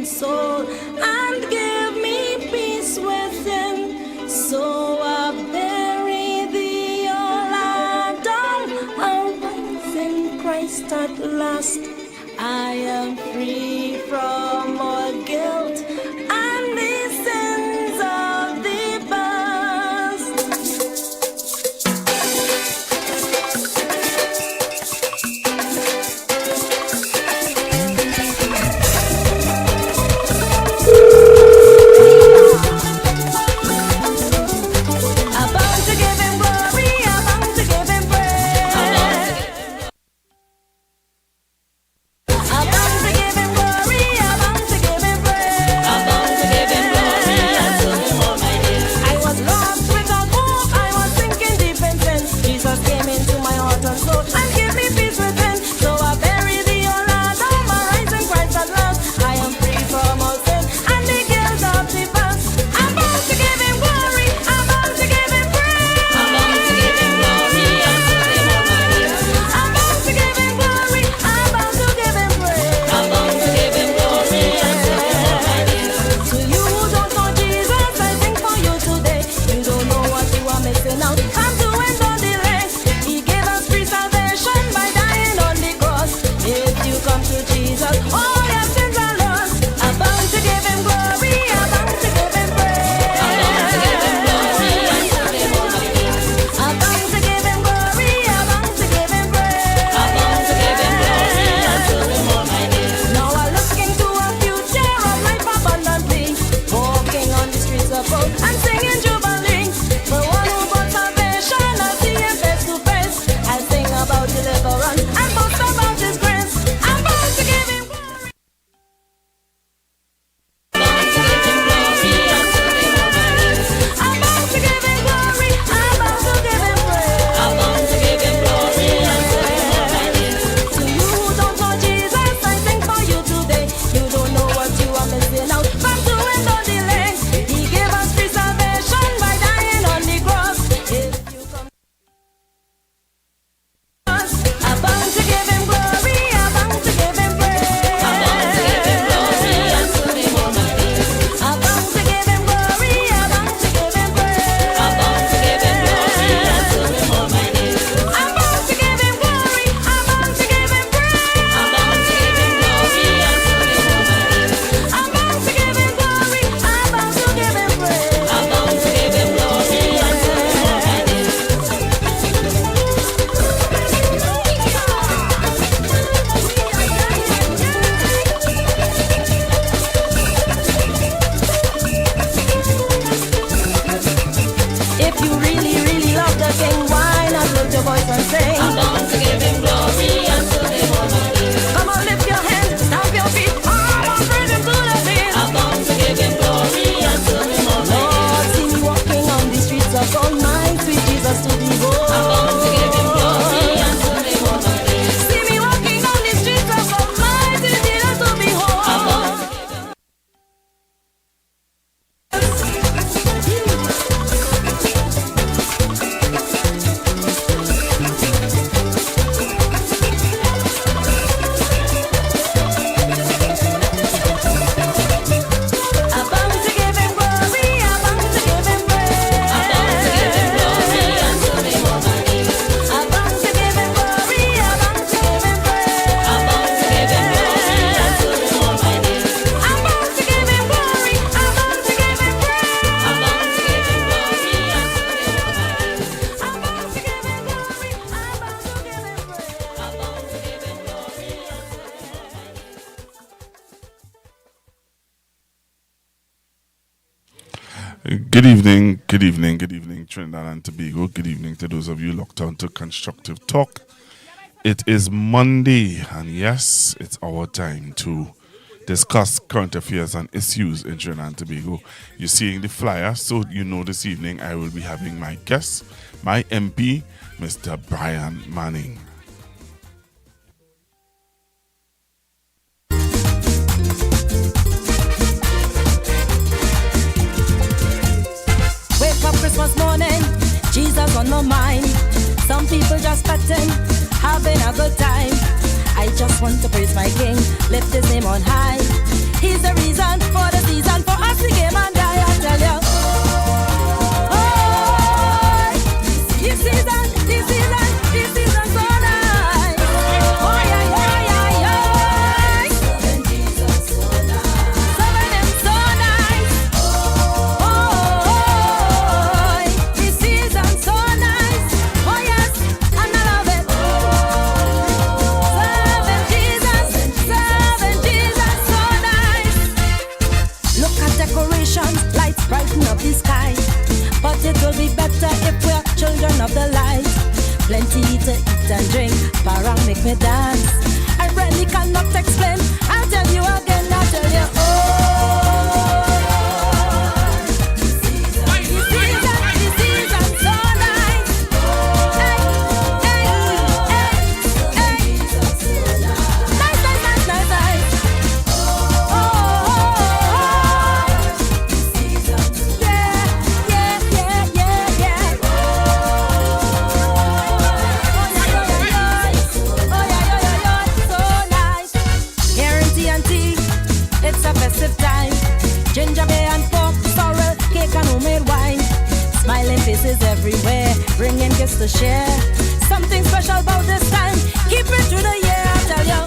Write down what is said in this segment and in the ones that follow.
soul and give me peace within. So I bury thee, all Adam, arise in Christ at last. I am free from all guilt and the sins of the past. I'm bound to give him glory, I'm bound to give him praise. I'm bound to give him glory, I'm bound to give him praise. I'm bound to give him glory until the morning. I was lost without hope, I was sinking deep in sin. Jesus came into my heart and soul and gave me peace within. So I bury thee, O Lord, I'm arise in Christ at last. I am free from all sin and the guilt of the past. I'm bound to give him glory, I'm bound to give him praise. I'm bound to give him glory until the morning. I'm bound to give him glory, I'm bound to give him praise. I'm bound to give him glory until the morning. To you who don't know Jesus, I sing for you today. You don't know what you are missing out. I'm doing the delay. He gave us free salvation by dying on the cross. If you come to Jesus, all your sins are lost. I'm bound to give him glory, I'm bound to give him praise. I'm bound to give him glory until the morning. I'm bound to give him glory, I'm bound to give him praise. I'm bound to give him glory until the morning. Now I look into a future of life abundantly, walking on the streets of gold and singing jubilee. For one who brought salvation, I see him face to face. I sing about deliverance and boast about his grace. I'm bound to give him glory. Bound to give him glory until the morning. I'm bound to give him glory, I'm bound to give him praise. I'm bound to give him glory until the morning. To you who don't know Jesus, I sing for you today. You don't know what you are missing out from doing the delay. He gave us free salvation by dying on the cross. If you come to us, I'm bound to give him glory, I'm bound to give him praise. I'm bound to give him glory until the morning. I'm bound to give him glory, I'm bound to give him praise. I'm bound to give him glory until the morning. I'm bound to give him glory, I'm bound to give him praise. I'm bound to give him glory until the morning. I'm bound to give him glory, I'm bound to give him praise. I'm bound to give him glory until the morning. If you really, really love the King, why not lift your voice and sing? I'm bound to give him glory until the morning. Come on, lift your hands, stamp your feet, come on, praise him to the beat. I'm bound to give him glory until the morning. Lord, see me walking on the streets of gold, my sweet Jesus to behold. I'm bound to give him glory until the morning. See me walking on the streets of gold, my sweet Jesus to behold. I'm bound to give him. I'm bound to give him glory, I'm bound to give him praise. I'm bound to give him glory until the morning. I'm bound to give him glory, I'm bound to give him praise. I'm bound to give him glory until the morning. I'm bound to give him glory, I'm bound to give him praise. I'm bound to give him glory until the morning. I'm bound to give him glory, I'm bound to give him praise. I'm bound to give him glory until the morning. Good evening, Trinidad and Tobago. Good evening to those of you locked on to Constructive Talk. It is Monday, and yes, it's our time to discuss current affairs and issues in Trinidad and Tobago. You're seeing the flyer, so you know this evening I will be having my guest, my MP, Mr. Brian Manning. Wake up Christmas morning, Jesus on my mind. Some people just petting, having a good time. I just want to praise my King, lift his name on high. He's the reason for the season for us to game and die. I tell you. Oh, this season so nice. Oh yeah, yeah, yeah, yeah. Serving him so nice. Oh, this season so nice. Oh yes, and I love it. Serving Jesus so nice. Look at decorations, lights brighten up the sky. But it will be better if we're children of the light. Plenty to eat and drink, parang make me dance. I really cannot explain. I'll tell you again, I'll tell you. Oh, this season so nice. Hey, hey, hey, hey. Nice, nice, nice, nice, nice. Oh, yeah, yeah, yeah, yeah, yeah. Oh, yeah, so nice. Here in TNT, it's a festive time. Ginger beer and pork, sorrel, cake and homemade wine. Smiling faces everywhere, bringing gifts to share. Something special about this time. Keep it through the year, I tell you.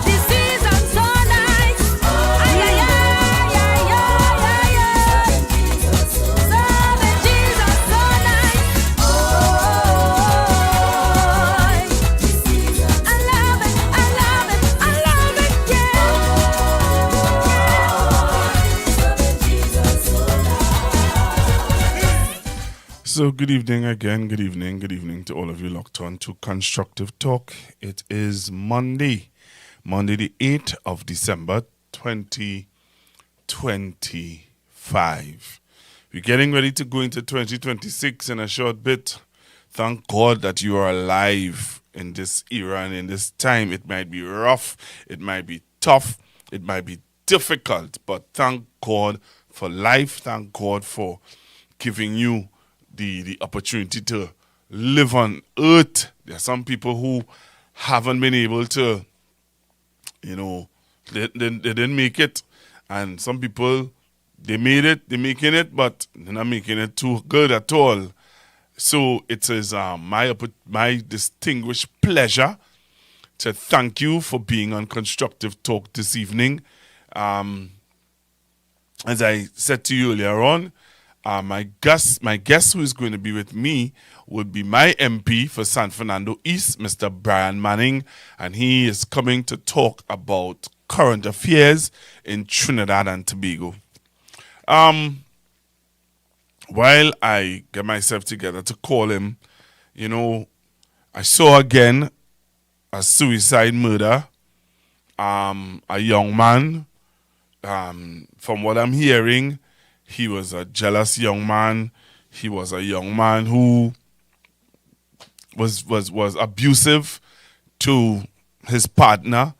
This season so nice. Ay, ay, ay, ay, ay, ay, ay. Serving Jesus so nice. Oh, I love it, I love it, I love it, yeah. So good evening again, good evening to all of you locked on to Constructive Talk. It is Monday the 8th of December 2025. We're getting ready to go into 2026 in a short bit. Thank God that you are alive in this era and in this time. It might be rough, it might be tough, it might be difficult, but thank God for life. Thank God for giving you the opportunity to live on earth. There are some people who haven't been able to, they didn't make it. And some people, they made it, they're making it, but they're not making it too good at all. So it is my distinguished pleasure to thank you for being on Constructive Talk this evening. As I said to you earlier on, my guest who is going to be with me would be my MP for San Fernando East, Mr. Brian Manning, and he is coming to talk about current affairs in Trinidad and Tobago. While I get myself together to call him, I saw again a suicide murder, a young man. From what I'm hearing, he was a jealous young man. He was a young man who was abusive to his partner,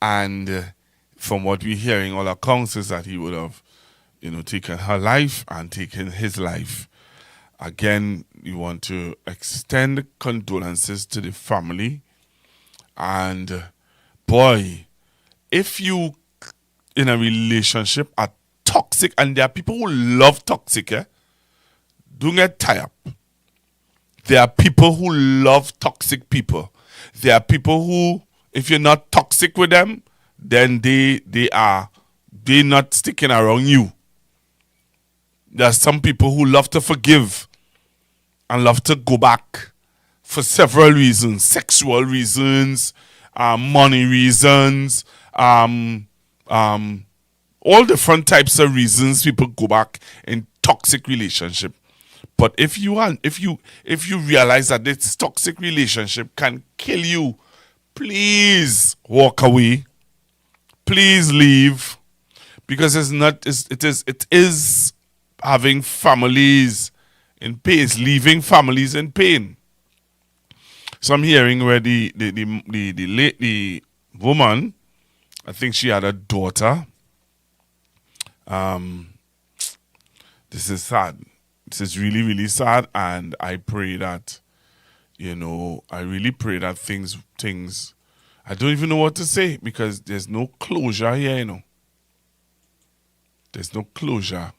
and from what we're hearing, all accounts is that he would have, taken her life and taken his life. Again, we want to extend condolences to the family. And boy, if you in a relationship are toxic, and there are people who love toxic, don't get tired up. There are people who love toxic people. There are people who, if you're not toxic with them, then they're not sticking around you. There are some people who love to forgive and love to go back for several reasons: sexual reasons, money reasons, all different types of reasons people go back in toxic relationship. But if you realize that this toxic relationship can kill you, please walk away. Please leave, because it is having families in pain. It's leaving families in pain. So I'm hearing where the woman, I think she had a daughter. This is sad. This is really, really sad, and I pray that, I really pray that things I don't even know what to say because there's no closure here, you know. There's no closure.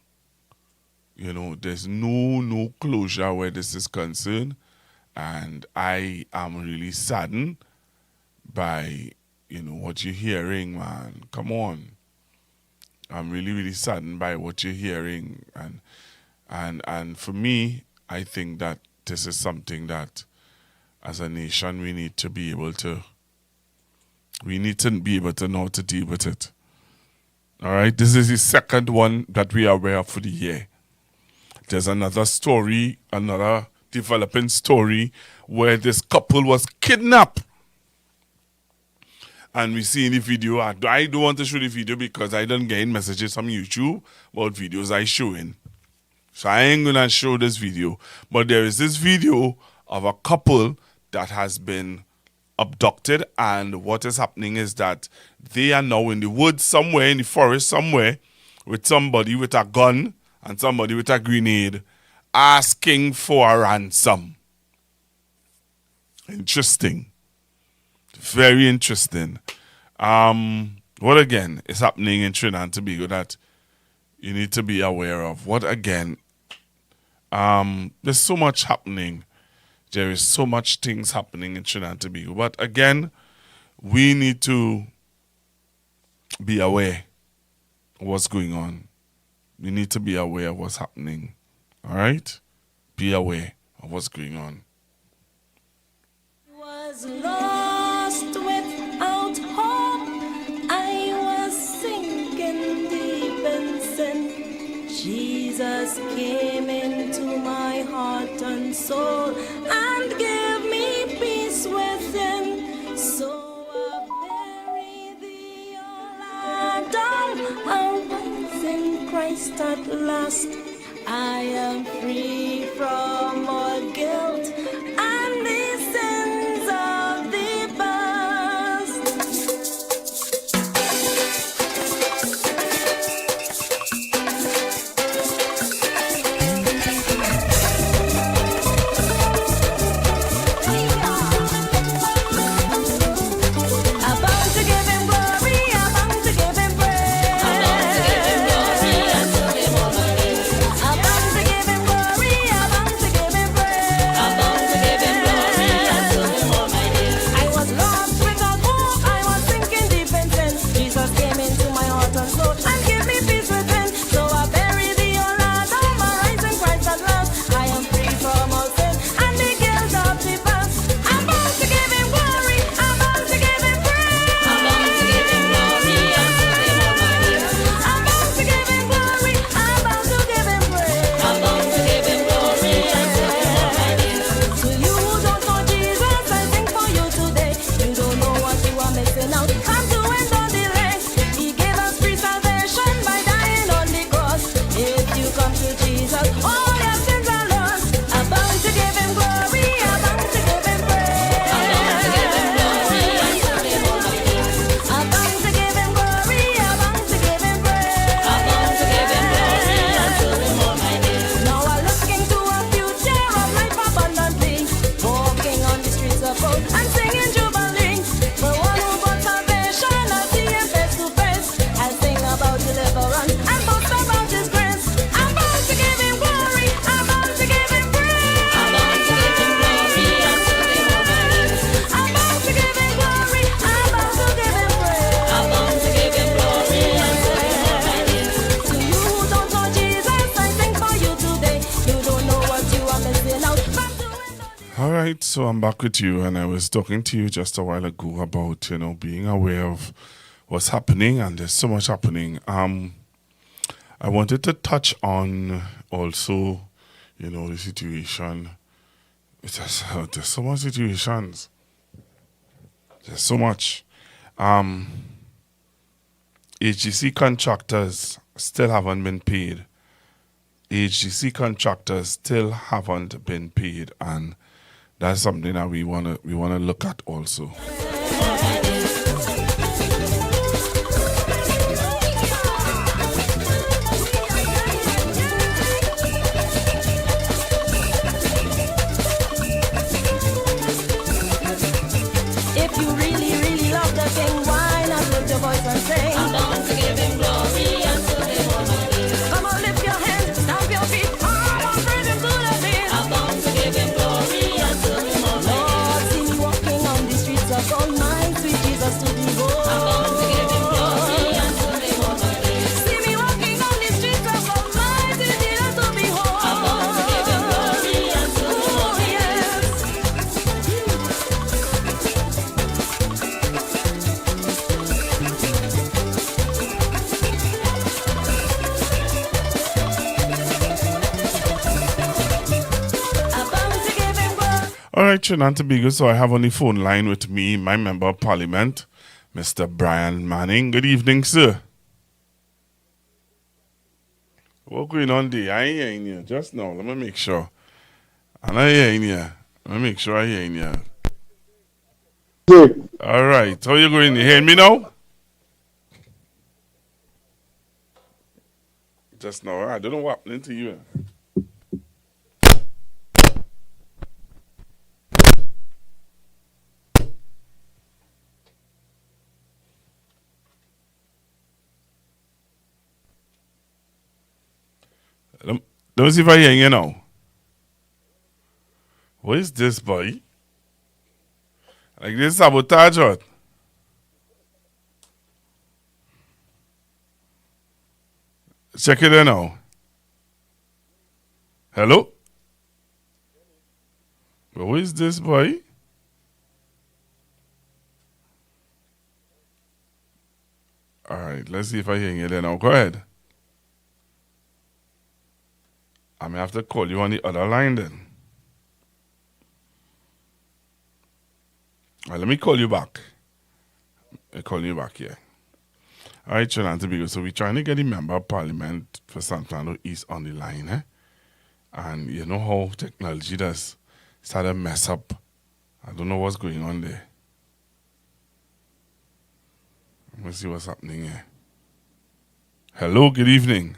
You know, there's no closure where this is concerned. And I am really saddened by, what you're hearing, man. Come on. I'm really saddened by what you're hearing. And for me, I think that this is something that as a nation we need to be able to know how to deal with it. All right, this is the second one that we are aware of for the year. There's another story, another developing story where this couple was kidnapped. And we see in the video, I don't want to show the video because I don't get messages from YouTube about videos I showing. So I ain't going to show this video. But there is this video of a couple that has been abducted, and what is happening is that they are now in the woods somewhere, in the forest somewhere, with somebody with a gun and somebody with a grenade asking for a ransom. Interesting. Very interesting. What again is happening in Trinidad and Tobago that you need to be aware of? What again? There's so much happening. There is so much things happening in Trinidad and Tobago. But again, we need to be aware of what's going on. We need to be aware of what's happening. All right? Be aware of what's going on. Was lost without hope. I was sinking deep in sin. Jesus came into my heart and soul and gave me peace within. So I bury thee all down. I rise in Christ at last. I am free from all guilt and the sins of the past. I'm bound to give him glory, I'm bound to give him praise. I'm bound to give him glory and to him all my days. I'm bound to give him glory, I'm bound to give him praise. I'm bound to give him glory and to him all my days. I was lost without hope, I was sinking deep in sin. Jesus came into my heart and soul and gave me peace within. So I bury thee, O Lord, all my rise in Christ at last. I am free from all sin and the guilt of the past. I'm bound to give him glory, I'm bound to give him praise. I'm bound to give him glory and to him all my days. I'm bound to give him glory, I'm bound to give him praise. I'm bound to give him glory and to him all my days. To you who don't know Jesus, I sing for you today. You don't know what you are missing out. I'm doing no delay. He gave us free salvation by dying on the cross. If you come to Jesus, all your sins are lost. I'm bound to give him glory, I'm bound to give him praise. I'm bound to give him glory and to him all my days. I'm bound to give him glory, I'm bound to give him praise. I'm bound to give him glory and to him all my days. Now I look into a future of life abundantly, walking on the streets of hope and singing jubilee. For one who brought salvation, I see him face to face. I sing about deliverance and boast about his grace. I'm bound to give him glory, I'm bound to give him praise. I'm bound to give him glory and to him all my days. I'm bound to give him glory, I'm bound to give him praise. I'm bound to give him glory and to him all my days. To you who don't know Jesus, I sing for you today. You don't know what you are missing out from doing. All right, so I'm back with you, and I was talking to you just a while ago about, being aware of what's happening, and there's so much happening. I wanted to touch on also, the situation. There's so much situations. There's so much. HGC contractors still haven't been paid. HGC contractors still haven't been paid, and that's something that we wanna look at also. If you really, really love All right, Trinidad and Tobago. So I have on the phone line with me my member of parliament, Mr. Brian Manning. Good evening, sir. What going on there? I ain't hearing you just now. Let me make sure. I'm not hearing you. Let me make sure I hearing you. Good. All right. How you going? You hearing me now? Just now. I don't know what happened to you. Let me see if I hear you now. What is this, boy? Like this sabotage what? Check it in now. Hello? Who is this, boy? All right, let's see if I hear you there now. Go ahead. I may have to call you on the other line then. All right, let me call you back. I'll call you back here. All right, Trinidad and Tobago. So we're trying to get the member of parliament for San Fernando East on the line, eh? And you know how technology does start to mess up. I don't know what's going on there. Let me see what's happening here. Hello, good evening.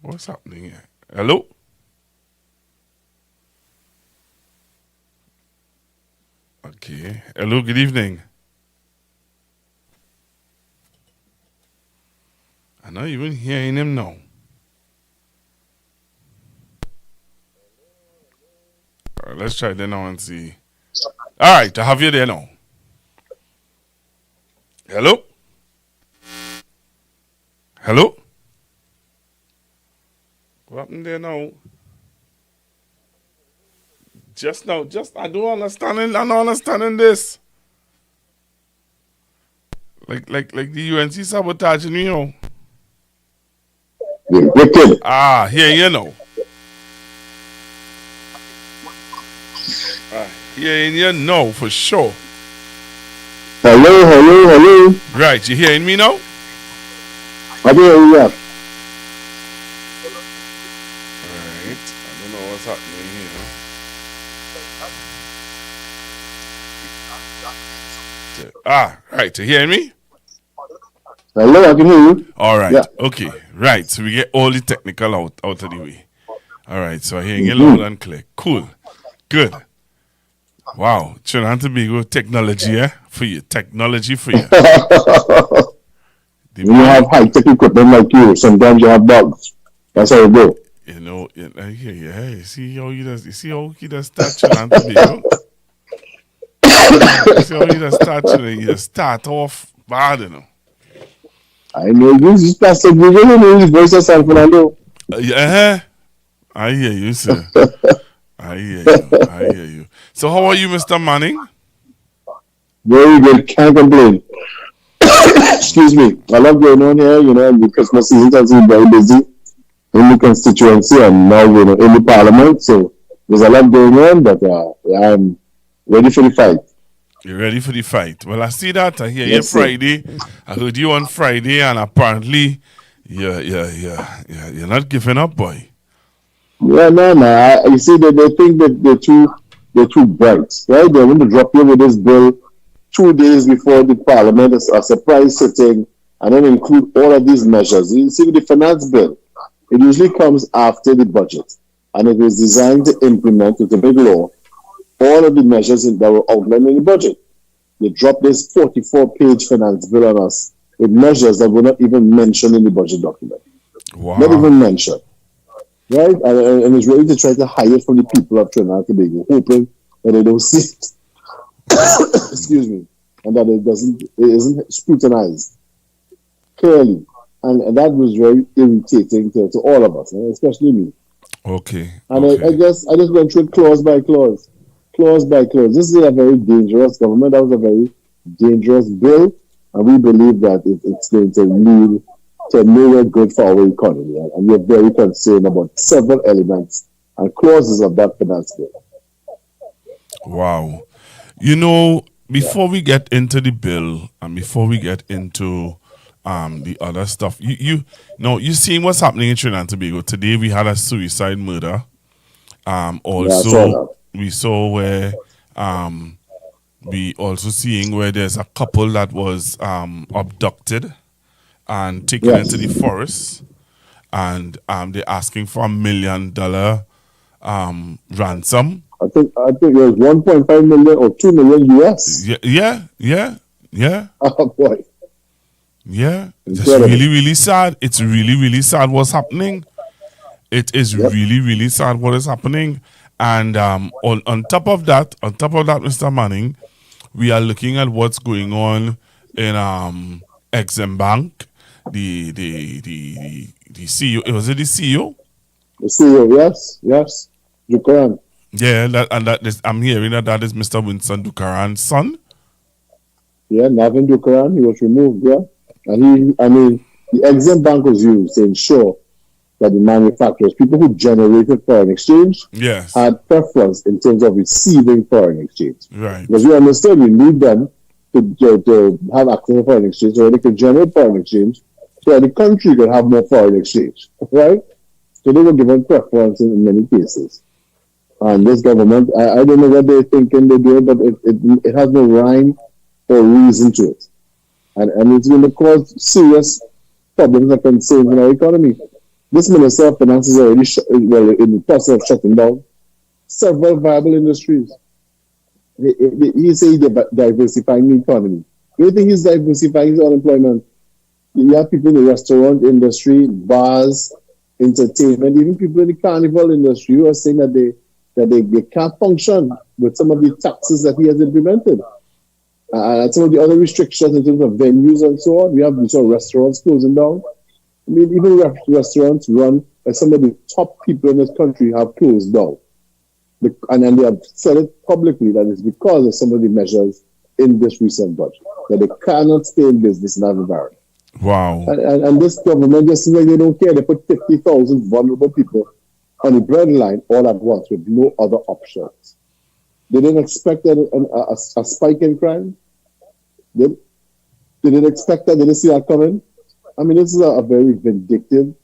What's happening here? Hello? Okay. Hello, good evening. I'm not even hearing him now. All right, let's try that now and see. All right, I have you there now. Hello? Hello? What happened there now? Just now, I don't understand. I'm not understanding this. Like the UNC sabotaging me, you know. Wicked. Here you know. Hearing you know for sure. Hello. Right, you hearing me now? I can hear you. Alright, I don't know what's happening here. Right, you hearing me? Hello, I can hear you. Alright, Yeah. okay, right, so we get all the technical out of the way. Alright, so I'm hearing you loud and clear. Cool, good. Wow, Trinidad and Tobago technology, for you. Technology for you. You have high-tech equipment like you. Sometimes you have bugs. That's how it goes. You know, I hear you. Hey, see how he does that, Trinidad and Tobago? See how he does start, he just start off bad, you know. I know this is Pastor Google, you know his voice of San Fernando. I hear you, sir. I hear you. So how are you, Mr. Manning? Very good, can't complain. Excuse me. I love going on here, you know, the Christmas season has been very busy in the constituency and now, you know, in the parliament. So there's a lot going on, but I'm ready for the fight. You're ready for the fight. Well, I see that. I hear Yes, you Friday. I heard you on Friday, and apparently you're not giving up, boy. Yeah, no. You see, they think that they're too bright, right? They want to drop you with this bill 2 days before the parliament, a surprise sitting, and then include all of these measures. You see, with the finance bill, it usually comes after the budget, and it was designed to implement with a big law all of the measures that were outlined in the budget. They dropped this 44-page finance bill on us with measures that were not even mentioned in the budget document. Wow. Not even mentioned. Right? And it's really to try to hide from the people of Trinidad and Tobago, hoping that they don't see it. Excuse me. And that it isn't scrutinized clearly. And that was very irritating to all of us, especially me. Okay. And okay. I just went through it clause by clause. Clause by clause. This is a very dangerous government. That was a very dangerous bill. And we believe that it's going to lead to nowhere good for our economy. And we're very concerned about several elements and clauses of that finance bill. Wow. You know, before we get into the bill and before we get into the other stuff, you seeing what's happening in Trinidad and Tobago. Today we had a suicide murder. Yeah, I saw Also that. we saw where we also seeing where there's a couple that was abducted and taken into the Yes. forest, and they're asking for $1 million ransom. I think it was 1.5 million or 2 million US. Yeah. Oh boy, Yeah, it's incredible. really, really sad. It's really, really sad what's happening. It is Yep. really, really sad what is happening. And on top of that, Mr. Manning, we are looking at what's going on in Exim Bank. The CEO, was it the CEO? The CEO, yes, Dukaran. Yeah, I'm hearing that is Mr. Winston Dukaran's son. Yeah, Navin Dukaran, he was removed. Yeah, and the Exim Bank was used to ensure that the manufacturers, people who generated foreign exchange, Yes. had preference in terms of receiving foreign exchange. Right. Because you understand, you need them to have access to foreign exchange so they can generate foreign exchange so that the country can have more foreign exchange, right? So they were given preference in many cases. And this government, I don't know what they're thinking they're doing, but it has no rhyme or reason to it. And it's going to cause serious problems and concerns in our economy. This Minister of Finance is already in the process of shutting down several viable industries. He said he's diversifying the economy. Do you think he's diversifying his unemployment? You have people in the restaurant industry, bars, entertainment, even people in the carnival industry who are saying that they can't function with some of the taxes that he has implemented. And some of the other restrictions in terms of venues and so on. We have these restaurants closing down. I mean, even restaurants run by some of the top people in this country have closed down. And then they have said it publicly that it's because of some of the measures in this recent budget, that they cannot stay in business in that environment. Wow. And this government just seems like they don't care. They put 50,000 vulnerable people on the breadline all at once with no other options. They didn't expect a spike in crime. They didn't expect that. They didn't see that coming. I mean, this is a very vindictive,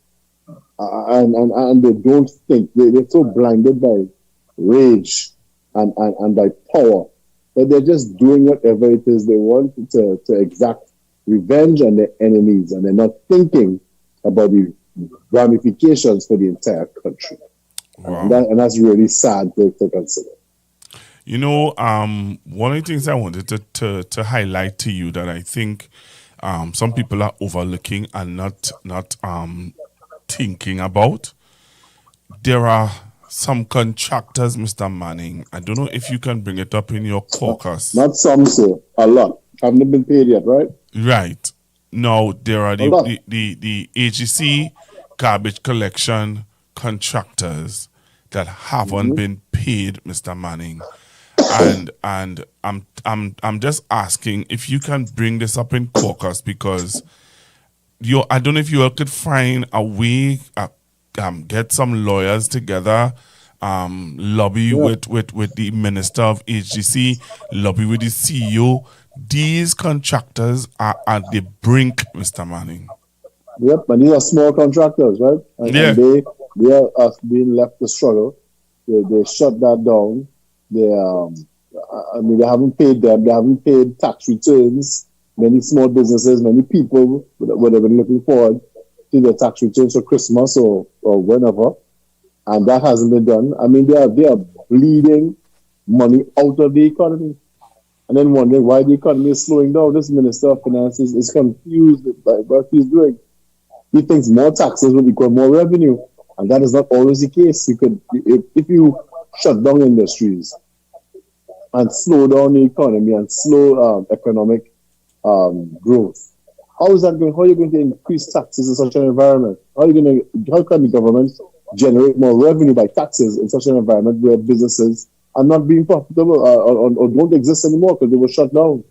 and they don't think. They're so blinded by rage and by power that they're just doing whatever it is they want to exact revenge on their enemies, and they're not thinking about the ramifications for the entire country. Wow. And that's really sad to consider. You know, one of the things I wanted to highlight to you that I think some people are overlooking and not thinking about. There are some contractors, Mr. Manning. I don't know if you can bring it up in your caucus. Not some, so a lot. Haven't been paid yet, right? Right. No, there are the AGC garbage collection contractors that haven't been paid, Mr. Manning. And I'm just asking if you can bring this up in caucus, because I don't know if you all could find a way, get some lawyers together, lobby with the Minister of HGC, lobby with the CEO. These contractors are at the brink, Mr. Manning. Yep, and these are small contractors, right? And they are being left to struggle. They shut that down. They haven't paid them. They haven't paid tax returns. Many small businesses, many people would have been looking forward to their tax returns for Christmas or whenever, and that hasn't been done. I mean, they are bleeding money out of the economy, and then wondering why the economy is slowing down. This Minister of Finance is confused by what he's doing. He thinks more taxes will equal more revenue, and that is not always the case. You could, if you shut down industries and slow down the economy and slow economic growth, how are you going to increase taxes in such an environment? How can the government generate more revenue by taxes in such an environment where businesses are not being profitable or don't exist anymore because they were shut down?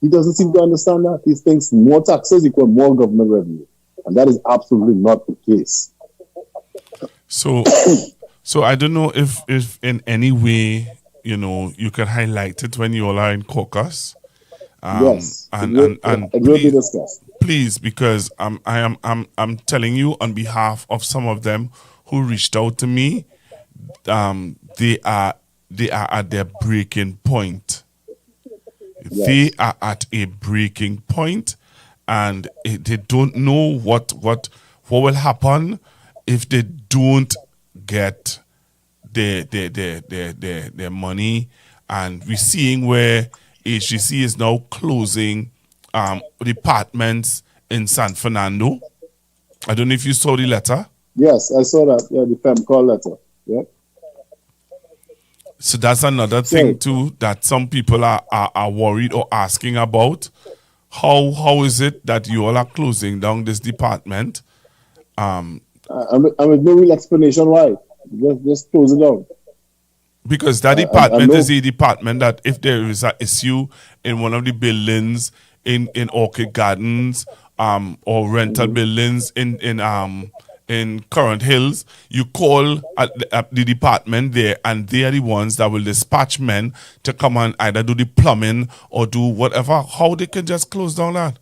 He doesn't seem to understand that. He thinks more taxes equal more government revenue, and that is absolutely not the case. So So I don't know if in any way, you can highlight it when you all are in caucus. Yes, And it will be please, discussed. please, because I'm telling you on behalf of some of them who reached out to me, they are at their breaking point. They Yes. are at a breaking point, and they don't know what will happen if they don't get their money. And we're seeing where HGC is now closing departments in San Fernando. I don't know if you saw the letter. Yes, I saw that. Yeah, the FEM call letter. Yeah. So that's another thing So too that some people are worried or asking about. How is it that you all are closing down this department? I with no real explanation why. Just close it down. Because that I department is know. a department that if there is an issue in one of the buildings in Orchid Gardens, or rental buildings in Current Hills, you call at the department there, and they are the ones that will dispatch men to come and either do the plumbing or do whatever. How they can just close down that?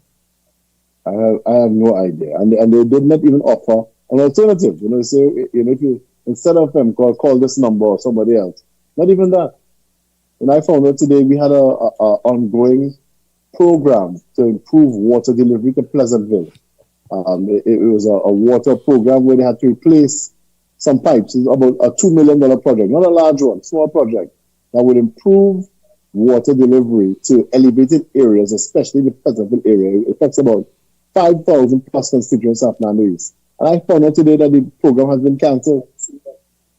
I have no idea, and they did not even offer an alternative. So if you instead of them call this number or somebody else, not even that. And I found out today we had a ongoing program to improve water delivery to Pleasantville. It was a water program where they had to replace some pipes. It's about a $2 million project, not a large one, small project that would improve water delivery to elevated areas, especially the Pleasantville area. It affects about 5,000 plus constituents of San Fernando East. And I found out today that the program has been cancelled.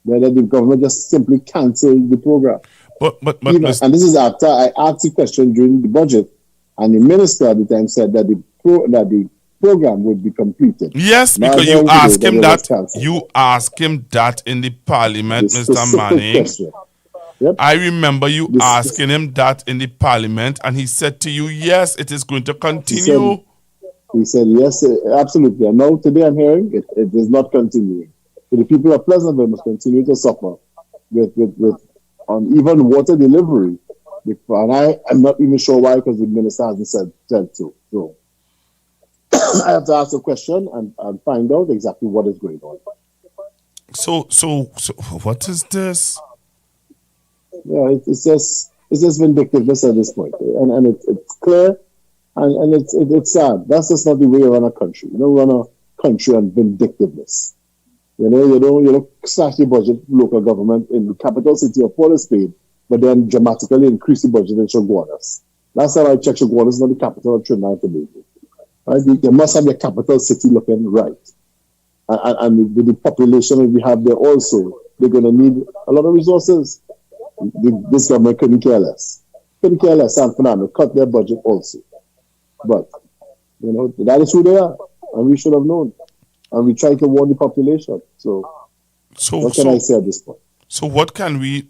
That the government just simply cancelled the program. But And this is after I asked the question during the budget, and the minister at the time said that the program would be completed. yes, Now because I you heard ask today him it was that. cancelled. You ask him that in the parliament, The Mr. specific Manning. question. Yep. I remember you This- asking him that in the parliament, and he said to you, yes, it is going to continue. He said, yes, absolutely. And now today I'm hearing it is not continuing. So the people of Pleasantville must continue to suffer with uneven water delivery. And I am not even sure why, because the minister hasn't said so. So I have to ask a question and find out exactly what is going on. So what is this? Yeah, it's just vindictiveness at this point, and it's clear, and it's sad. That's just not the way you run a country. You don't run a country on vindictiveness. You don't slash the budget local government in the capital city of Port of Spain, but then dramatically increase the budget in Chaguanas. Last time I checked, Chaguanas is not the capital of Trinidad and Tobago. Right? You must have your capital city looking right, and with the population that we have there also, they're going to need a lot of resources. This government couldn't care less. San Fernando cut their budget also. But, that is who they are. And we should have known. And we try to warn the population. So what can I say at this point? So what can we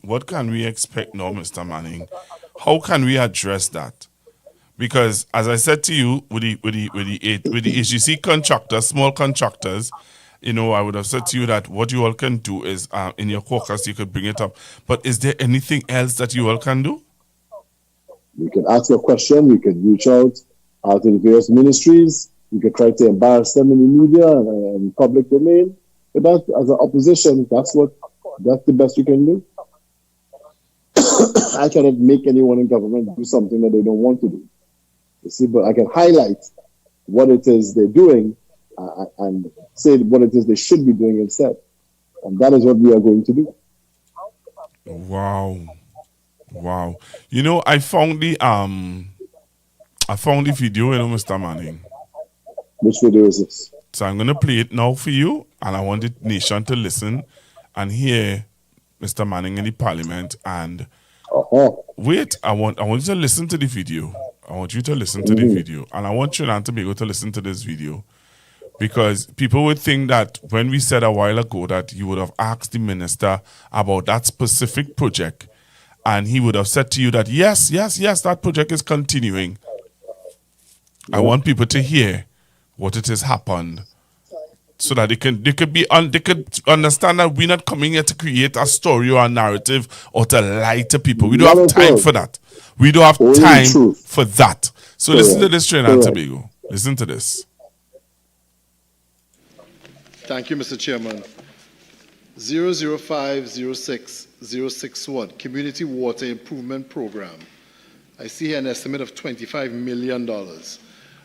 expect now, Mr. Manning? How can we address that? Because as I said to you, with the HGC contractors, small contractors, I would have said to you that what you all can do is in your caucus you could bring it up. But is there anything else that you all can do? You can ask a question. You can reach out to the various ministries. You can try to embarrass them in the media and public domain. But that, as an opposition, that's the best you can do. I cannot make anyone in government do something that they don't want to do. You see, but I can highlight what it is they're doing and say what it is they should be doing instead. And that is what we are going to do. Wow. I found the video, Mr. Manning. Which video is this? So I'm gonna play it now for you, and I want the nation to listen and hear Mr. Manning in the parliament. And wait, I want you to listen to the video. I want you to listen to the video, and I want Trinidad to be able to listen to this video, because people would think that when we said a while ago that you would have asked the minister about that specific project, and he would have said to you that yes, that project is continuing. I want people to hear what it has happened so that they could understand that we're not coming here to create a story or a narrative or to lie to people. We don't have time for that. We don't have time for that. So listen to this, Trinidad and Tobago. Listen to this. Thank you, Mr. Chairman. 005-06-061, Community Water Improvement Program. I see here an estimate of $25 million.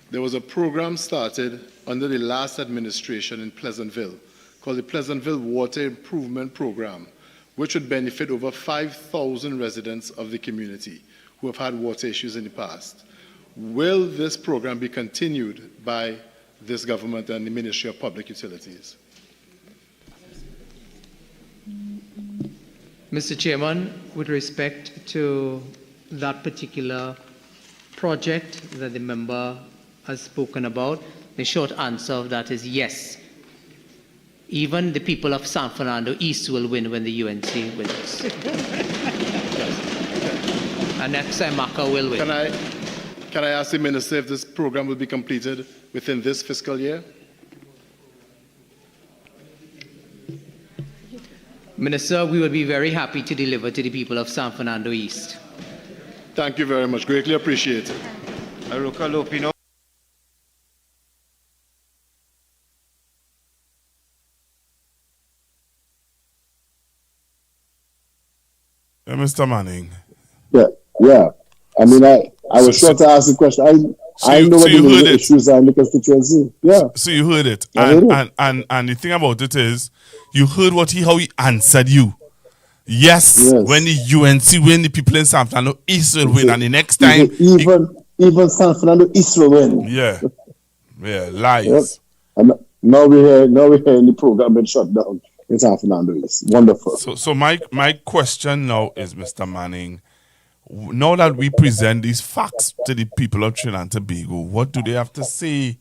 There was a program started under the last administration in Pleasantville called the Pleasantville Water Improvement Program, which would benefit over 5,000 residents of the community who have had water issues in the past. Will this program be continued by this government and the Ministry of Public Utilities? Mr. Chairman, with respect to that particular project that the member has spoken about, the short answer of that is yes. Even the people of San Fernando East will win when the UNC wins. And next time Maka will win. Can I ask the Minister if this program will be completed within this fiscal year? Minister, we would be very happy to deliver to the people of San Fernando East. Thank you very much. Greatly appreciated. Mr. Manning. Yeah. I mean, I was sure to ask the question. I know what the issues are in the constituency. Yeah. So you heard it. And the thing about it is, you heard how he answered you. Yes, when the UNC win, the people in San Fernando East will win. And the next time... Even San Fernando East will win. Yeah, lies. Yep. And now we're hearing the program been shut down in San Fernando East. Wonderful. So my question now is, Mr. Manning, now that we present these facts to the people of Trinidad and Tobago, what do they have to say?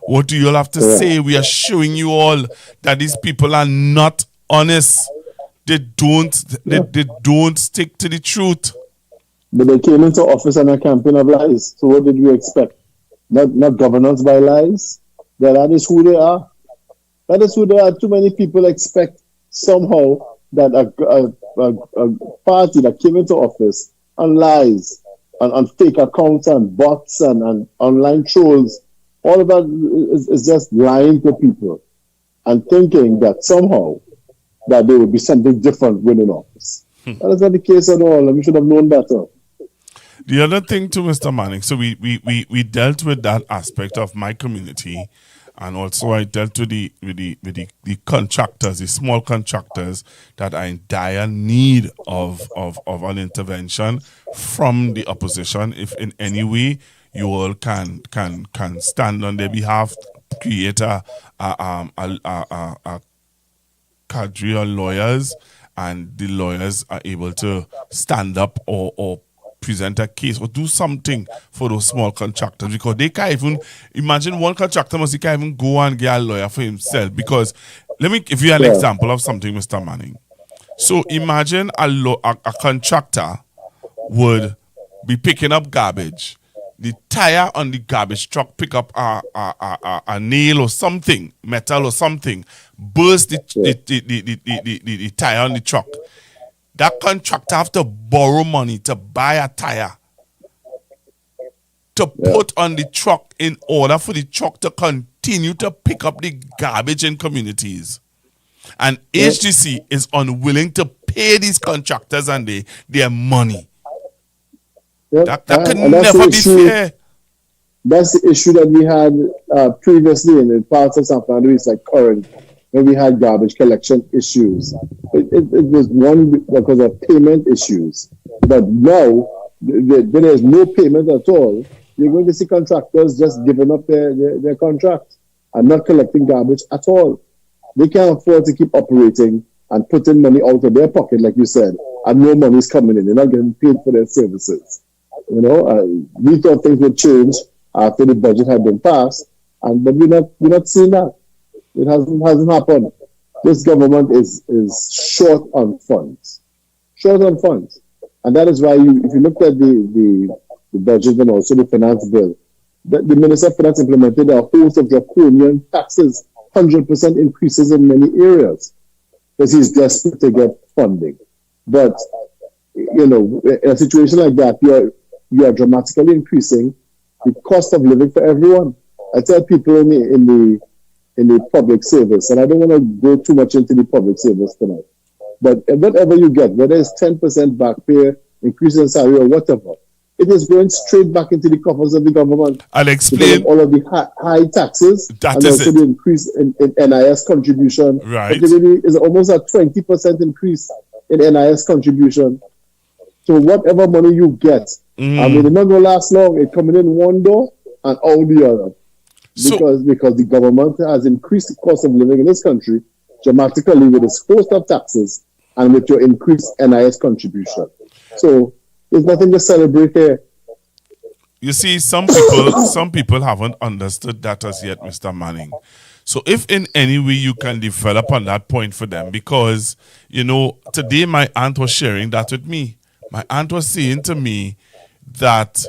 What do you all have to say? We are showing you all that these people are not honest. They don't stick to the truth. But they came into office on a campaign of lies. So what did we expect? Not governance by lies. That is who they are. That is who they are. Too many people expect somehow that a party that came into office on lies, on fake accounts and bots and online trolls, all of that is just lying to people and thinking that somehow that there would be something different winning office. That is not the case at all, and we should have known better. The other thing too, Mr. Manning, so we dealt with that aspect of my community, and also I dealt with the contractors, the small contractors that are in dire need of an intervention from the opposition. If in any way you all can stand on their behalf, create a cadre of lawyers, and the lawyers are able to stand up or present a case or do something for those small contractors, because they can't even imagine one contractor can't even go and get a lawyer for himself. Because let me give you an example of something, Mr. Manning. So imagine a contractor would be picking up garbage. The tire on the garbage truck pick up a nail or something, metal or something, burst the tire on the truck. That contractor have to borrow money to buy a tire to put on the truck in order for the truck to continue to pick up the garbage in communities. And HDC is unwilling to pay these contractors and their money. That could never be fair. That's the issue that we had previously in parts of San Fernando East, like current, when we had garbage collection issues. It was one because of payment issues. But now, there is no payment at all. You're going to see contractors just giving up their contract and not collecting garbage at all. They can't afford to keep operating and putting money out of their pocket, like you said, and no money is coming in. They're not getting paid for their services. You know, we thought things would change after the budget had been passed, but we're not seeing that. It hasn't happened. This government is short on funds, and that is why if you look at the budget and also the finance bill, the Minister of Finance implemented a host of draconian taxes, 100% increases in many areas because he's desperate to get funding. But, you know, in a situation like that, you are dramatically increasing the cost of living for everyone. I tell people in the public service, and I don't want to go too much into the public service tonight, but whatever you get, whether it's 10% back pay, increase in salary or whatever, it is going straight back into the coffers of the government. I'll explain. All of the high taxes That and is also it. the increase in NIS contribution. Right. It is almost a 20% increase in NIS contribution. So whatever money you get, I mean, it's not going to last long. It's coming in one door and out the other. Because the government has increased the cost of living in this country dramatically with its host of taxes and with your increased NIS contribution. So there's nothing to celebrate here. You see, some people haven't understood that as yet, Mr. Manning. So if in any way you can develop on that point for them, because, you know, today my aunt was sharing that with me. My aunt was saying to me that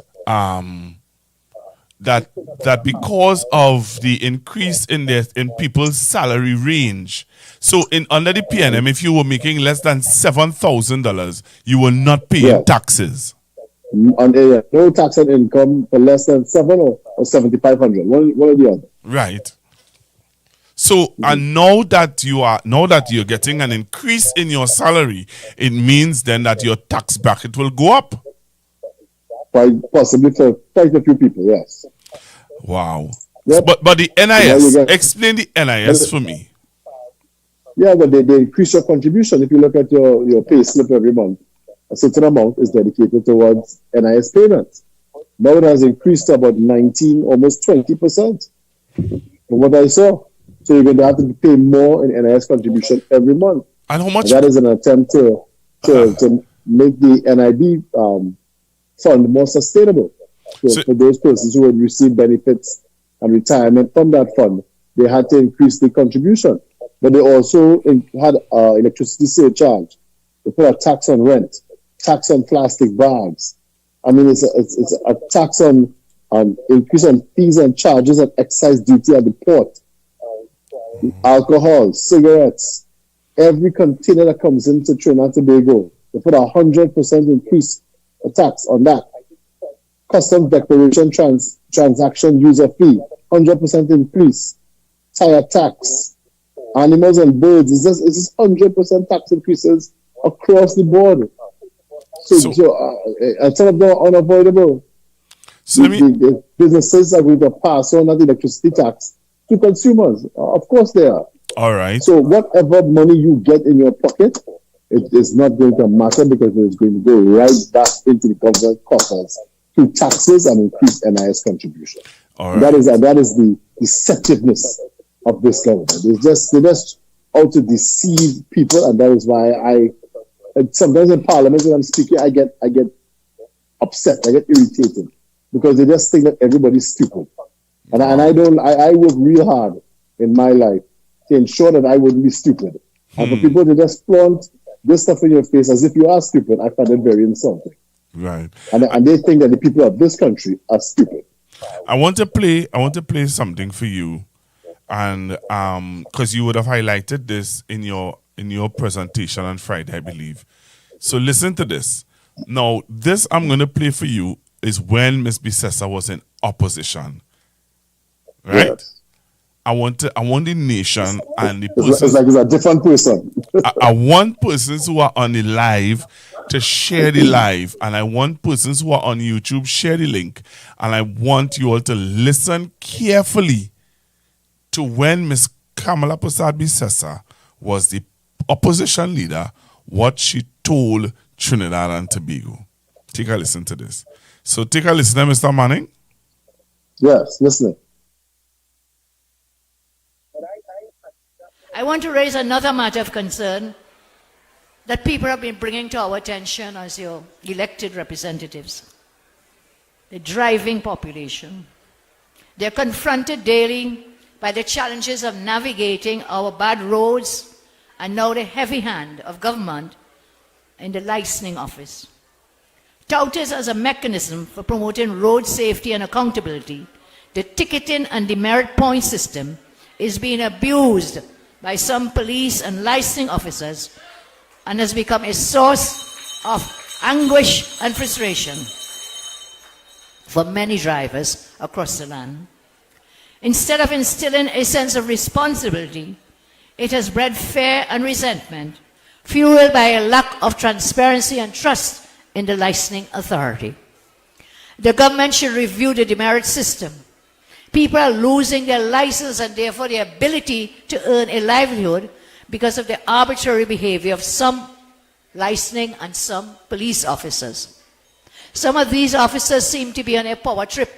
that because of the increase in people's salary range, so under the PNM, if you were making less than $7,000, you will not pay taxes. No tax on income for less than 7 or 7,500. One or the other. Right. So and now that you're getting an increase in your salary, it means then that your tax bracket will go up. Possibly for quite a few people, yes. Wow. Yep. But the NIS, explain the NIS for me. Yeah, but they increase your contribution. If you look at your pay slip every month, a certain amount is dedicated towards NIS payments. Now it has increased to about 19, almost 20% from what I saw. So you're going to have to pay more in NIS contribution every month. And how much? And that is an attempt to make the NIB fund more sustainable. So for those persons who would receive benefits and retirement from that fund, they had to increase the contribution. But they also had electricity surcharge. They put a tax on rent, tax on plastic bags. I mean, it's a tax on increase on fees and charges and excise duty at the port. Alcohol, cigarettes, every container that comes into Trinidad and Tobago, they put 100% increase a tax on that. Customs declaration transaction user fee, 100% increase. Tire tax, animals and birds, it's just 100% tax increases across the board. So some of them are unavoidable. So the businesses are going to pass on that electricity tax to consumers. Of course they are. All right. So whatever money you get in your pocket, it is not going to matter because it's going to go right back into the government coffers through taxes and increased NIS contribution. All right. That is the deceptiveness of this government. They're just out to deceive people, and that is why sometimes in Parliament when I'm speaking, I get upset, I get irritated because they just think that everybody's stupid. And I work real hard in my life to ensure that I wouldn't be stupid. And for people to just flaunt this stuff in your face as if you are stupid, I find it very insulting. Right. And they think that the people of this country are stupid. I want to play something for you, and because you would have highlighted this in your presentation on Friday, I believe. So listen to this. Now, this I'm going to play for you is when Ms. Bissessa was in opposition. Right? Yes. I want the nation and the persons. It's like it's a different person. I want persons who are on the live to share the live, and I want persons who are on YouTube share the link, and I want you all to listen carefully to when Ms. Kamala Prasad Bissessa was the opposition leader, what she told Trinidad and Tobago. Take a listen to this. So take a listen, Mr. Manning. Yes, listening. I want to raise another matter of concern that people have been bringing to our attention as your elected representatives. The driving population. They're confronted daily by the challenges of navigating our bad roads and now the heavy hand of government in the licensing office. Touted as a mechanism for promoting road safety and accountability, the ticketing and demerit point system is being abused by some police and licensing officers and has become a source of anguish and frustration for many drivers across the land. Instead of instilling a sense of responsibility, it has bred fear and resentment, fueled by a lack of transparency and trust in the licensing authority. The government should review the demerit system. People are losing their license and therefore their ability to earn a livelihood because of the arbitrary behavior of some licensing and some police officers. Some of these officers seem to be on a power trip,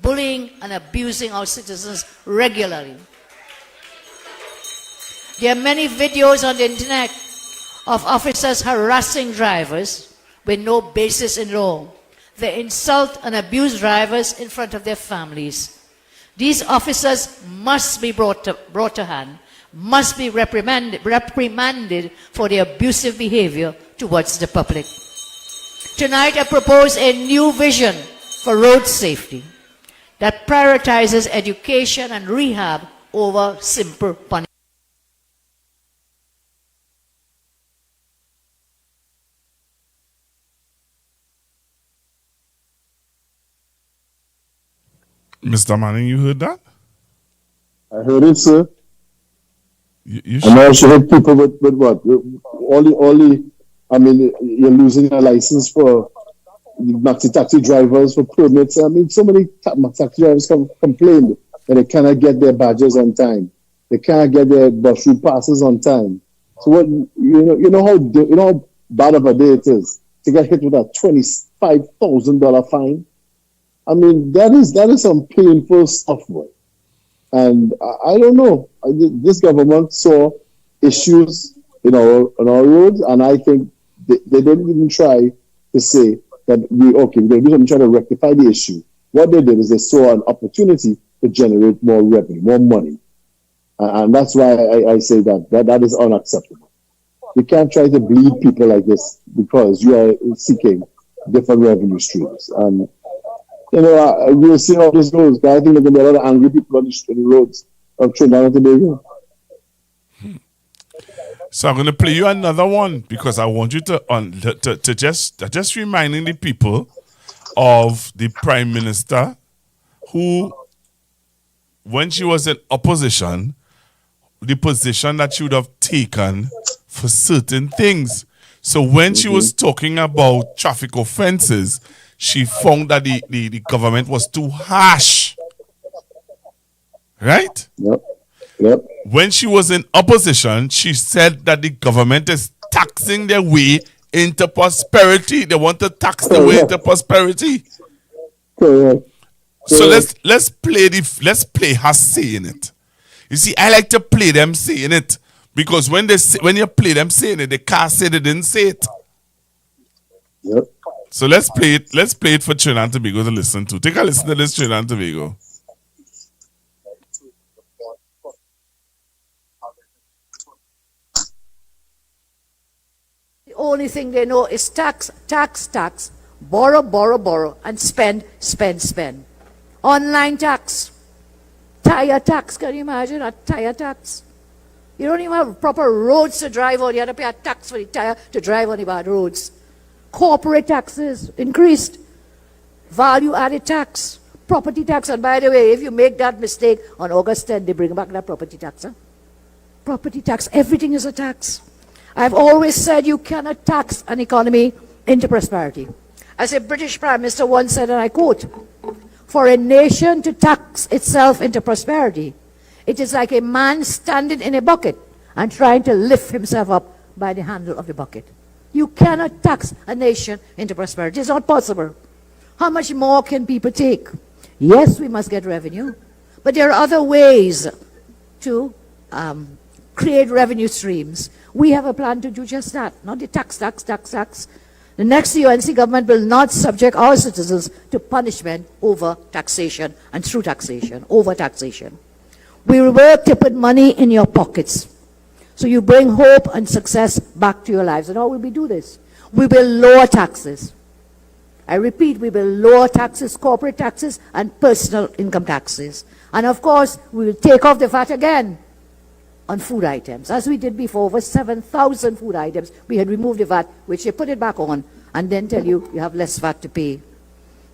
bullying and abusing our citizens regularly. There are many videos on the internet of officers harassing drivers with no basis in law. They insult and abuse drivers in front of their families. These officers must be brought to hand, must be reprimanded for their abusive behavior towards the public. Tonight I propose a new vision for road safety that prioritizes education and rehab over simple punishment. Mr. Manning, you heard that? I heard it, sir. You And I should hit people with what? I mean, you're losing a license for maxi taxi drivers for permits. I mean, so many taxi drivers complained that they cannot get their badges on time. They cannot get their bus route passes on time. So what you know how bad of a day it is to get hit with a $25,000 fine. I mean, that is some painful stuff, boy. And I don't know. This government saw issues in our roads, and I think they didn't even try to say that we're going to do something, try to rectify the issue. What they did is they saw an opportunity to generate more revenue, more money. And that's why I say that is unacceptable. You can't try to bleed people like this because you are seeking different revenue streams. And we'll see how this goes. But I think there are going to be a lot of angry people on the roads of Trinidad and Tobago. So I'm going to play you another one because I want you to just reminding the people of the Prime Minister who, when she was in opposition, the position that she would have taken for certain things. So when she was talking about traffic offenses, she found that the government was too harsh. Right? Yep. When she was in opposition, she said that the government is taxing their way into prosperity. They want to tax their way into prosperity. Correct. So let's play her saying it. You see, I like to play them saying it because when you play them saying it, they can't say they didn't say it. Yep. So let's play it. Let's play it for Trinidad and Tobago to listen to. Take a listen to this, Trinidad and Tobago. The only thing they know is tax, borrow, and spend. Online tax, tire tax, can you imagine a tire tax? You don't even have proper roads to drive on, you have to pay a tax for the tire to drive on the bad roads. Corporate taxes increased, value-added tax, property tax, and by the way, if you make that mistake on August 10, they bring back that property tax. Huh? Property tax, everything is a tax. I've always said you cannot tax an economy into prosperity. As a British Prime Minister once said, and I quote, "For a nation to tax itself into prosperity, it is like a man standing in a bucket and trying to lift himself up by the handle of the bucket." You cannot tax a nation into prosperity. It's not possible. How much more can people take? Yes, we must get revenue, but there are other ways to create revenue streams. We have a plan to do just that, not the tax. The next UNC government will not subject our citizens to punishment over taxation and through taxation, over taxation. We will work to put money in your pockets. So you bring hope and success back to your lives. And how will we do this? We will lower taxes. I repeat, we will lower taxes, corporate taxes, and personal income taxes. And of course, we will take off the VAT again on food items, as we did before. Over 7,000 food items, we had removed the VAT, which they put it back on, and then tell you you have less VAT to pay.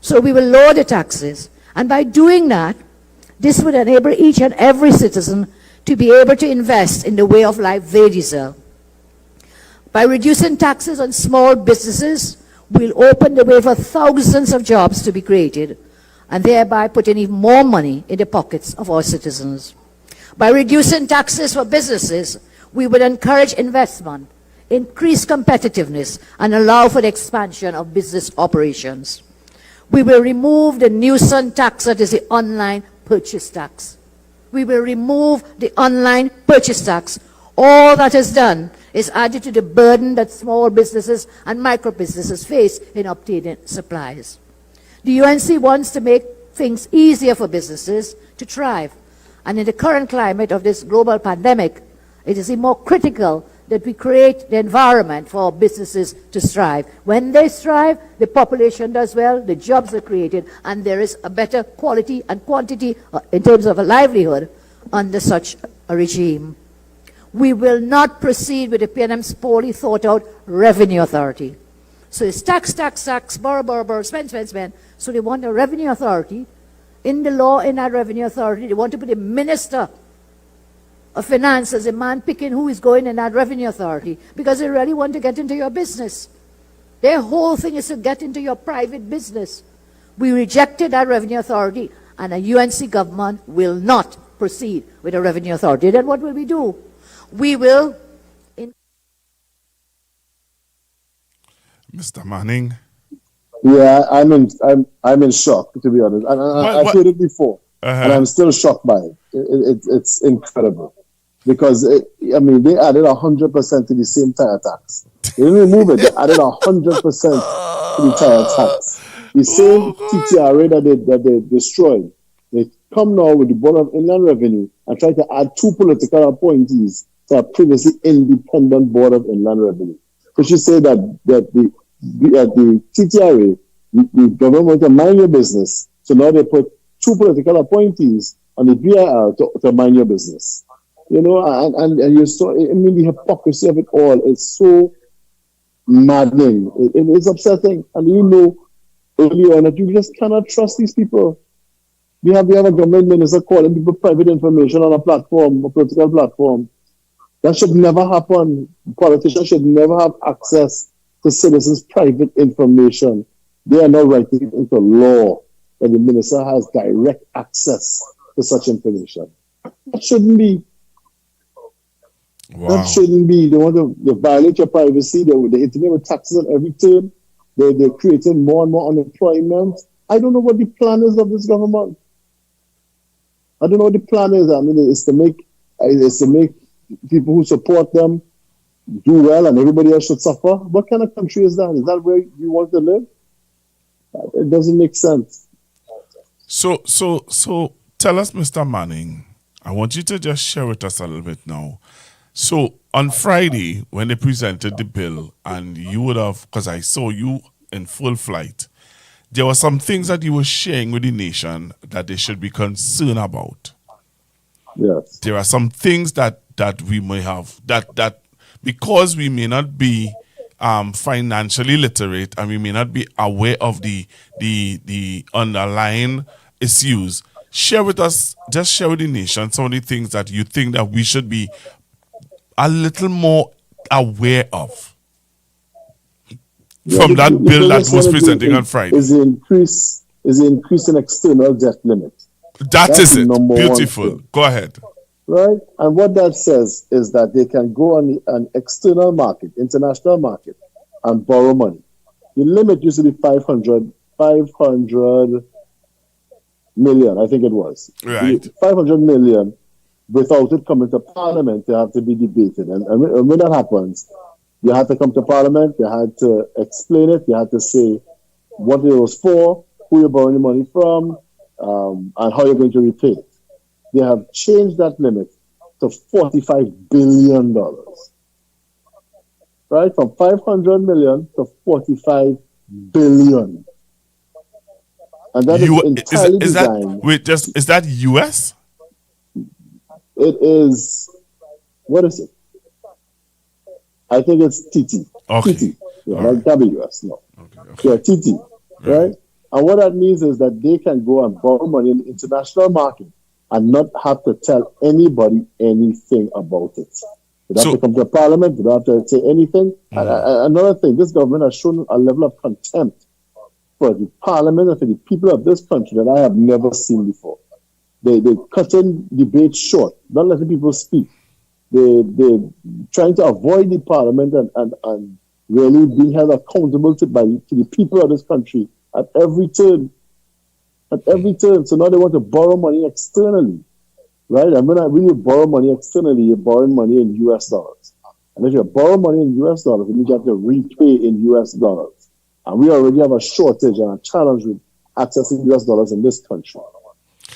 So we will lower the taxes. And by doing that, this would enable each and every citizen to be able to invest in the way of life they deserve. By reducing taxes on small businesses, we'll open the way for thousands of jobs to be created, and thereby putting even more money in the pockets of our citizens. By reducing taxes for businesses, we would encourage investment, increase competitiveness, and allow for the expansion of business operations. We will remove the nuisance tax, that is the online purchase tax. We will remove the online purchase tax. All that is done is added to the burden that small businesses and micro businesses face in obtaining supplies. The UNC wants to make things easier for businesses to thrive. And in the current climate of this global pandemic, it is more critical that we create the environment for businesses to strive. When they strive, the population does well, the jobs are created, and there is a better quality and quantity in terms of a livelihood under such a regime. We will not proceed with the PNM's poorly thought out revenue authority. So it's tax, tax, tax, borrow, borrow, borrow, spend, spend, spend. So they want a revenue authority. In the law, in that revenue authority, they want to put a minister of finance as a man picking who is going in that revenue authority, because they really want to get into your business. Their whole thing is to get into your private business. We rejected that revenue authority, and a UNC government will not proceed with a revenue authority. Then what will we do? We will... Mr. Manning. Yeah, I'm in shock, to be honest. And I've heard it before, and I'm still shocked by it. It's incredible, because they added 100% to the same tire tax. They didn't remove it; they added 100% to the tire tax. The same TTRA that they destroyed. They come now with the Board of Inland Revenue and try to add 2 political appointees to a previously independent Board of Inland Revenue. So she said that the TTRA, the government want to mind your business, so now they put 2 political appointees on the BIR to mind your business. You know, and you saw, the hypocrisy of it all is so maddening. It's upsetting. And you know early on that you just cannot trust these people. We have a government minister calling people private information on a platform, a political platform. That should never happen. Politicians should never have access to citizens' private information. They are not writing it into law that the minister has direct access to such information. That shouldn't be. Wow. That shouldn't be. They want to violate your privacy. They're hitting you with taxes on every term. They're creating more and more unemployment. I don't know what the plan is of this government. I don't know what the plan is. I mean, it's to make people who support them do well and everybody else should suffer. What kind of country is that? Is that where you want to live? It doesn't make sense. So tell us, Mr. Manning, I want you to just share with us a little bit now. So on Friday, when they presented the bill, and you would have, because I saw you in full flight, there were some things that you were sharing with the nation that they should be concerned about. Yes. There are some things that we may have, that because we may not be financially literate and we may not be aware of the underlying issues, share with us, just share with the nation some of the things that you think that we should be a little more aware of from that bill that was presenting on Friday. Is the increase in external debt limit. That's is it. Beautiful. Go ahead. Right? And what that says is that they can go on an external market, international market, and borrow money. The limit used to be 500 million, I think it was. Right. 500 million without it coming to Parliament, they have to be debated. And when that happens, you had to come to Parliament, you had to explain it, you had to say what it was for, who you're borrowing the money from, and how you're going to repay it. They have changed that limit to $45 billion. Right? From 500 million to 45 billion. And that is entirely designed. Is that US? It is, what is it? I think it's TT. Okay. TT. Yeah, All not right. WS, no. Okay. Yeah, TT, right? And what that means is that they can go and borrow money in the international market and not have to tell anybody anything about it. They don't have to come to Parliament. They don't have to say anything. And another thing, this government has shown a level of contempt for the Parliament and for the people of this country that I have never seen before. They cutting debates short, not letting people speak. They trying to avoid the Parliament and really being held accountable to the people of this country at every turn. At every turn. So now they want to borrow money externally. Right? And when you borrow money externally, you're borrowing money in US dollars. And if you borrow money in US dollars, then you have to repay in US dollars. And we already have a shortage and a challenge with accessing US dollars in this country.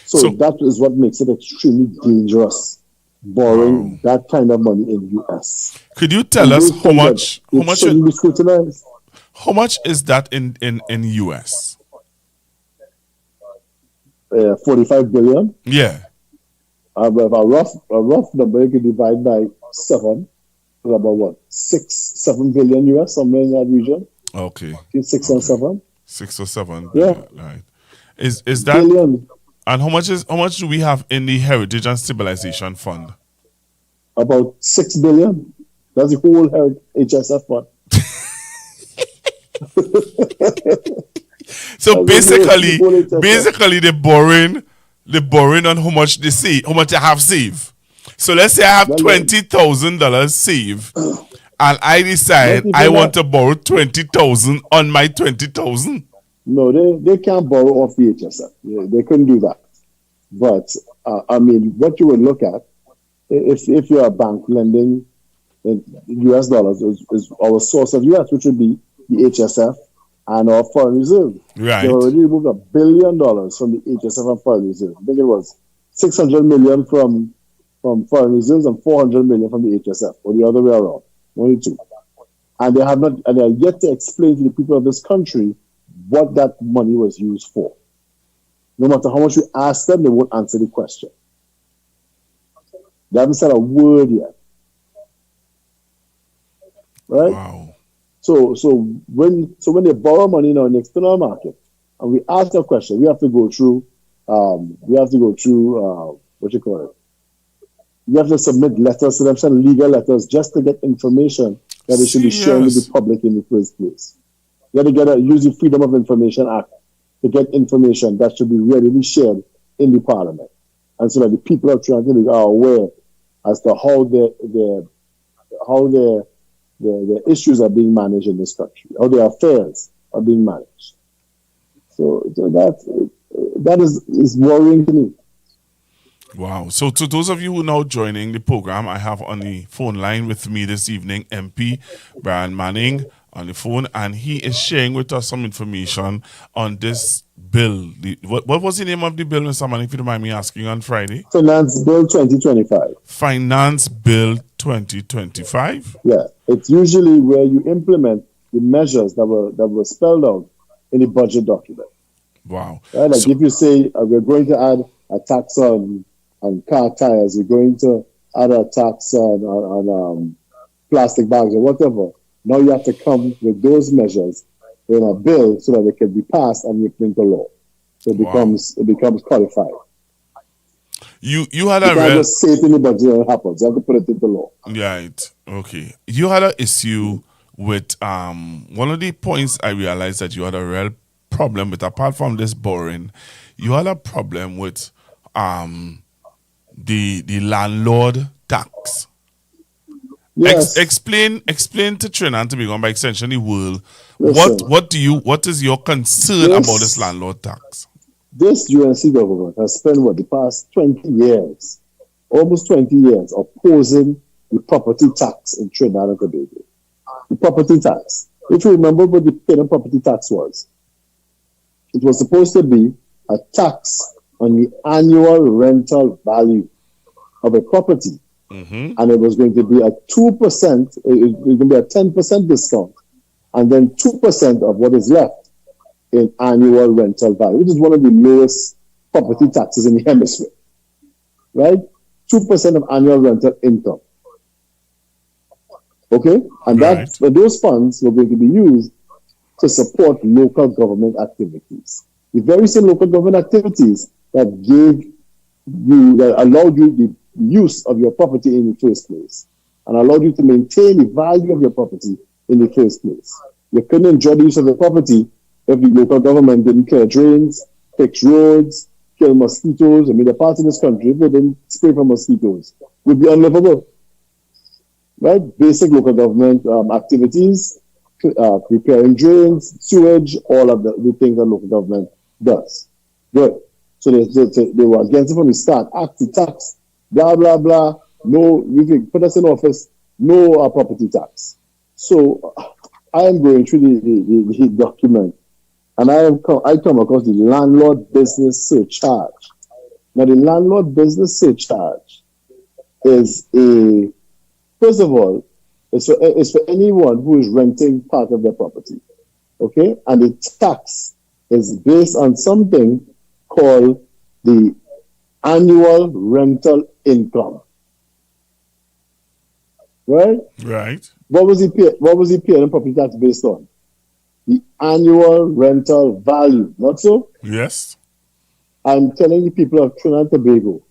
So that is what makes it extremely dangerous, borrowing that kind of money in US. Could you tell us how much shouldn't be scrutinized? How much is that in US? 45 billion. Yeah. A rough number you could divide by 7. It's about what? 7 billion US, somewhere in that region. Okay. 6 or 7. 6 or 7. Yeah. Right. Is that billion? And how much do we have in the Heritage and Stabilization Fund? About 6 billion. That's the whole HSF fund. So basically they're borrowing on how much they have saved. So let's say I have $20,000 saved, and I decide I want to borrow 20,000 on my 20,000. No, they can't borrow off the HSF. They couldn't do that. But I mean, what you would look at if you're a bank lending in US dollars is our source of US, which would be the HSF and our foreign reserve. Right. They already removed $1 billion from the HSF and foreign reserve. I think it was 600 million from foreign reserves and 400 million from the HSF, or the other way around. Only two. And they are yet to explain to the people of this country what that money was used for. No matter how much we ask them, they won't answer the question. They haven't said a word yet. Right? Wow. So when they borrow money now in the external market, and we ask a question, we have to go through what you call it? We have to submit letters to them, send legal letters just to get information that they should be sharing with the public in the first place. You have to use the Freedom of Information Act to get information that should be readily shared in the Parliament, and so that the people of Trinidad are aware as to how the issues are being managed in this country, how their affairs are being managed. So that is worrying to me. Wow. So to those of you who are now joining the program, I have on the phone line with me this evening MP Brian Manning on the phone, and he is sharing with us some information on this bill. What was the name of the bill, Mr. Manning, if you don't mind me asking, on Friday? Finance Bill 2025. Finance Bill 2025? Yeah. It's usually where you implement the measures that were spelled out in the budget document. Wow. Right? Like if you say we're going to add a tax on car tires, we're going to add a tax on plastic bags or whatever. Now you have to come with those measures in a bill so that they can be passed and you into law. So it becomes codified. You had you can't just say it in the budget and it happens. You have to put it into law. Right. Okay. You had an issue with one of the points I realized that you had a real problem with, apart from this borrowing, you had a problem with the landlord tax. Yes. Explain to Trinidad and Tobago, and by extension the world, Listen, what is your concern about this landlord tax? This UNC government has spent the past 20 years, almost 20 years, opposing the property tax in Trinidad and Tobago. The property tax. If you remember what the Canadian property tax was, it was supposed to be a tax on the annual rental value of a property. Mm-hmm. And it was going to be a 2%, it was going to be a 10% discount. And then 2% of what is left in annual rental value, which is one of the lowest property taxes in the hemisphere, right? 2% of annual rental income. Okay? And Right. those funds were going to be used to support local government activities. The very same local government activities that allowed you the use of your property in the first place and allowed you to maintain the value of your property in the first place. You couldn't enjoy the use of the property if the local government didn't clear drains, fix roads, kill mosquitoes. I mean, the parts in this country, if they didn't spray for mosquitoes, would be unlivable. Right? Basic local government activities, repairing drains, sewage, all of the things that local government does. Good. So they were against it from the start. Act to tax, blah, blah, blah. No, you can put us in office, no property tax. So I am going through the document, and I come across the landlord business surcharge. Now, the landlord business surcharge is first of all, it's for anyone who is renting part of their property, okay? And the tax is based on something called the annual rental income, right? Right. What was he paying in property tax based on? The annual rental value, not so? Yes. I'm telling the people of Trinidad and Tobago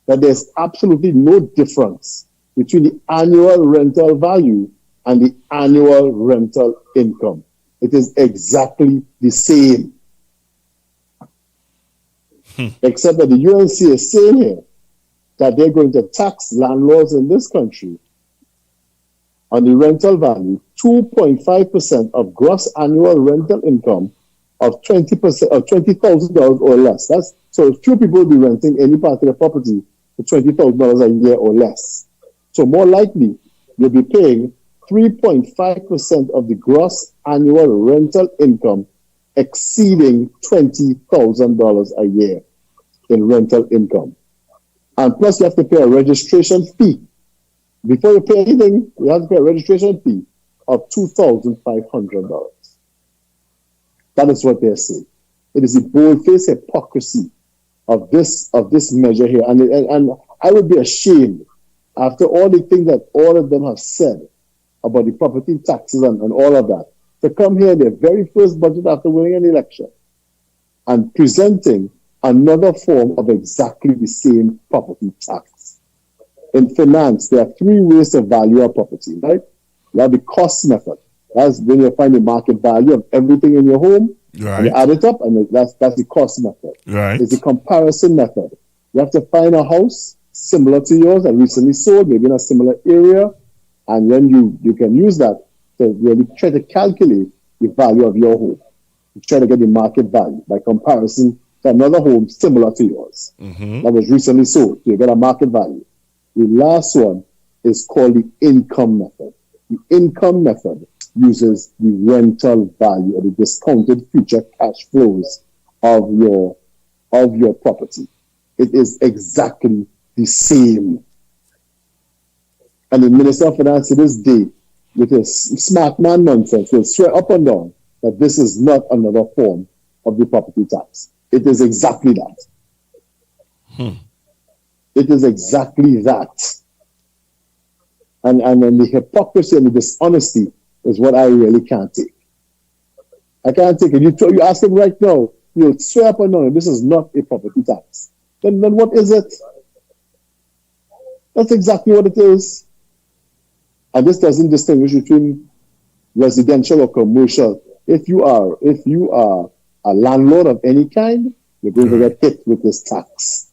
that there's absolutely no difference between the annual rental value and the annual rental income. It is exactly the same. Except that the UNC is saying here that they're going to tax landlords in this country on the rental value 2.5% of gross annual rental income of 20% of $20,000 or less. So few people will be renting any part of the property for $20,000 a year or less. So more likely, you'll be paying 3.5% of the gross annual rental income exceeding $20,000 a year in rental income. And plus, you have to pay a registration fee. Before you pay anything, you have to pay a registration fee of $2,500. That is what they're saying. It is a bold-faced hypocrisy of this measure here. And I would be ashamed after all the things that all of them have said about the property taxes and all of that, to come here in their very first budget after winning an election and presenting another form of exactly the same property tax. In finance, there are three ways to value a property, right? You have the cost method. That's when you find the market value of everything in your home, Right. and you add it up, and that's the cost method. Right. It's the comparison method. You have to find a house similar to yours that recently sold, maybe in a similar area, and then you can use that to really try to calculate the value of your home. You try to get the market value by comparison to another home similar to yours that was recently sold. So you get a market value. The last one is called the income method. The income method uses the rental value or the discounted future cash flows of your property. It is exactly the same. And the Minister of Finance to this day, with his smart man nonsense, will swear up and down that this is not another form of the property tax. It is exactly that. It is exactly that. And then the hypocrisy and the dishonesty is what I really can't take. I can't take it. You ask him right now, he'll swear up and down, this is not a property tax. Then what is it? That's exactly what it is. And this doesn't distinguish between residential or commercial. If you are a landlord of any kind, you're going to get hit with this tax.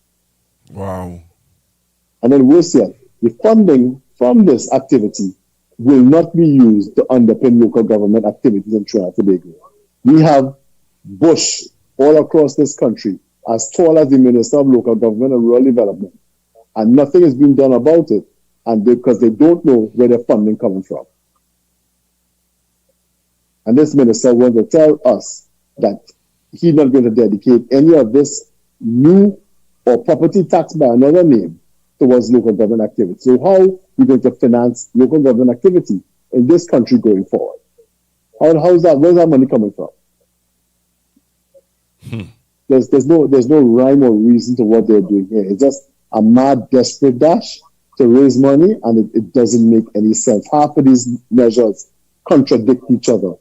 Wow. And then worse yet, the funding from this activity will not be used to underpin local government activities in Trinidad and Tobago. We have bush all across this country as tall as the Minister of Local Government and Rural Development, and nothing is being done about it, and because they don't know where their funding coming from. And this minister wants to tell us that he's not going to dedicate any of this new or property tax by another name towards local government activity. So how are we going to finance local government activity in this country going forward? How's that? Where's that money coming from? There's no rhyme or reason to what they're doing here. It's just a mad, desperate dash to raise money, and it doesn't make any sense. Half of these measures contradict each other.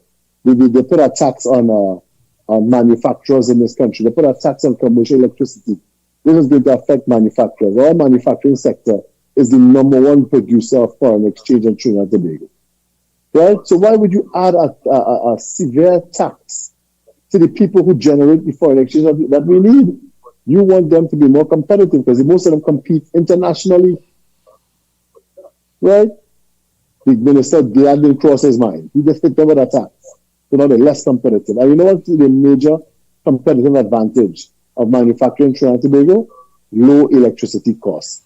They put a tax on manufacturers in this country. They put a tax on commercial electricity. This is going to affect manufacturers. Our manufacturing sector is the number one producer of foreign exchange in Trinidad and Tobago. Right? So why would you add a severe tax to the people who generate the foreign exchange that we need? You want them to be more competitive because most of them compete internationally. Right? The minister didn't cross his mind. He just picked over that tax. So now they're less competitive. And you know what's the major competitive advantage of manufacturing in Trinidad and Tobago? Low electricity costs.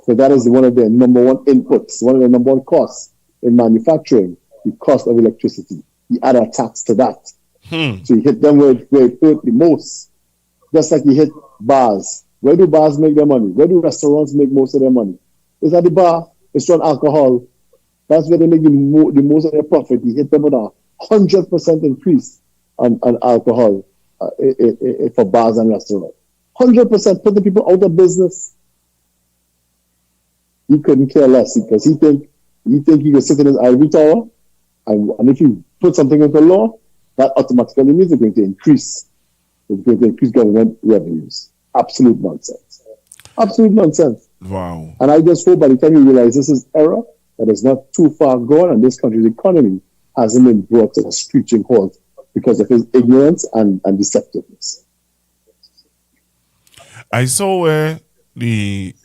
So that is one of their number one inputs, one of the number one costs in manufacturing, the cost of electricity. You add a tax to that. So you hit them where it hurt the most. Just like you hit bars. Where do bars make their money? Where do restaurants make most of their money? It's at the bar. It's on alcohol. That's where they make the most of their profit. You hit them with a 100% increase on alcohol for bars and restaurants. 100%, put the people out of business. He couldn't care less because he think he could sit in his ivory tower, and if you put something into law, that automatically means it's going to increase. It's going to increase government revenues. Absolute nonsense. Absolute nonsense. Wow. And I just hope by the time you realize this is error, that it's not too far gone, and this country's economy hasn't been brought to a screeching halt because of his ignorance and deceptiveness. I saw where the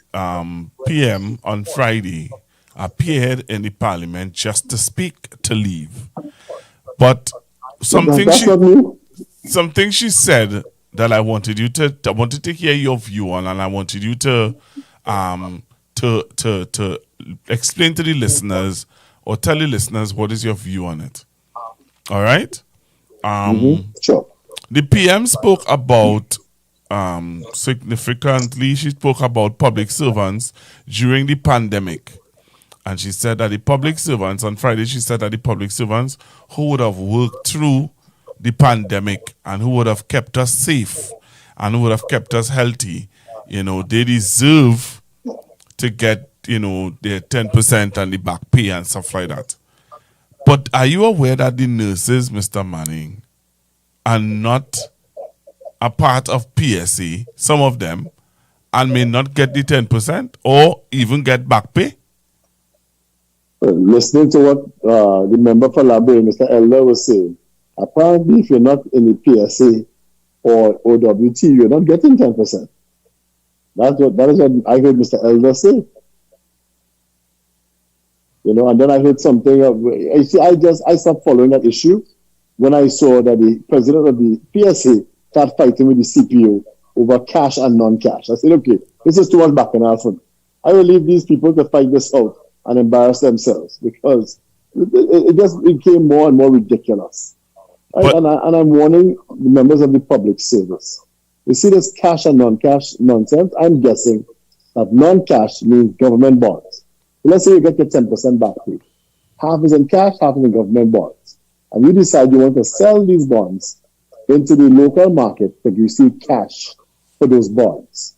PM on Friday appeared in the parliament just to speak to leave. But something she said that I wanted to hear your view on, and I wanted you to explain to the listeners or tell the listeners what is your view on it. All right? Sure. The PM spoke about significantly, she spoke about public servants during the pandemic. And she said that the public servants, on Friday, she said that the public servants who would have worked through the pandemic and who would have kept us safe and who would have kept us healthy, they deserve to get, their 10% and the back pay and stuff like that. But are you aware that the nurses, Mr. Manning, are not a part of PSA, some of them, and may not get the 10% or even get back pay? Listening to what the member for Labray, Mr. Elder, was saying, apparently if you're not in the PSA or OWT, you're not getting 10%. That is what I heard Mr. Elder say. And then I heard something of, I stopped following that issue when I saw that the president of the PSA started fighting with the CPO over cash and non-cash. I said, okay, this is too much back and forth. I will leave these people to fight this out and embarrass themselves because it just became more and more ridiculous. Right? And I'm warning the members of the public service. You see this cash and non-cash nonsense? I'm guessing that non-cash means government bonds. Let's say you get your 10% back pay. Half is in cash, half is in government bonds. And you decide you want to sell these bonds into the local market to receive cash for those bonds.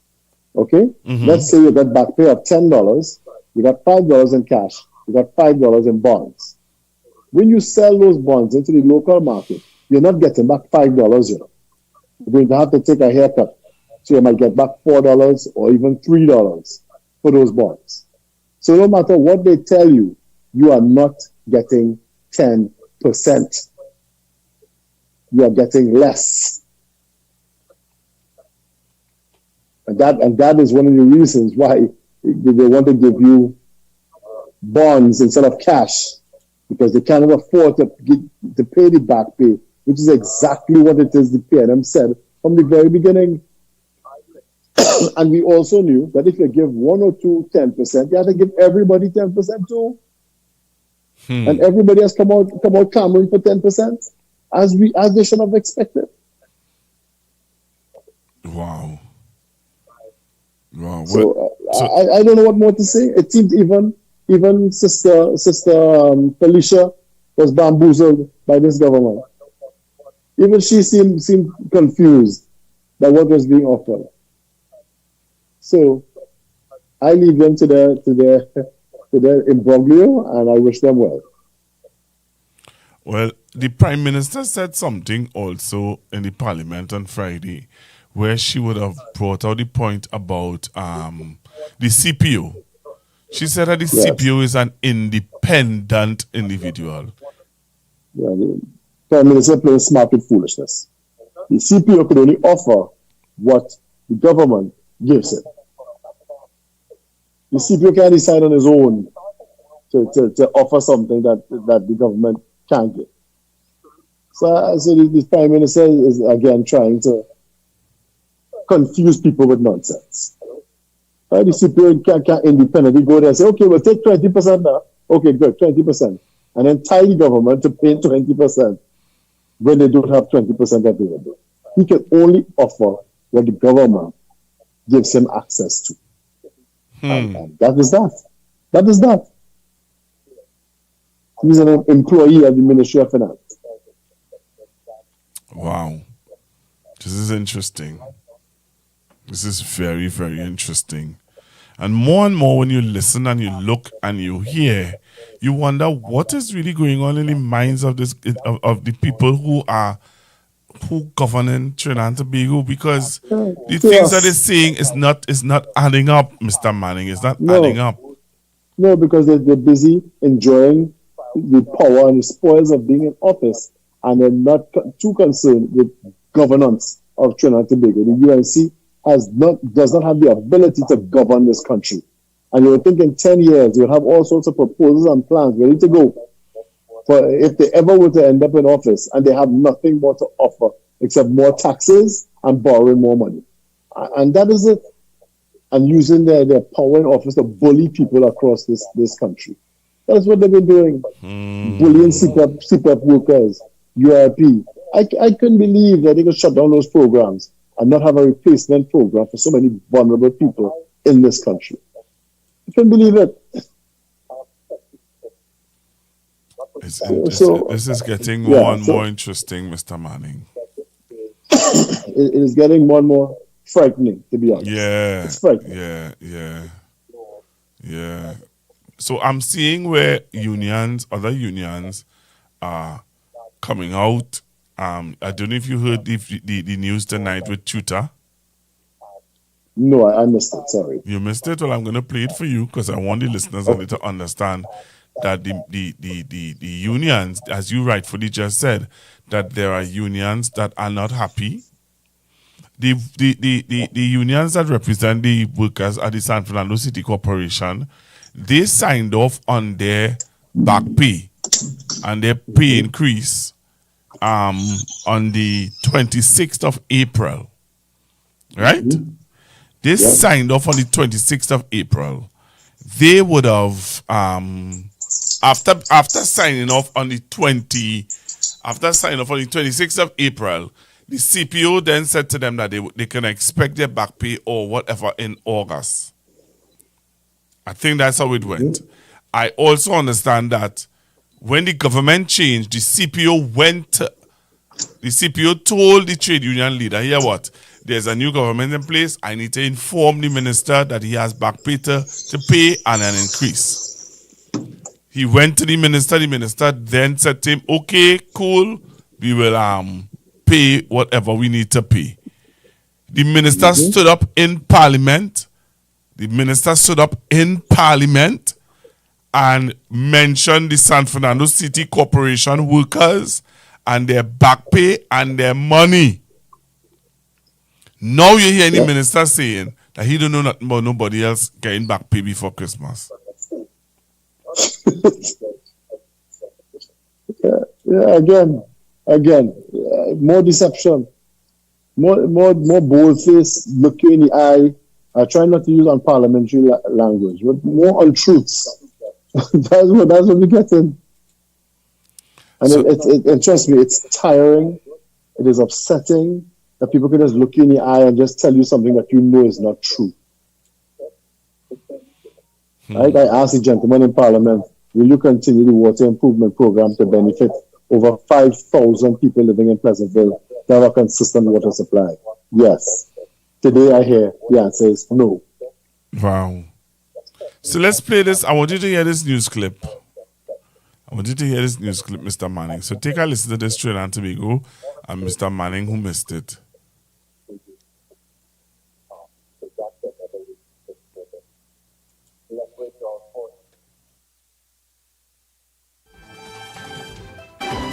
Okay? Let's say you got back pay of $10, you got $5 in cash, you got $5 in bonds. When you sell those bonds into the local market, you're not getting back $5, You're going to have to take a haircut. So you might get back $4 or even $3 for those bonds. So no matter what they tell you, you are not getting 10%. You are getting less. And that is one of the reasons why they want to give you bonds instead of cash, because they cannot afford to pay the back pay, which is exactly what it is the PNM said from the very beginning. And we also knew that if you give one or two 10%, you have to give everybody 10% too. And everybody has come out clamoring for 10%, as they should have expected. Wow. So I don't know what more to say. It seems even Sister Felicia was bamboozled by this government. Even she seemed confused by what was being offered. So I leave them to their imbroglio, and I wish them well. Well, the Prime Minister said something also in the Parliament on Friday, where she would have brought out the point about the CPO. She said that the Yes. CPO is an independent individual. Yeah, the Prime Minister playing smart with foolishness. The CPO could only offer what the government gives it. The CPO can't decide on his own to offer something that the government can't give. So the Prime Minister is again trying to confuse people with nonsense. The CPO can't independently go there and say, okay, we'll take 20% now. Okay, good, 20%. And then tie the government to pay 20% when they don't have 20% available. He can only offer what the government gives him access to. And that is that. That is that. He's an employee of the Ministry of Finance. Wow. This is interesting. This is very, very interesting. And more when you listen and you look and you hear, you wonder what is really going on in the minds of of the people who govern in Trinidad and Tobago, because the things that they're saying is not adding up, Mr. Manning. It's not adding up. No, because they're busy enjoying the power and the spoils of being in office, and they're not too concerned with governance of Trinidad and Tobago. The UNC does not have the ability to govern this country. And you would think in 10 years, you'll have all sorts of proposals and plans ready to go for if they ever were to end up in office and they have nothing more to offer except more taxes and borrowing more money. And that is it. And using their power in office to bully people across this country. That's what they've been doing. Bullying CPAP workers, URP. I couldn't believe that they could shut down those programs and not have a replacement program for so many vulnerable people in this country. I can't believe it. This is getting more and more interesting, Mr. Manning. It is getting more and more frightening, to be honest. Yeah. It's frightening. Yeah. So I'm seeing where other unions are coming out. I don't know if you heard the news tonight with Tutor. No, I missed it. Sorry. You missed it? Well, I'm going to play it for you because I want the listeners to understand that the unions, as you rightfully just said, that there are unions that are not happy. The unions that represent the workers at the San Fernando City Corporation, they signed off on their back pay and their pay increase on the 26th of April. Right? They signed off on the 26th of April. They would have after signing off on the 26th of April, the CPO then said to them that they can expect their back pay or whatever in August. I think that's how it went. I also understand that when the government changed, the CPO told the trade union leader, hear what? There's a new government in place. I need to inform the minister that he has back pay to pay and an increase. He went to the minister. The minister then said to him, okay, cool. We will pay whatever we need to pay. The minister stood up in Parliament. And mentioned the San Fernando City Corporation workers and their back pay and their money. Now you hear the minister saying that he don't know nothing about nobody else getting back pay before Christmas. Again, more deception, more bold-faced, look you in the eye. I try not to use unparliamentary language, but more untruths. that's what we're getting. And it trust me, it's tiring. It is upsetting that people can just look you in the eye and just tell you something that you know is not true. Right? I asked the gentleman in Parliament, will you continue the water improvement program to benefit over 5,000 people living in Pleasantville to have a consistent water supply? Yes. Today I hear the answer is no. Wow. So let's play this. I want you to hear this news clip. Mr. Manning. So take a listen to this Trinidad and Tobago and Mr. Manning who missed it.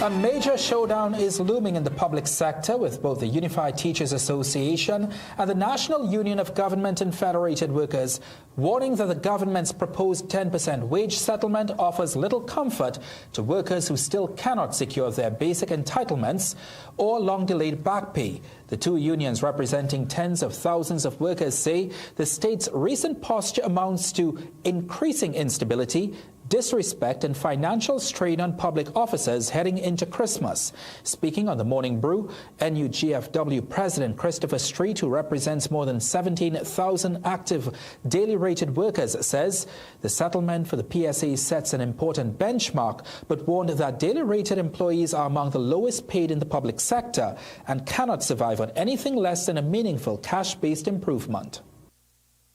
A major showdown is looming in the public sector with both the Unified Teachers Association and the National Union of Government and Federated Workers warning that the government's proposed 10% wage settlement offers little comfort to workers who still cannot secure their basic entitlements or long-delayed back pay. The two unions representing tens of thousands of workers say the state's recent posture amounts to increasing instability, disrespect and financial strain on public officers heading into Christmas. Speaking on the Morning Brew, NUGFW President Christopher Street, who represents more than 17,000 active daily rated workers, says the settlement for the PSA sets an important benchmark, but warned that daily rated employees are among the lowest paid in the public sector and cannot survive on anything less than a meaningful cash-based improvement.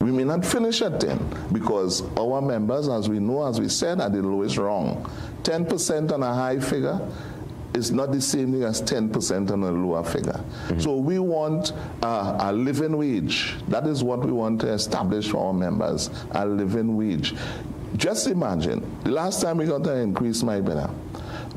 We may not finish at 10 because our members, as we know, as we said, are the lowest rung. 10% on a high figure is not the same thing as 10% on a lower figure. So we want a living wage. That is what we want to establish for our members, a living wage. Just imagine, the last time we got to increase my better,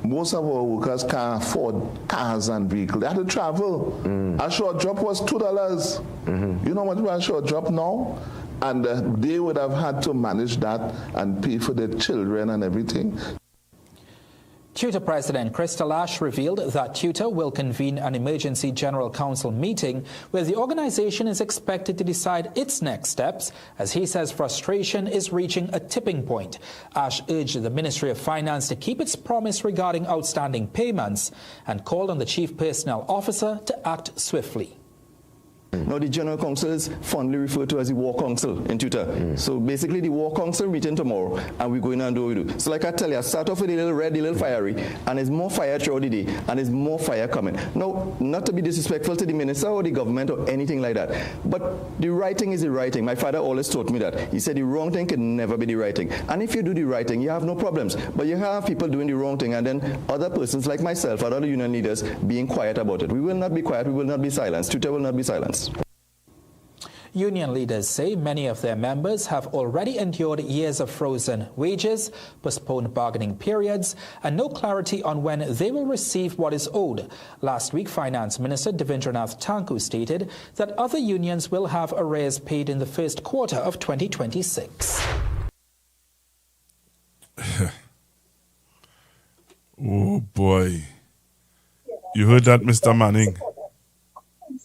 most of our workers can't afford cars and vehicles. They have to travel. A short drop was $2. You know what a short drop now? And they would have had to manage that and pay for their children and everything. TUTA President Crystal Ash revealed that TUTA will convene an emergency general council meeting where the organization is expected to decide its next steps, as he says frustration is reaching a tipping point. Ash urged the Ministry of Finance to keep its promise regarding outstanding payments and called on the Chief Personnel Officer to act swiftly. Now, the General Council is fondly referred to as the War Council in TUTA. So basically, the War Council meeting tomorrow, and we're going to do what we do. So like I tell you, I start off with a little red, a little fiery, and there's more fire throughout the day, and there's more fire coming. Now, not to be disrespectful to the minister or the government or anything like that, but the right thing is the right thing. My father always taught me that. He said the wrong thing can never be the right thing. And if you do the right thing, you have no problems. But you have people doing the wrong thing, and then other persons like myself or other union leaders being quiet about it. We will not be quiet. We will not be silenced. TUTA will not be silenced. Union leaders say many of their members have already endured years of frozen wages, postponed bargaining periods, and no clarity on when they will receive what is owed. Last week, Finance Minister Devendranath Tanku stated that other unions will have arrears paid in the first quarter of 2026. Oh boy. You heard that, Mr. Manning?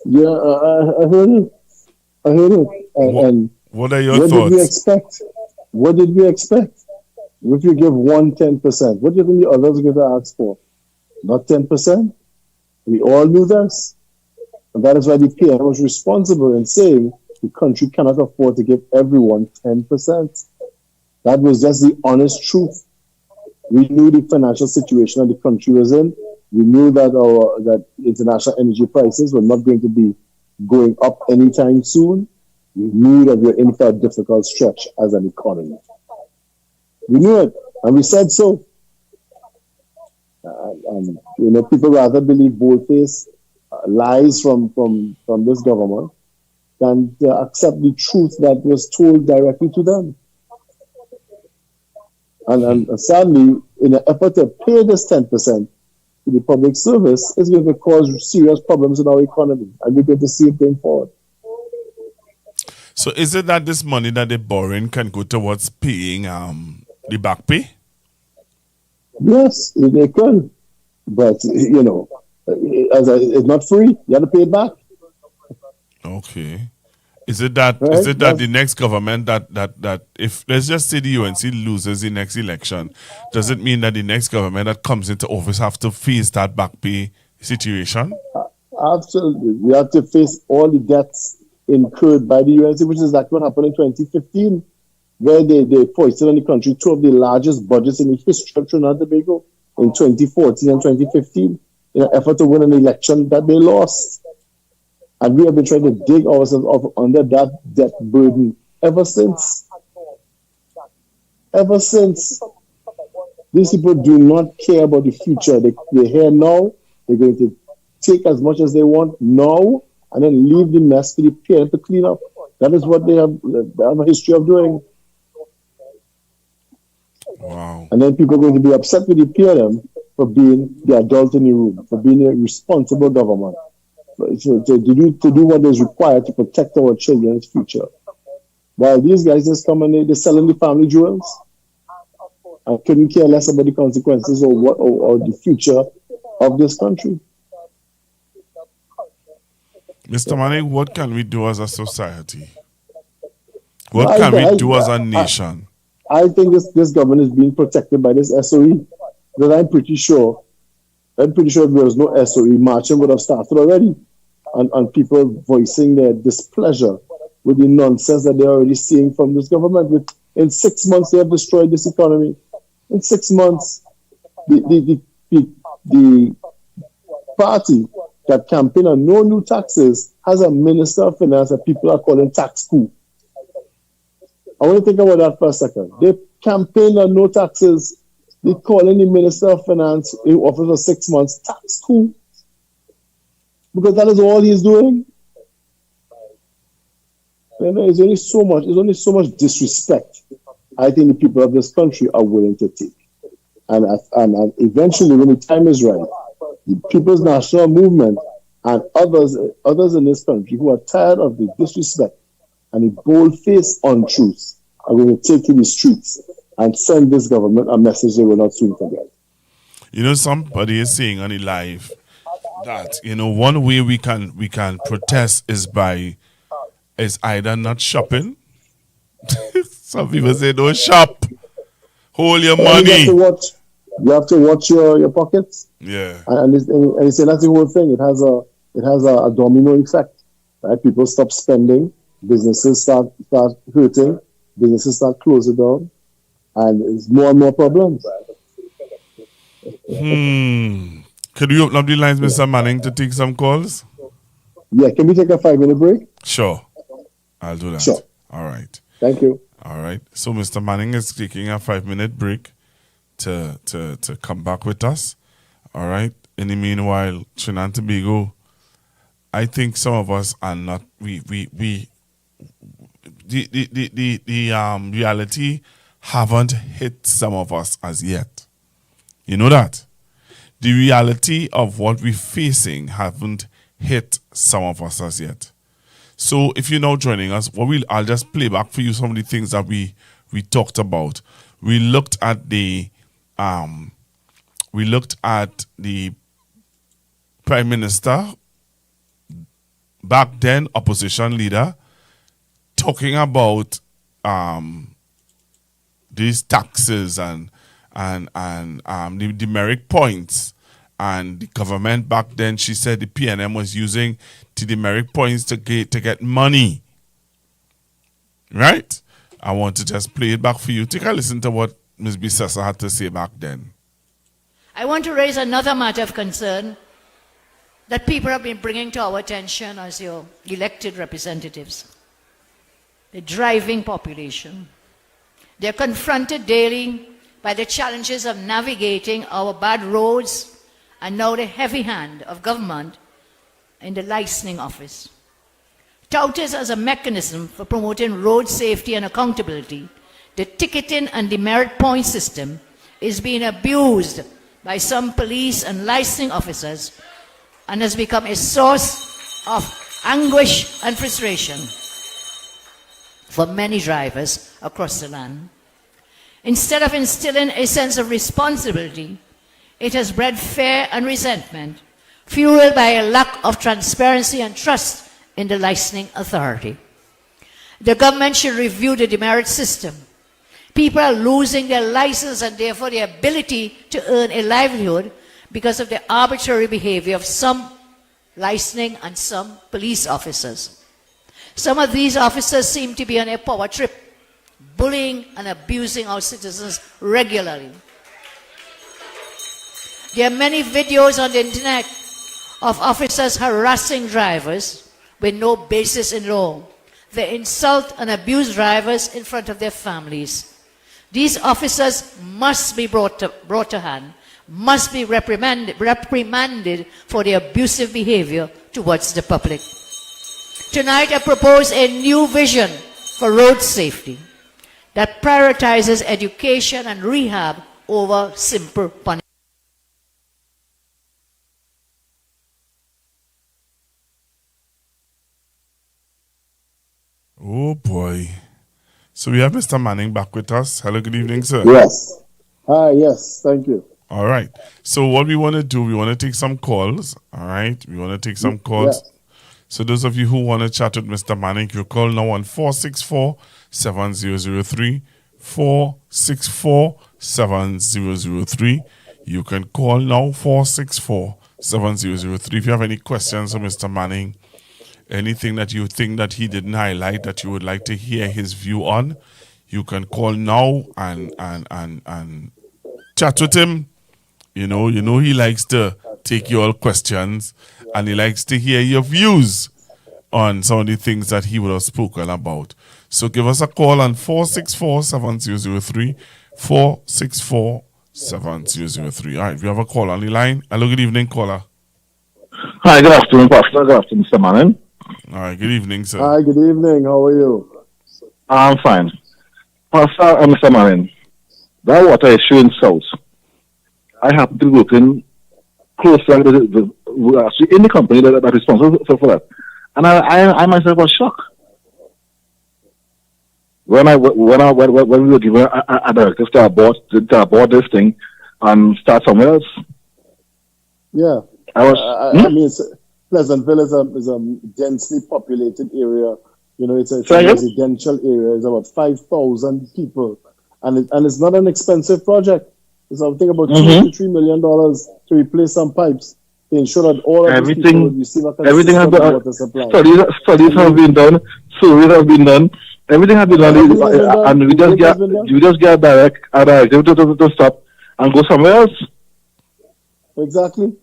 Yeah, I heard it. And what are your what thoughts? Did we expect? What did we expect? If you give 10%, what do you think the others are going to ask for? Not 10%? We all knew this. And that is why the PM was responsible in saying the country cannot afford to give everyone 10%. That was just the honest truth. We knew the financial situation that the country was in. We knew that that international energy prices were not going to be going up anytime soon. We knew that we were in for a difficult stretch as an economy. We knew it, and we said so. And people rather believe boldface lies from this government than to accept the truth that was told directly to them. And sadly, in an effort to pay this 10% to the public service, is going to cause serious problems in our economy, and we're going to see it going forward. So is it that this money that they're borrowing can go towards paying the back pay? Yes, they can. But, it's not free. You have to pay it back. Okay. Is it that the next government that if, let's just say the UNC loses the next election, does it mean that the next government that comes into office have to face that back pay situation? Absolutely. We have to face all the debts incurred by the UNC, which is like what happened in 2015, where they foisted on the country two of the largest budgets in the history of Trinidad and Tobago. in 2014 and 2015 in an effort to win an election that they lost. And we have been trying to dig ourselves off under that debt burden ever since. Ever since. These people do not care about the future. They're here now. They're going to take as much as they want now and then leave the mess to the peer to clean up. That is what they have a history of doing. Wow. And then people are going to be upset with the PLM for being the adult in the room, for being a responsible government, to do what is required to protect our children's future. While these guys just come and they're selling the family jewels and couldn't care less about the consequences or the future of this country. Mr. Manning, what can we do as a society? What can we do as a nation? I think this government is being protected by this SOE. Because I'm pretty sure if there was no SOE, marching would have started already. And people voicing their displeasure with the nonsense that they're already seeing from this government. In 6 months, they have destroyed this economy. In 6 months, the party that campaigned on no new taxes has a minister of finance that people are calling tax coup. I want to think about that for a second. They campaigned on no taxes. They calling the minister of finance in office for 6 months tax coup. Because that is all he's doing. You know, there's only so much disrespect I think the people of this country are willing to take. And eventually, when the time is right, the People's National Movement and others in this country who are tired of the disrespect and the bold-faced untruths are going to take to the streets and send this government a message they will not soon forget. You know, somebody is saying on the live that, you know, one way we can protest is either not shopping. Some people say don't shop. Hold your money. You have to watch your pockets. Yeah. And you say that's the whole thing. It has a domino effect. Right? People stop spending, businesses start hurting, businesses start closing down, and it's more and more problems. Could you open up the lines, Mr. Manning, to take some calls? Yeah, can we take a 5-minute break? Sure. I'll do that. Sure. All right. Thank you. All right. So Mr. Manning is taking a 5-minute break to come back with us. All right. In the meanwhile, Trinidad and Tobago, I think some of us are not the reality haven't hit some of us as yet. You know that? The reality of what we're facing haven't hit some of us as yet. So if you're now joining us, I'll just play back for you some of the things that we talked about. We looked at the Prime Minister, back then opposition leader, talking about these taxes and the demerit points. And the government back then, she said the PNM was using the demerit points to get money. Right? I want to just play it back for you. Take a listen to what Ms. Bissessa had to say back then. I want to raise another matter of concern that people have been bringing to our attention as your elected representatives. The driving population. They're confronted daily by the challenges of navigating our bad roads and now the heavy hand of government in the licensing office. Touted as a mechanism for promoting road safety and accountability, the ticketing and demerit point system is being abused by some police and licensing officers and has become a source of anguish and frustration for many drivers across the land. Instead of instilling a sense of responsibility, it has bred fear and resentment, fueled by a lack of transparency and trust in the licensing authority. The government should review the demerit system. People are losing their license and therefore their ability to earn a livelihood because of the arbitrary behavior of some licensing and some police officers. Some of these officers seem to be on a power trip, bullying and abusing our citizens regularly. There are many videos on the internet of officers harassing drivers with no basis in law. They insult and abuse drivers in front of their families. These officers must be brought to hand, must be reprimanded for their abusive behavior towards the public. Tonight I propose a new vision for road safety that prioritizes education and rehab over simple punishment. Oh boy. So we have Mr. Manning back with us. Hello, good evening, sir. Yes. Hi, yes, thank you. All right. So what we want to do, we want to take some calls. All right. We want to take some calls. Yeah. So those of you who want to chat with Mr. Manning, you call now on 464-7003, 464-7003. You can call now 464-7003. If you have any questions for Mr. Manning, anything that you think that he didn't highlight that you would like to hear his view on, you can call now and chat with him. You know he likes to take your questions and he likes to hear your views on some of the things that he would have spoken about. So give us a call on 464-7003, 464-7003. All right, we have a call on the line. Hello, good evening, caller. Hi, good afternoon, Pastor. Good afternoon, Mr. Manning. All right, good evening, sir. Hi, good evening. How are you? I'm fine. Pastor and Mr. Manning, that water issue in South, I happen to be working close to actually in the company that is responsible for that. And I myself was shocked when we were given a directive to abort this thing and start somewhere else. Yeah. I mean, Pleasantville is a densely populated area. You know, it's a residential area. It's about 5,000 people, and it's not an expensive project. It's something about $2 to $3 million to replace some pipes to ensure that all of these people will receive a consistent water supply. Studies have been done. Surveys have been done. Everything has been done, and we just get a directive to stop and go somewhere else. Exactly.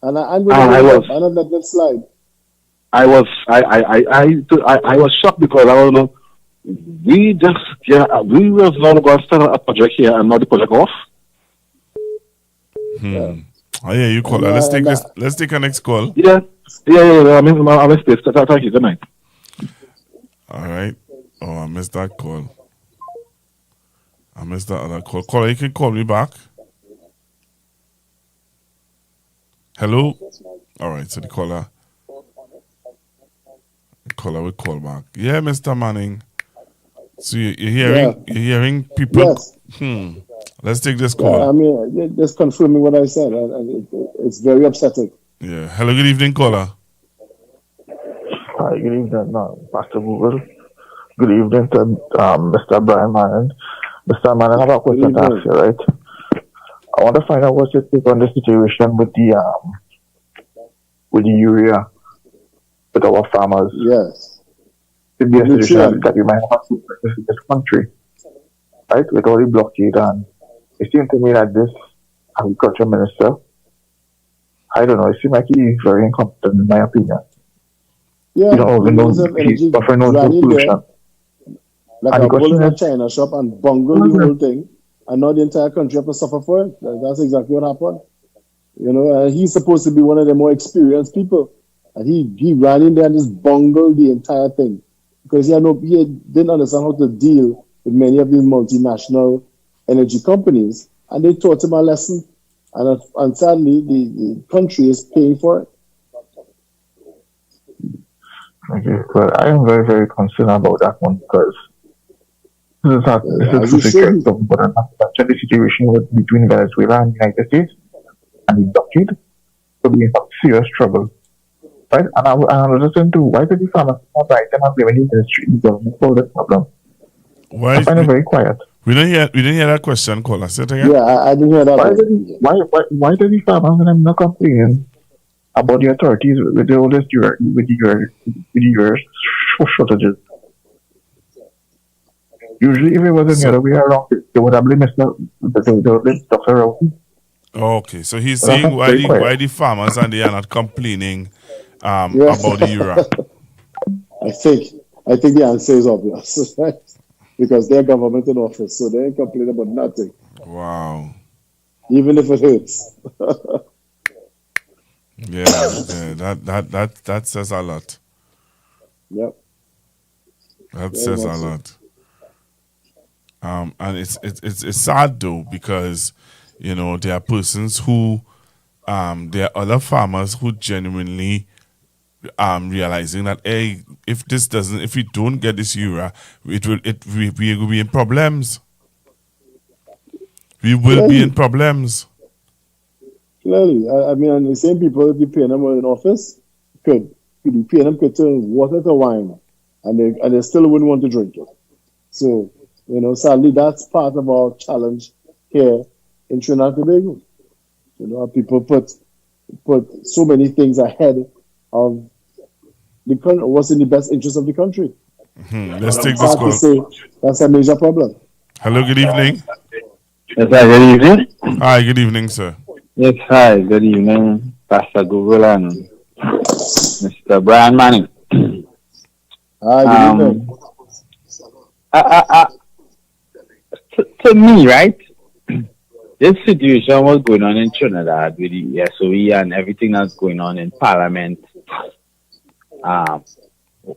And I'm going to let that slide. I was shocked because I don't know. We was not going to start a project here and not the project off. Yeah. Oh yeah, you call. Let's take our next call. Yeah. I'm in space. Thank you. Good night. All right. Oh, I missed that call. I missed that other call. Caller, you can call me back. Hello? All right, so the caller will call back. Yeah, Mr. Manning. So you're hearing people. Yes. Let's take this call. Yeah, I mean, just confirming what I said. It's very upsetting. Yeah. Hello, good evening, caller. Hi, good evening, Pastor Google. Good evening to Mr. Brian Manning. Mr. Manning, I have a question to ask you, right? I want to find out what's your take on the situation with the urea with our farmers. Yes. It be a situation that we might have in this country, right? With all the blockade, and it seems to me that this agriculture minister, I don't know, it seems like he's very incompetent in my opinion. Yeah, you don't even know he's suffering no solution. Like a bull in a China shop and bungle the whole thing. And now the entire country have to suffer for it. That's exactly what happened. You know, he's supposed to be one of the more experienced people. And he ran in there and just bungled the entire thing. Because he didn't understand how to deal with many of these multinational energy companies. And they taught him a lesson. And sadly, the country is paying for it. Okay, well, I am very, very concerned about that one because this is a situation between Venezuela and the United States, and the blockade could be in serious trouble. Right? And I was listening to why did the farmers not write them and blame the ministry the government for this problem? I find it very quiet. We didn't hear that question, caller. Say it again. Yeah, I didn't hear that. Why did the farmers and them not complain about the authorities with all this with the shortages? Usually, if it wasn't the other way around, they would have blamed Dr. Rowe. Okay, so he's But that's saying not very quiet. why the farmers and they are not complaining Yes. about the euro. I think the answer is obvious, right? Because they're government in office, so they ain't complaining about nothing, Wow. even if it hurts. Yeah, that says a lot. Yep. That Very says a much so. lot. And it's sad though, because there are persons who there are other farmers who genuinely realizing that, hey, if we don't get this euro, we will be in problems. We will be in problems. Clearly, I mean, and the same people that you paying them in office could be paying them could turn water to wine, and they still wouldn't want to drink it. So, sadly, that's part of our challenge here in Trinidad and Tobago. People put so many things ahead of the country, what's in the best interest of the country. Let's take this Hard to call. say that's a major problem. Hello, good evening. Yes, hi, good evening. Hi, good evening, sir. Yes, hi, good evening, Pastor Google and Mr. Brian Manning. Hi, good evening. To me, right, this situation was going on in Trinidad with the SOE and everything that's going on in Parliament.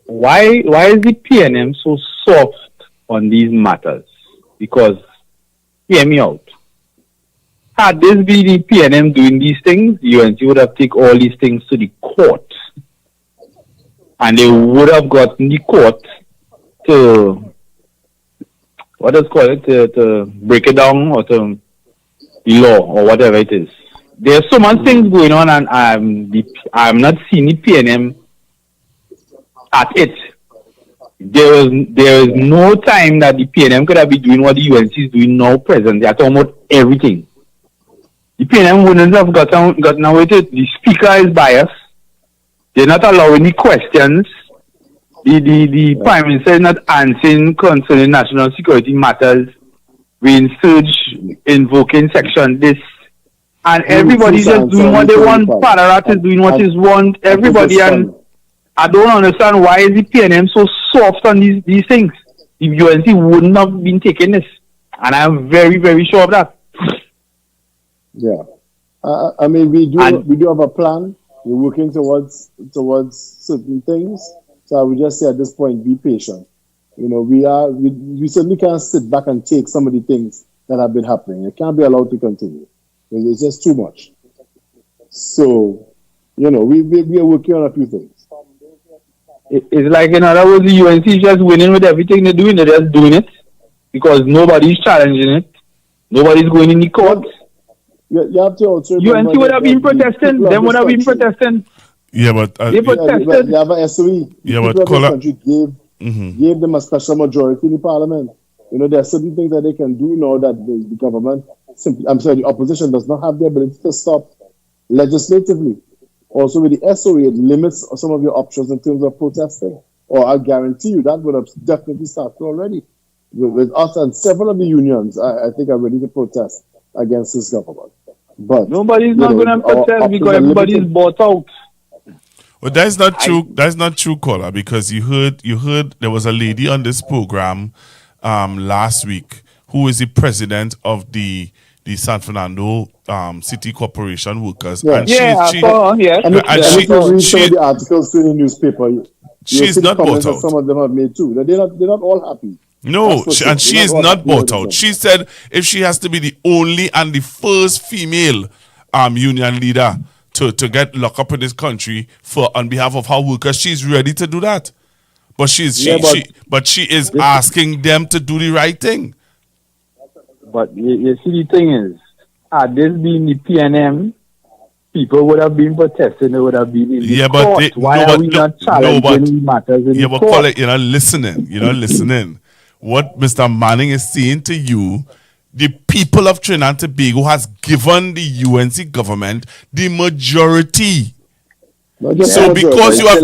Why is the PNM so soft on these matters? Because, hear me out. Had this been the PNM doing these things, the UNC would have taken all these things to the court. And they would have gotten the court to, to break it down or to law or whatever it is. There's so much things going on, and I'm not seeing the PNM at it. There is no time that the PNM could have been doing what the UNC is doing now present. They are talking about everything. The PNM wouldn't have gotten away with it. The speaker is biased. They're not allowing the questions. The Prime Minister is not answering concerning national security matters. We insurge, invoking section this. And everybody's just doing what they want. Padarat is doing what is want. Everybody, and I don't understand why is the PNM so soft on these things. The UNC wouldn't have been taking this. And I'm very, very sure of that. Yeah, I mean, we do have a plan. We're working towards certain things. So I would just say at this point, be patient. We certainly can't sit back and take some of the things that have been happening. It can't be allowed to continue. It's just too much. So, we are working on a few things. It's like, in other words, the UNC is just winning with everything they're doing. They're just doing it because nobody's challenging it. Nobody's going in the court. You have to also UNC would have been protesting. Them would have been protesting. Yeah, but they protested. You have a SOE. Yeah, but the country gave them a special majority in the parliament. There are certain things that they can do now that the government, the opposition does not have the ability to stop legislatively. Also, with the SOE, it limits some of your options in terms of protesting. Or I'll guarantee you that would have definitely started already. With us and several of the unions, I think are ready to protest against this government. But nobody's not going to protest because everybody's bought out. Well, that's not true. That's not true, caller, because you heard there was a lady on this program last week who is the president of the San Fernando City Corporation Workers. Yeah. And she read some of the articles in the newspaper. She's not bought out. Some of them have made too. They're not all happy. No, she is not bought out. She said if she has to be the only and the first female union leader to get locked up in this country on behalf of her workers, she's ready to do that. But she is asking them to do the right thing. But you see, the thing is, had this been the PNM, people would have been protesting. They would have been in the court. Why are we not challenging matters in the court? Call it, you're not listening. You're not listening. What Mr. Manning is saying to you, the people of Trinidad and Tobago has given the UNC government the majority. So because you have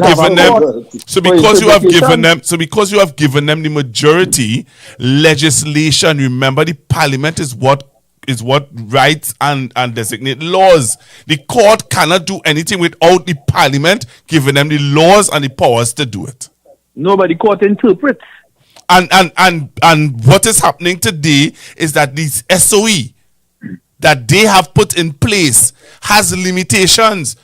given them the majority, legislation, remember the parliament is what what writes and designate laws. The court cannot do anything without the parliament giving them the laws and the powers to do it. Nobody court interprets. And what is happening today is that these SOE that they have put in place has limitations.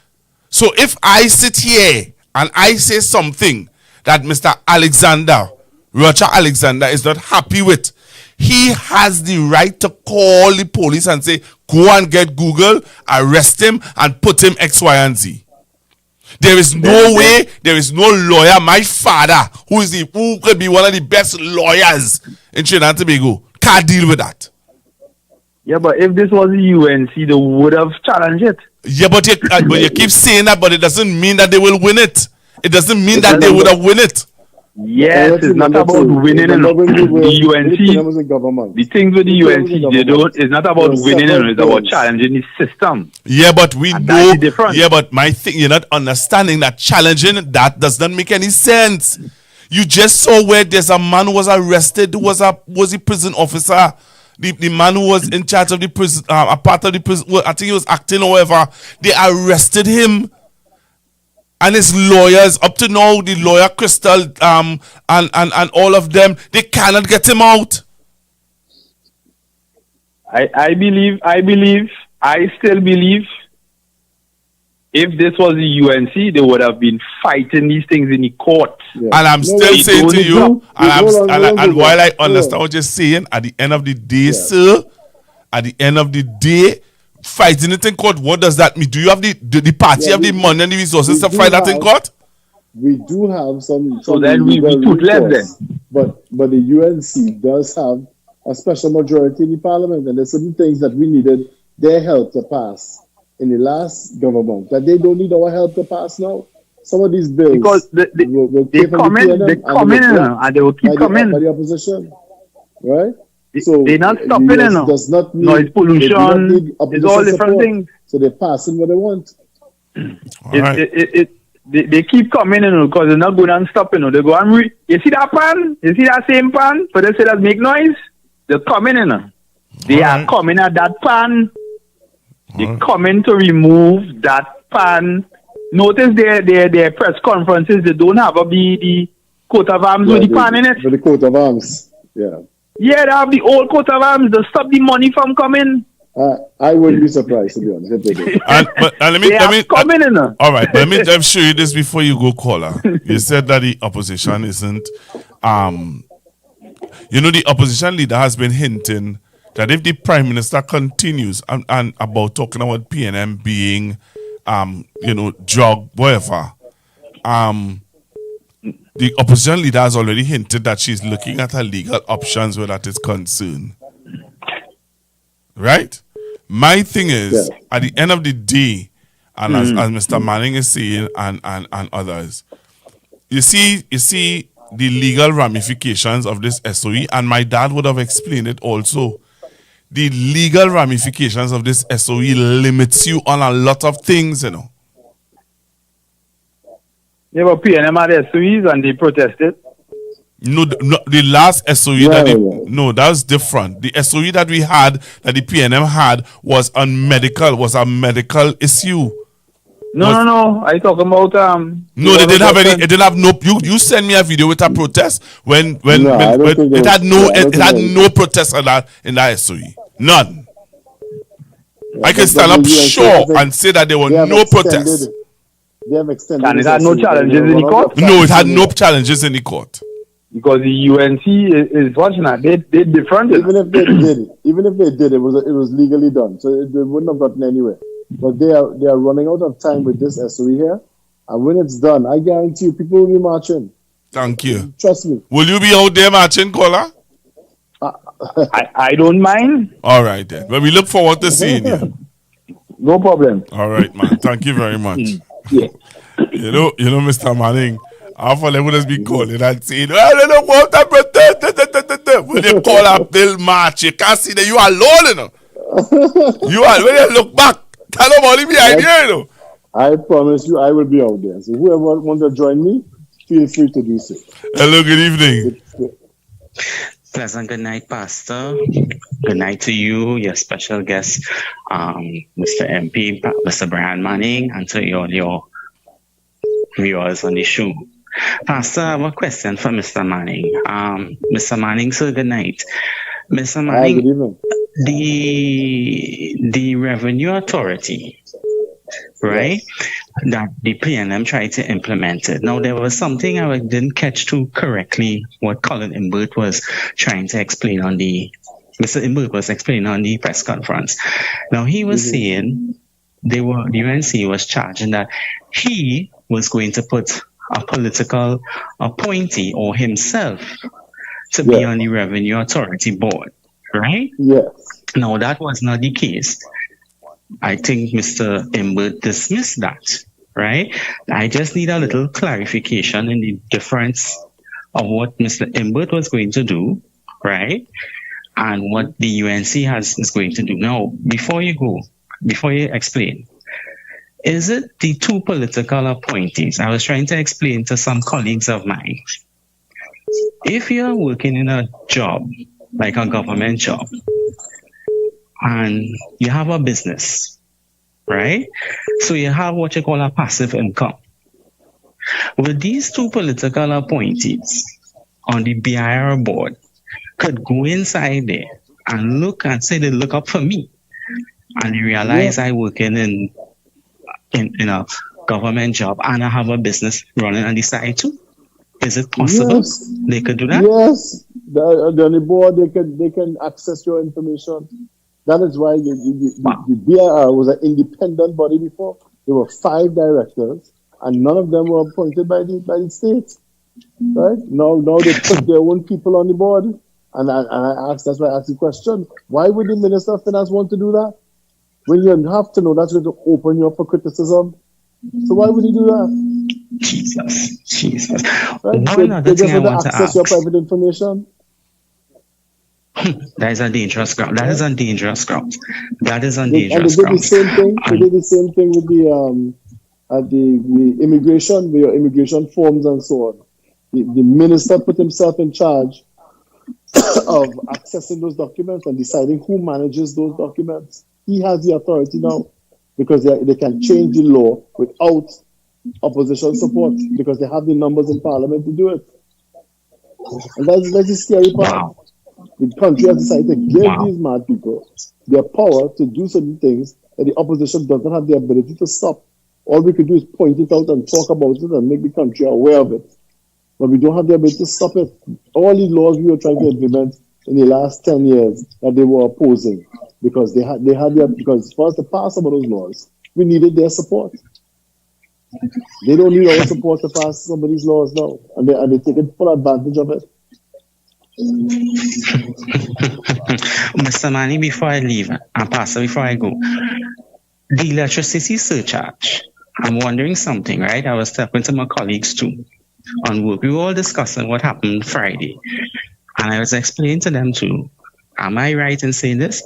So if I sit here and I say something that Mr. Roger Alexander is not happy with, he has the right to call the police and say, go and get Google, arrest him, and put him X, Y, and Z. There is no way, there is no lawyer. My father, who could be one of the best lawyers in Trinidad and Tobago, can't deal with that. Yeah, but if this was the UNC, they would have challenged it. Yeah, but you keep saying that, but it doesn't mean that they will win it. It doesn't mean that they would have win it. Yes, it's not about winning. The UNC, the things with the UNC, they don't. It's not about winning. It's about challenging the system. Yeah, but we know. Yeah, but my thing, you're not understanding that challenging that does not make any sense. You just saw where there's a man who was arrested, who was a prison officer. The man who was in charge of the prison, a part of the prison, I think he was acting or whatever. They arrested him. And his lawyers, up to now, the lawyer Crystal, and all of them, they cannot get him out. I still believe, if this was the UNC, they would have been fighting these things in the court. Yeah. And I'm still saying to you, and while I understand what you're saying, at the end of the day, sir, at the end of the day, fighting it in court, what does that mean? Do you have the party have the money and the resources to fight that in court? We do have some. So then we toothless then. But the UNC does have a special majority in the parliament, and there's certain things that we needed their help to pass in the last government that they don't need our help to pass now. Some of these bills, because they come in and they will keep coming by the opposition, right? So they're not stopping it now. Does not need, noise pollution. It's all different things. So they're passing what they want. They keep coming in because they're not going and stopping. They go and you see that pan? You see that same pan? For they say that make noise. They're coming in. They are coming at that pan. They're coming to remove that pan. Notice their press conferences. They don't have the coat of arms with the pan in it. With the coat of arms, yeah. Yeah, they have the old coat of arms to stop the money from coming. I wouldn't be surprised, to be honest. If they did. Let me coming in. All right, let me just show you this before you go, caller. You said that the opposition isn't. The opposition leader has been hinting that if the prime minister continues and about talking about PNM being, drug, whatever, the opposition leader has already hinted that she's looking at her legal options where that is concerned. Right? My thing is, at the end of the day, and as Mr. Manning is saying, and others, you see the legal ramifications of this SOE, and my dad would have explained it also. The legal ramifications of this SOE limits you on a lot of things, Yeah, but PNM had SOEs and they protested. No, the last SOE that was different. The SOE that we had, that the PNM had, was a medical issue. No. I talking about No, they didn't have any. It didn't have no. You send me a video with a protest when it had no protest in that SOE. None. I can stand up sure and say that there were no protests. They have extended. And it had no challenges in the court? No, it had no challenges in the court. Because the UNC is watching that. They different. Even if they did, it was legally done. So they wouldn't have gotten anywhere. But they are running out of time with this SOE here. And when it's done, I guarantee you, people will be marching. Thank you. Trust me. Will you be out there marching, caller? I don't mind. All right, then. Well, we look forward to seeing you. No problem. All right, man. Thank you very much. Yeah. You know, Mr. Manning, half of them would just be calling and saying, they don't want to protest. When they call up, they'll march. You can't see that you are alone, when you look back, tell nobody behind you, I promise you, I will be out there. So whoever wants to join me, feel free to do so. Hello, good evening. Pleasant good night, Pastor. Good night to you, your special guest, Mr. MP, Mr. Brian Manning, and to all your viewers on the show. Pastor, I have a question for Mr. Manning. Mr. Manning, sir, good night. Mr. Manning, good evening. The Revenue Authority, right? That the PNM tried to implement it. Now, there was something I didn't catch too correctly what Colin Imbert was trying to explain Mr. Imbert was explaining on the press conference. Now, he was saying the UNC was charging that he was going to put a political appointee or himself to be on the Revenue Authority board, right? Yes. No, that was not the case. I think Mr. Imbert dismissed that, right? I just need a little clarification in the difference of what Mr. Imbert was going to do, right? And what the UNC is going to do. Now, before you explain, is it the two political appointees? I was trying to explain to some colleagues of mine. If you're working in a job, like a government job, and you have a business, right? So you have what you call a passive income. With these two political appointees on the BIR board could go inside there and look and say, they look up for me. And they realize I working in a government job and I have a business running on the side too. Is it possible? Yes. They could do that? Yes. On the board, they can access your information. That is why the BIR was an independent body before. There were 5 directors, and none of them were appointed by the state. Right? Now they put their own people on the board. And that's why I asked the question, why would the Minister of Finance want to do that? When you have to know that's going to open you up for criticism. So why would he do that? Jesus. Right? They just want to access your private information. That is a dangerous ground. That is on dangerous ground. That is on They did the same thing. They did the same thing with the immigration, with your immigration forms and so on. The minister put himself in charge of accessing those documents and deciding who manages those documents. He has the authority now because they can change the law without opposition support because they have the numbers in parliament to do it. And that's the scary part. Wow. The country has decided to give these mad people their power to do certain things that the opposition does not have the ability to stop. All we could do is point it out and talk about it and make the country aware of it. But we don't have the ability to stop it. All the laws we were trying to implement in the last 10 years that they were opposing because because for us to pass some of those laws, we needed their support. They don't need our support to pass some of these laws now, and they take full advantage of it. Mr. Manny, before I leave, and Pastor, before I go, the electricity surcharge, I'm wondering something, right? I was talking to my colleagues too on work. We were all discussing what happened Friday, and I was explaining to them too, am I right in saying this?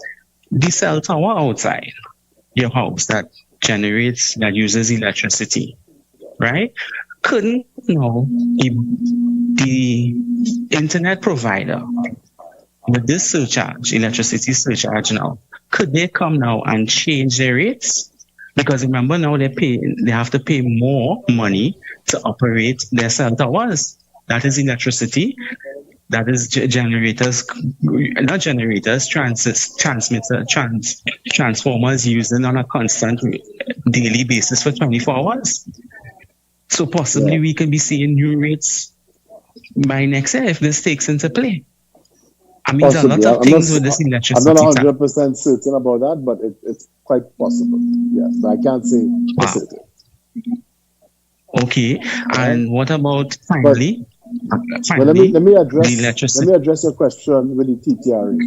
The cell tower outside your house that uses electricity, right? Couldn't the internet provider with this surcharge, electricity surcharge now, could they come now and change their rates? Because remember now they have to pay more money to operate their cell towers. That is electricity. That is transformers using on a constant daily basis for 24 hours. So possibly we could be seeing new rates by next year if this takes into play. I mean, there's a lot of things with this electricity. I'm not 100% certain about that, but it's quite possible. Yes, but I can't say for certain. Okay, and what about finally? Well, let me address your question with the TTRA,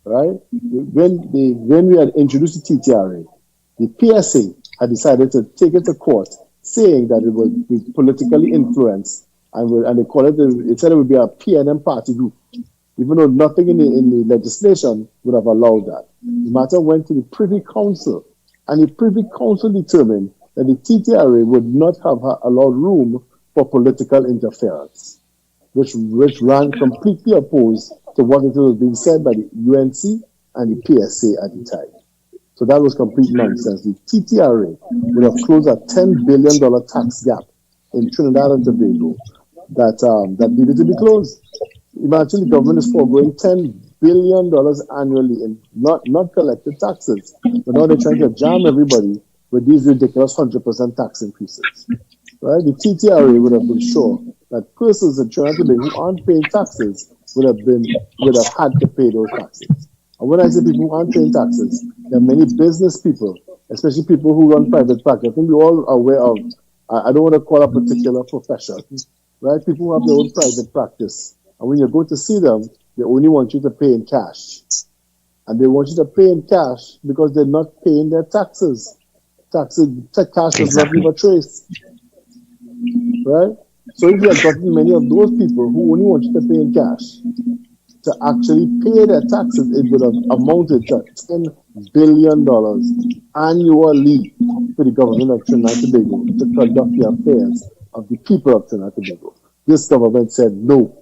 right? When we had introduced the TTRA, the PSA had decided to take it to court, saying that it was politically influenced, and they call it said it would be a PNM party group, even though nothing in the legislation would have allowed that. The matter went to the Privy Council, and the Privy Council determined that the TTRA would not have allowed room for political interference, which ran completely opposed to what it was being said by the UNC and the PSA at the time. So that was complete nonsense. The TTRA would have closed a $10 billion tax gap in Trinidad and Tobago that needed to be closed. Imagine the government is foregoing $10 billion annually in not collected taxes. But now they're trying to jam everybody with these ridiculous 100% tax increases. Right? The TTRA would have been sure that persons in Trinidad and Tobago who aren't paying taxes would have had to pay those taxes. And when I say people who aren't paying taxes, there are many business people, especially people who run private practice. I think we're all aware of, I don't want to call a particular profession, right? People who have their own private practice. And when you go to see them, they only want you to pay in cash. And they want you to pay in cash because they're not paying their taxes. Cash does not leave a trace. Right? So if you have gotten many of those people who only want you to pay in cash, to actually pay their taxes, it would have amounted to $10 billion annually to the government of Trinidad and Tobago to conduct the affairs of the people of Trinidad and Tobago. This government said no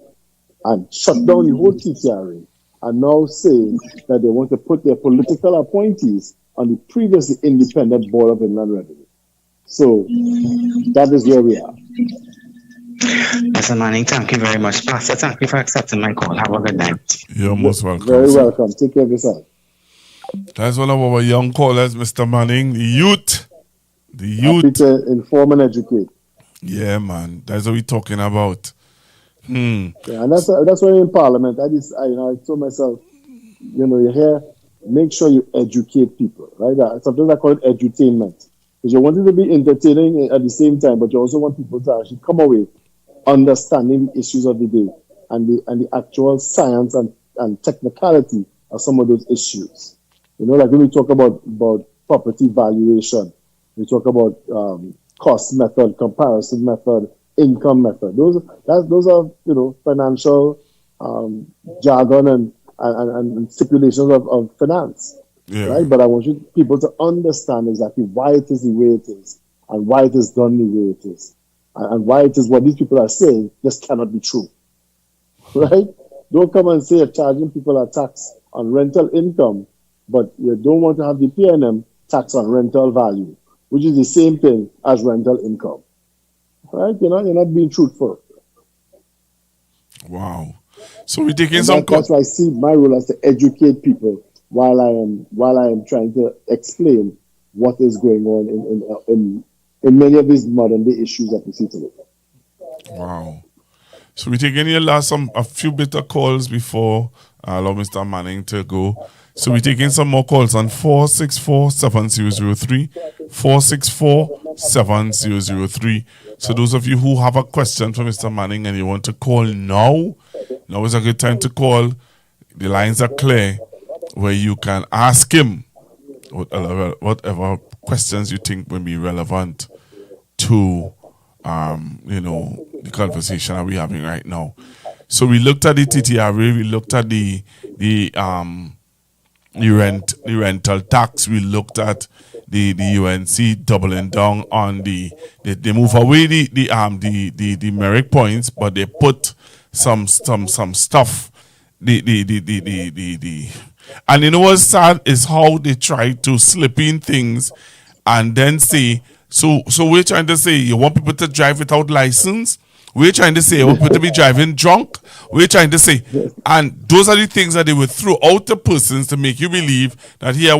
and shut down the whole TTRA and now saying that they want to put their political appointees on the previously independent Board of Inland Revenue. So that is where we are. Mr. Manning, thank you very much. Pastor, thank you for accepting my call. Have a good night. You're most welcome. Very welcome. Take care of yourself. That's one of our young callers, Mr. Manning. The youth. Happy to inform and educate. Yeah, man. That's what we're talking about. Yeah, and that's why in Parliament, I told myself, you hear, make sure you educate people, right? Sometimes I call it edutainment. Because you want it to be entertaining at the same time, but you also want people to actually come away understanding the issues of the day and the actual science and technicality of some of those issues. Like when we talk about property valuation, we talk about cost method, comparison method, income method. Those are financial jargon and stipulations of finance. Yeah. Right? But I want people to understand exactly why it is the way it is and why it is done the way it is and why it is what these people are saying just cannot be true. Right? Don't come and say you're charging people a tax on rental income, but you don't want to have the P&M tax on rental value, which is the same thing as rental income. Right? You're not being truthful. Wow. So we're taking some... That's why I see my role as to educate people while I am trying to explain what is going on in many of these modern day issues that we see today. Wow. So we're taking a few bit of calls before I allow Mr. Manning to go. So we're taking some more calls on 464-7003, 464-7003. So those of you who have a question for Mr. Manning and you want to call now is a good time to call. The lines are clear where you can ask him whatever questions you think will be relevant to the conversation that we're having right now. So we looked at the TTRA, we looked at the rental tax, we looked at the UNC doubling down on they move away the merit points, but they put some stuff and you know what's sad is how they try to slip in things and then say, so we're trying to say you want people to drive without license. We're trying to say you want people to be driving drunk. We're trying to say, and those are the things that they would throw out to persons to make you believe that the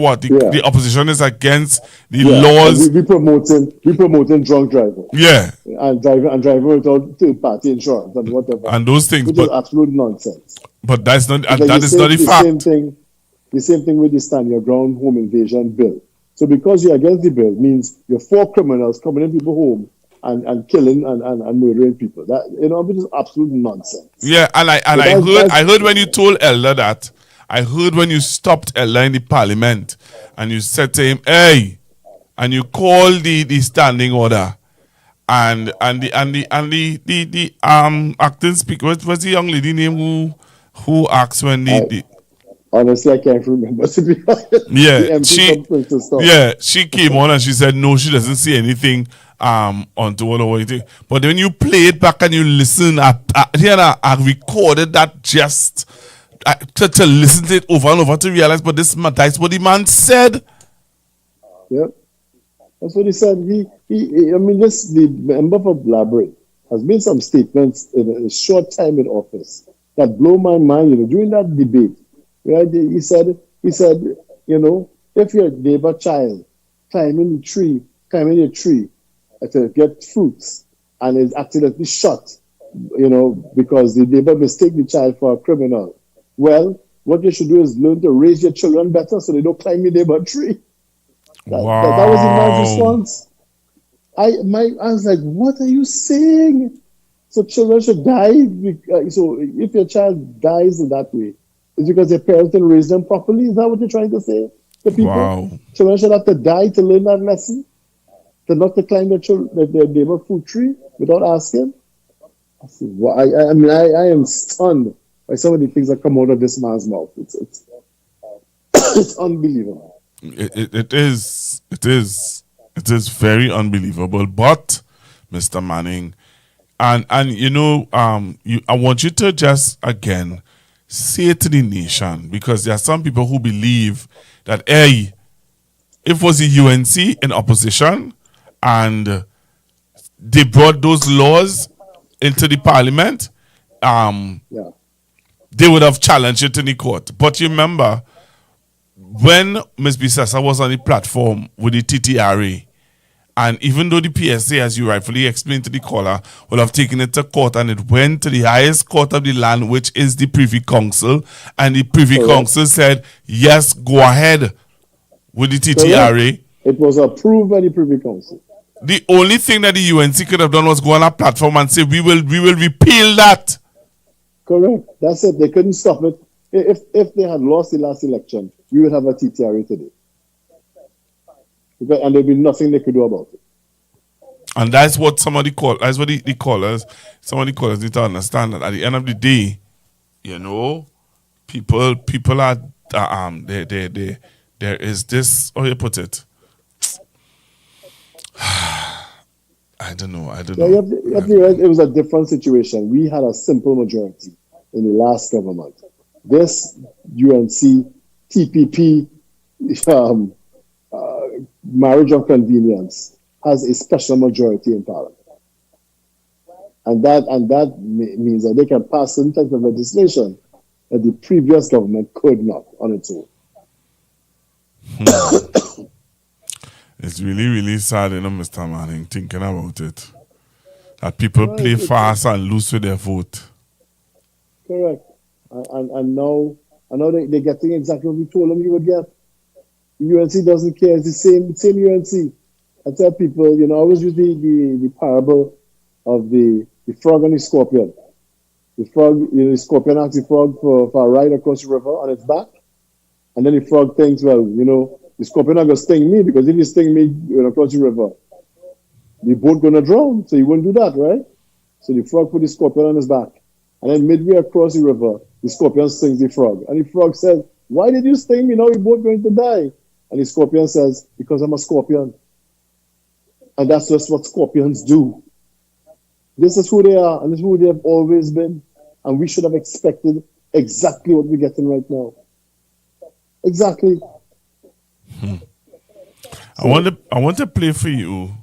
opposition is against the laws. We promoting drunk driving. Yeah, and driving without third party insurance and whatever. And those things, which is absolute nonsense. But that's not that is not the fact. The same thing with the Stand Your Ground home invasion bill. So because you're against the bill means you're for criminals coming in people's home and killing and murdering people. That which is absolute nonsense. Yeah, I heard when you told Elder that. I heard when you stopped Elder in the parliament and you said to him, "Hey," and you called the standing order, and the acting speaker. What was the young lady name who asked when the honestly, I can't remember. Yeah, she came on and she said no, she doesn't see anything untoward or anything. But when you play it back and you listen, I recorded that just to listen to it over and over to realize, but that's what the man said. Yep. That's what he said. The member for Blackburn has made some statements in a short time in office that blow my mind. During that debate, right? He said, if your neighbor child climbing a tree to get fruits and is accidentally shot, because the neighbor mistake the child for a criminal. Well, what you should do is learn to raise your children better so they don't climb the neighbor tree. That was the man's response. I was like, what are you saying? So children should die. So if your child dies in that way, it's because their parents didn't raise them properly. Is that what you're trying to say to people? Wow. Children should have to die to learn that lesson, to not to climb their neighbor fruit tree without asking. I am stunned by some of the things that come out of this man's mouth. It's unbelievable. It is very unbelievable. But Mr. Manning, and I want you to just again say to the nation, because there are some people who believe that if it was the UNC in opposition and they brought those laws into the parliament, they would have challenged it in the court. But you remember, when Ms. Bisasa was on the platform with the TTRA, and even though the PSA, as you rightfully explained to the caller, would have taken it to court, and it went to the highest court of the land, which is the Privy Council, and the Privy Council said, yes, go ahead with the TTRA. It was approved by the Privy Council. The only thing that the UNC could have done was go on a platform and say, we will repeal that. Correct. That's it. They couldn't stop it. If they had lost the last election, we would have a TTRA today. And there'd be nothing they could do about it. And that's what some of the callers need to understand, that at the end of the day, people are there is this, how you put it? I don't know. You have to realize it was a different situation. We had a simple majority in the last government. This UNC TPP marriage of convenience has a special majority in parliament, and that means that they can pass certain types of legislation that the previous government could not on its own. It's really, really sad, Mr. Manning, thinking about it, that people play fast and loose with their vote. Correct. And now they're getting exactly what we told them you would get. The UNC doesn't care. It's the same UNC. I tell people, I always use the parable of the frog and the scorpion. The frog, the scorpion asks the frog for a ride across the river on its back. And then the frog thinks, well, the scorpion not going to sting me, because if you sting me across the river, the boat going to drown. So he wouldn't do that, right? So the frog put the scorpion on his back. And then midway across the river, the scorpion stings the frog. And the frog says, why did you sting me? Now we're both going to die. And the scorpion says, because I'm a scorpion. And that's just what scorpions do. This is who they are, and this is who they have always been. And we should have expected exactly what we're getting right now. Exactly. I want to play for you.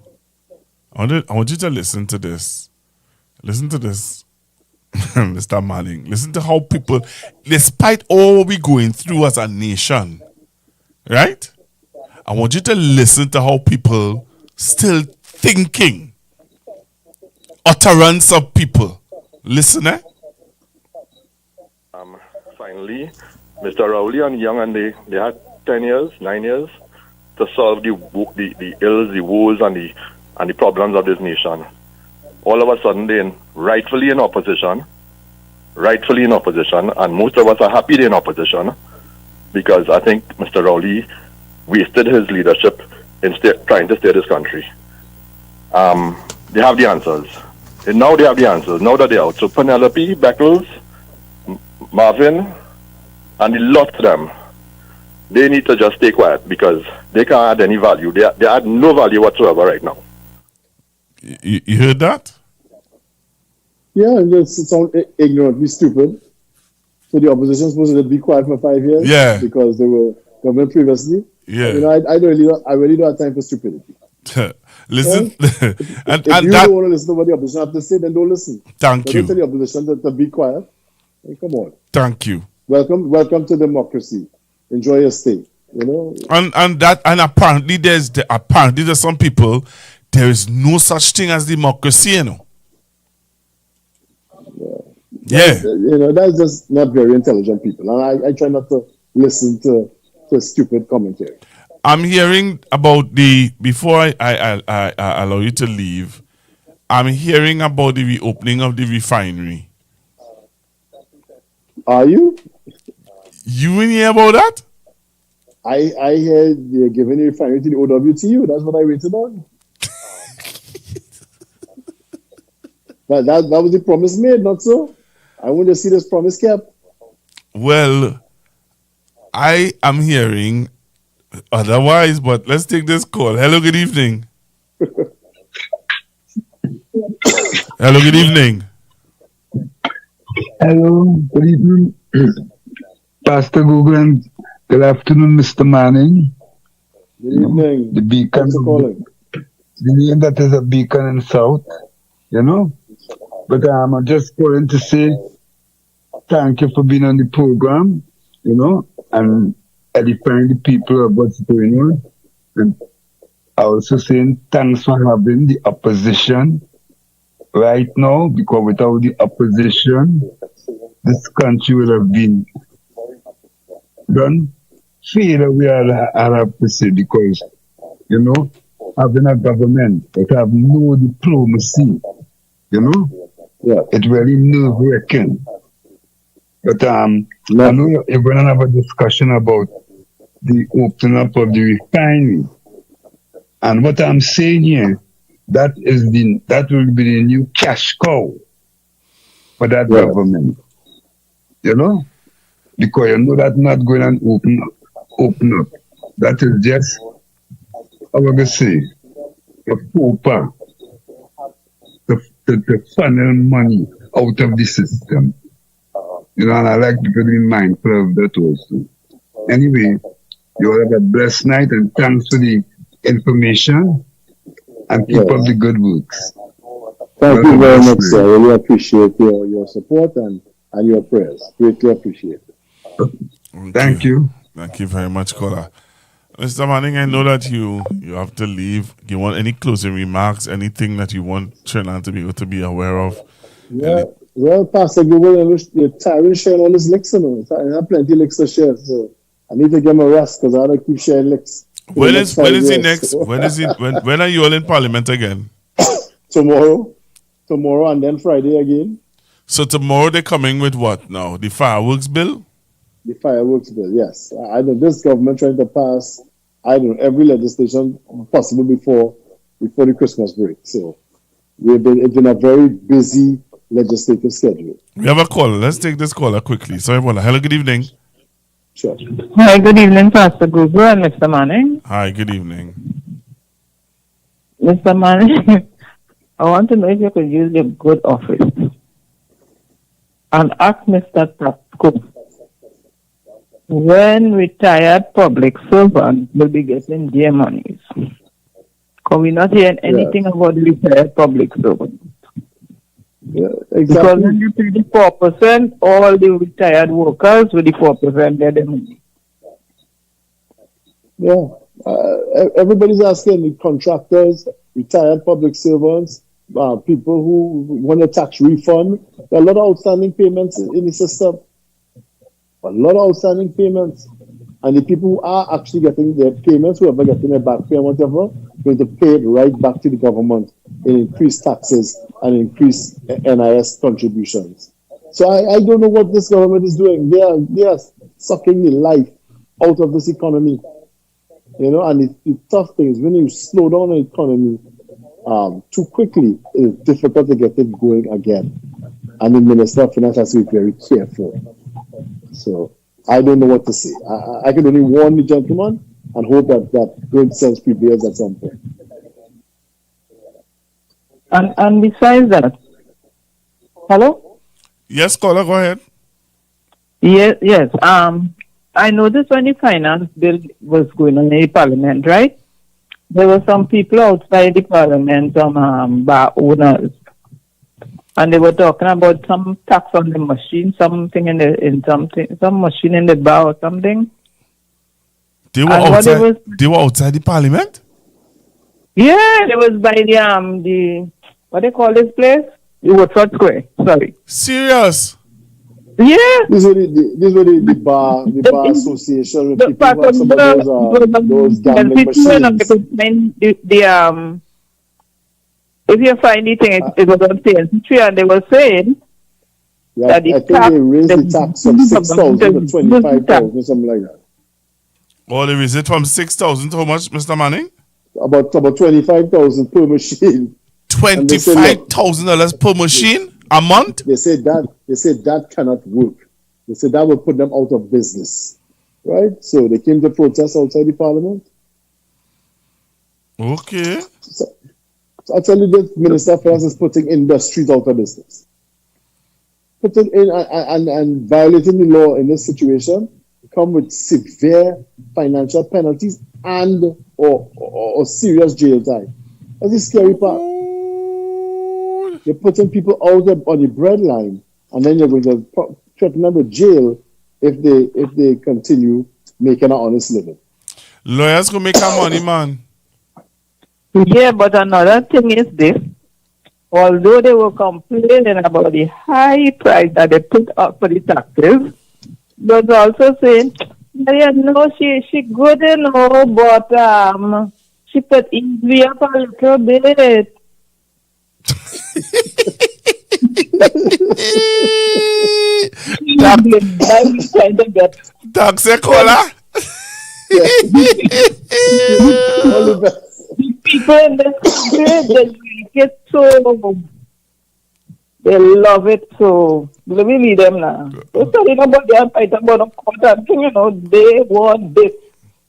I want you to listen to this. Listen to this, Mr. Manning. Listen to how people, despite all we're going through as a nation, right? I want you to listen to how people still thinking. Utterance of people. Listen, Finally, Mr. Rowley and Young, and they had 10 years, 9 years to solve the ills, the woes, and the problems of this nation. All of a sudden, they're rightfully in opposition, and most of us are happy they're in opposition, because I think Mr. Rowley wasted his leadership in trying to steer this country. They have the answers. And now they have the answers, now that they're out. So Penelope, Beckles, Marvin, and the lot of them, they need to just stay quiet, because they can't add any value. They add no value whatsoever right now. You heard that? Yeah, it sounds ignorantly stupid. So the opposition supposed to be quiet for 5 years? Yeah. Because they were government previously? Yeah. You know, I really don't have time for stupidity. Listen, If and you that, don't want to listen to what the opposition have to say, then don't listen. Thank But you. don't tell the opposition to be quiet. Hey, come on. Thank you. Welcome to democracy. Enjoy your stay. You know. And apparently there's some people, there is no such thing as democracy, you know. Yeah. You know, that's just not very intelligent people. And I try not to listen to stupid commentary. I'm hearing about before I allow you to leave, I'm hearing about the reopening of the refinery. Are you? You in here about that? I heard they're giving the refinery to the OWTU. That's what I rated on. that was the promise made, not so? I want to see this promise kept. Well, I am hearing otherwise, but let's take this call. Hello, good evening. Hello, good evening. Hello, good evening, Pastor Google, and good afternoon, Mr. Manning. Good evening. The beacon. Thanks for calling. The name that is a beacon in South, you know. But I'm just calling to say thank you for being on the program, you know, and edifying the people of what's going on. And also saying thanks for having the opposition right now, because without the opposition, this country would have been done failure, I have to say, because, you know, having a government that have no diplomacy, you know, it really nerve-wracking. But I know you're going to have a discussion about the opening up of the refinery. And what I'm saying here, that will be the new cash cow for that government. You know? Because you know that's not going to open up. That is just, how am I going to say, a faux pas to funnel money out of the system. You know, and I like to be mindful of that also. Anyway, you all have a blessed night, and thanks for the information, and keep up the good works. Thank you very much, sir. I really appreciate your support and your prayers. Greatly appreciate it. Thank you. Thank you very much, caller. Mr. Manning, I know that you have to leave. Do you want any closing remarks, anything that you want Trinidad to be able to be aware of? Well, Pastor Google, you're tired of sharing all these licks, you know. I have plenty of licks to share, so I need to get my rest because I don't keep sharing licks. When is the next? When are you all in Parliament again? Tomorrow, and then Friday again. So tomorrow they're coming with what now? The fireworks bill? The fireworks bill, yes. I know this government trying to pass, every legislation possible before the Christmas break. So it's been a very busy legislative schedule. We have a caller. Let's take this caller quickly. Sorry about that. Hello, good evening. Sure. Hi, good evening, Pastor Google and Mr. Manning. Hi, good evening. Mr. Manning, I want to know if you could use your good office and ask Mr. Tapco when retired public servants will be getting their monies. Because we're not hearing anything about the retired public servants. Yeah, exactly. Because when you pay the 4%, all the retired workers with the 4% get the money. Yeah. Everybody's asking, the contractors, retired public servants, people who want a tax refund. There are a lot of outstanding payments in the system. A lot of outstanding payments. And the people who are actually getting their payments, whoever getting their back pay and whatever, going to pay it right back to the government in increased taxes and increased NIS contributions. So I don't know what this government is doing. They are sucking the life out of this economy. You know, and the tough thing is when you slow down the economy too quickly, it's difficult to get it going again. And the Minister of Finance has to be very careful. So I don't know what to say. I can only warn the gentleman and hope that good sense prevails at some point. And besides that, hello? Yes, caller, go ahead. Yes, yes. I noticed when the finance bill was going on in the parliament, right? There were some people outside the parliament, some bar owners, and they were talking about some tax on the machine, something some machine in the bar or something. They were outside. They were outside the parliament. Yeah, it was by the what they call this place? The Woodford Square. Sorry. Serious? Yeah. This was the bar association with people who have some of those gambling machines. If you find it, it was on TNC3, and they were saying that I think they raised the tax from 6,000 to 25,000 or something like that. Oh, they raised it from 6,000 to how much, Mr. Manning? About 25,000 per machine. $25,000 per machine a month? They said that cannot work. They said that will put them out of business. Right? So they came to protest outside the parliament. Okay. So I tell you, the Minister of Finance is putting industries out of business. Putting in and violating the law in this situation come with severe financial penalties and or serious jail time. That's the scary part. You're putting people out on the breadline, and then you're going to threaten them with jail if they continue making an honest living. Lawyers go make our money, man. Yeah, but another thing is this. Although they were complaining about the high price that they put up for the taxes, but also saying, yeah, no, she good, but she put easy up a little bit. Taxi cola. People in this country, they like it so. They love it so. Let me leave them now. Don't tell them about their fight about a contact. They want this.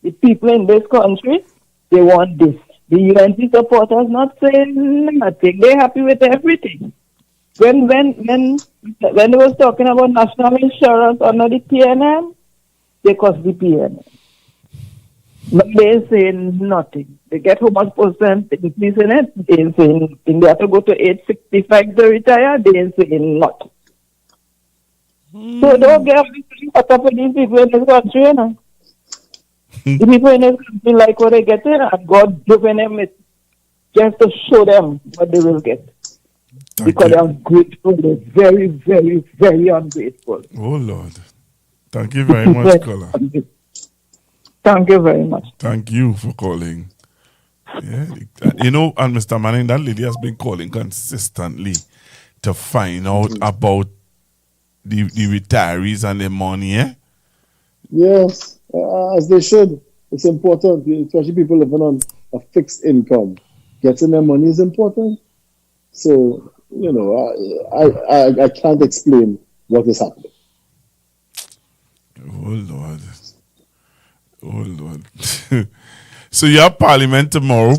The people in this country, they want this. The UNC supporters not saying nothing. They're happy with everything. When they was talking about national insurance under the PNM, they cost the PNM. But they saying nothing. They get how much percent increase in it. They saying they have to go to 865 to retire. They saying nothing. So don't get caught up with these people in this country, you know. The people in this country like what they get in, and God given them it just to show them what they will get. Because they are grateful. They're very, very, very ungrateful. Oh, Lord. Thank you very much, caller. Thank you very much. Thank you for calling. Yeah, and Mr. Manning, that lady has been calling consistently to find out about the retirees and their money, eh? Yes, as they should. It's important, especially people living on a fixed income. Getting their money is important. So, I can't explain what is happening. Oh, Lord. So you have Parliament tomorrow,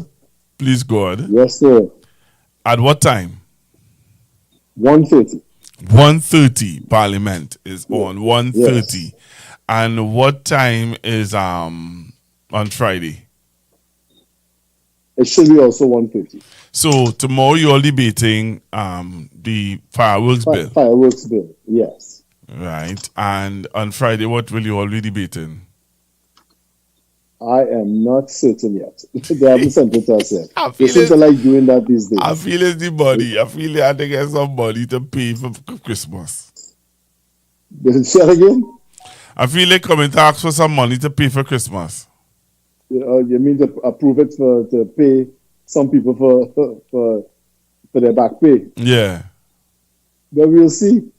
please God. Yes, sir. At what time? 1:30. 1:30 Parliament is on 1:30. Yes. And what time is on Friday? It should be also 1:30. So tomorrow you're debating the fireworks bill. Fireworks bill, yes. Right. And on Friday, what will you all be debating? I am not certain yet. They haven't sent it to us yet. They seem to like doing that these days. I feel it's the money. I feel they have to get somebody to pay for Christmas. Say it again? I feel they coming to ask for some money to pay for Christmas. You mean to approve it to pay some people for their back pay? Yeah. But we'll see.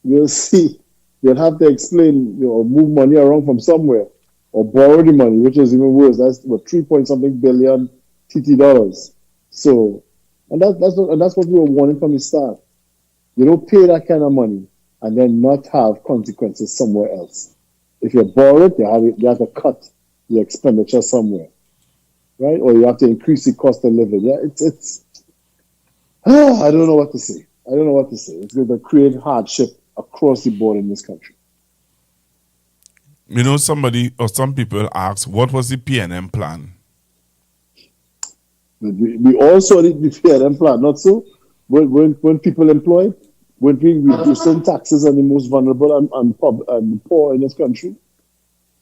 We'll see. They'll have to explain, move money around from somewhere. Or borrow the money, which is even worse. That's what 3-point-something billion TT dollars. So, and that's what we were warning from the start. You don't pay that kind of money and then not have consequences somewhere else. If you borrow it, you have to cut your expenditure somewhere, right? Or you have to increase the cost of living. Yeah, it's. I don't know what to say. It's going to create hardship across the board in this country. You know, somebody or some people ask, what was the PNM plan? We all saw the PNM plan, not so? When people employed, when we reducing taxes on the most vulnerable and poor in this country,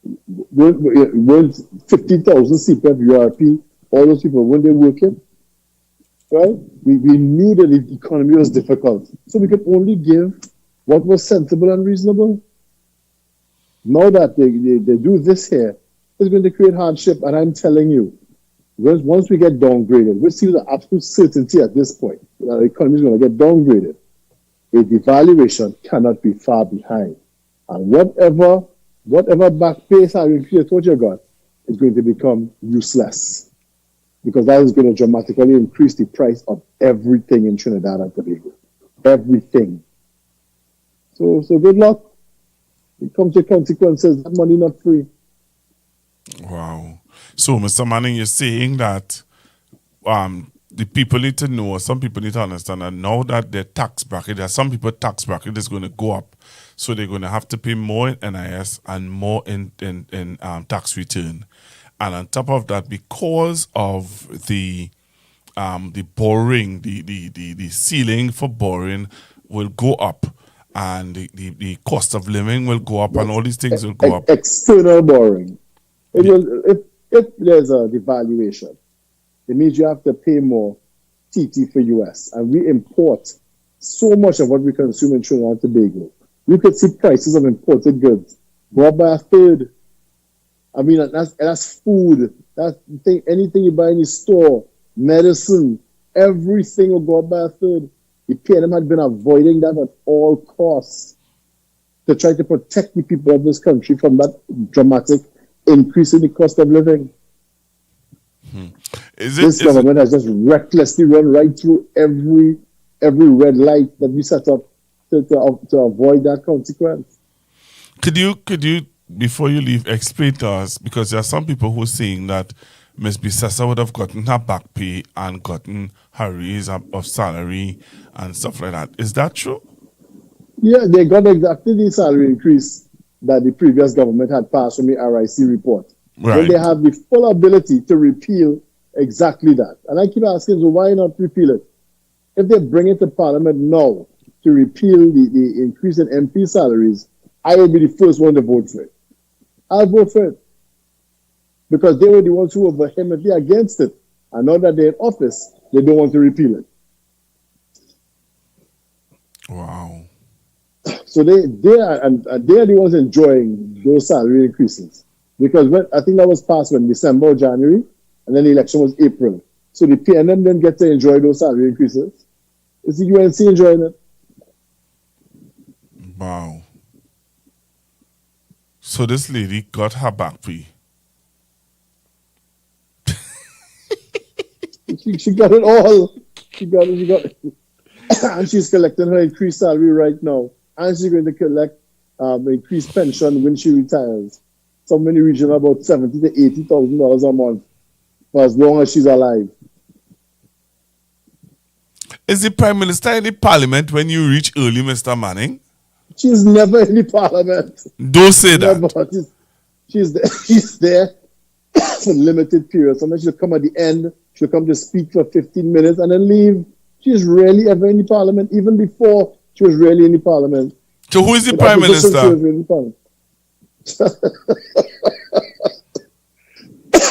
when 50,000 CPF, URP, all those people, when they working, right? We knew that the economy was difficult. So we could only give what was sensible and reasonable. Now that they do this here, it's going to create hardship. And I'm telling you, once we get downgraded, we see the absolute certainty at this point that the economy is going to get downgraded. A devaluation cannot be far behind. And whatever back pay salary increase what you got is going to become useless. Because that is going to dramatically increase the price of everything in Trinidad and Tobago. Everything. So good luck. It comes to consequences. That money not free. Wow. So, Mr. Manning, you're saying that the people need to know, some people need to understand that now that their tax bracket, there are some people tax bracket is going to go up. So they're going to have to pay more in NIS and more in tax return. And on top of that, because of the borrowing, the ceiling for borrowing will go up. And the cost of living will go up, and all these things will go up. External borrowing. If there's a devaluation, it means you have to pay more TT for US. And we import so much of what we consume in Trinidad and Tobago. You could see prices of imported goods go up by a third. I mean, that's food. That's anything you buy in the store, medicine, everything will go up by a third. The PNM had been avoiding that at all costs to try to protect the people of this country from that dramatic increase in the cost of living. This government has just recklessly run right through every red light that we set up to avoid that consequence. Could you, before you leave, explain to us, because there are some people who are saying that Ms. Bisessa would have gotten her back pay and gotten her raise of salary and stuff like that. Is that true? Yeah, they got exactly the salary increase that the previous government had passed from the RIC report. Right. When they have the full ability to repeal exactly that. And I keep asking, so why not repeal it? If they bring it to Parliament now to repeal the increase in MP salaries, I will be the first one to vote for it. I'll vote for it. Because they were the ones who were vehemently against it. And now that they're in office, they don't want to repeal it. Wow. So they are the ones enjoying those salary increases. Because I think that was passed in December or January, and then the election was April. So the PNM didn't get to enjoy those salary increases. It's the UNC enjoying it. Wow. So this lady got her back pay. She got it all. She got it. And she's collecting her increased salary right now. And she's going to collect increased pension when she retires. Somewhere in the region of about $70,000 to $80,000 a month for as long as she's alive. Is the Prime Minister in the Parliament when you reach early, Mr. Manning? She's never in the Parliament. Don't say that. Never. She's there for limited periods. Sometimes she'll come at the end. She'll come to speak for 15 minutes and then leave. She's rarely ever in the Parliament. Even before, she was rarely in the Parliament. So who is the Prime Minister?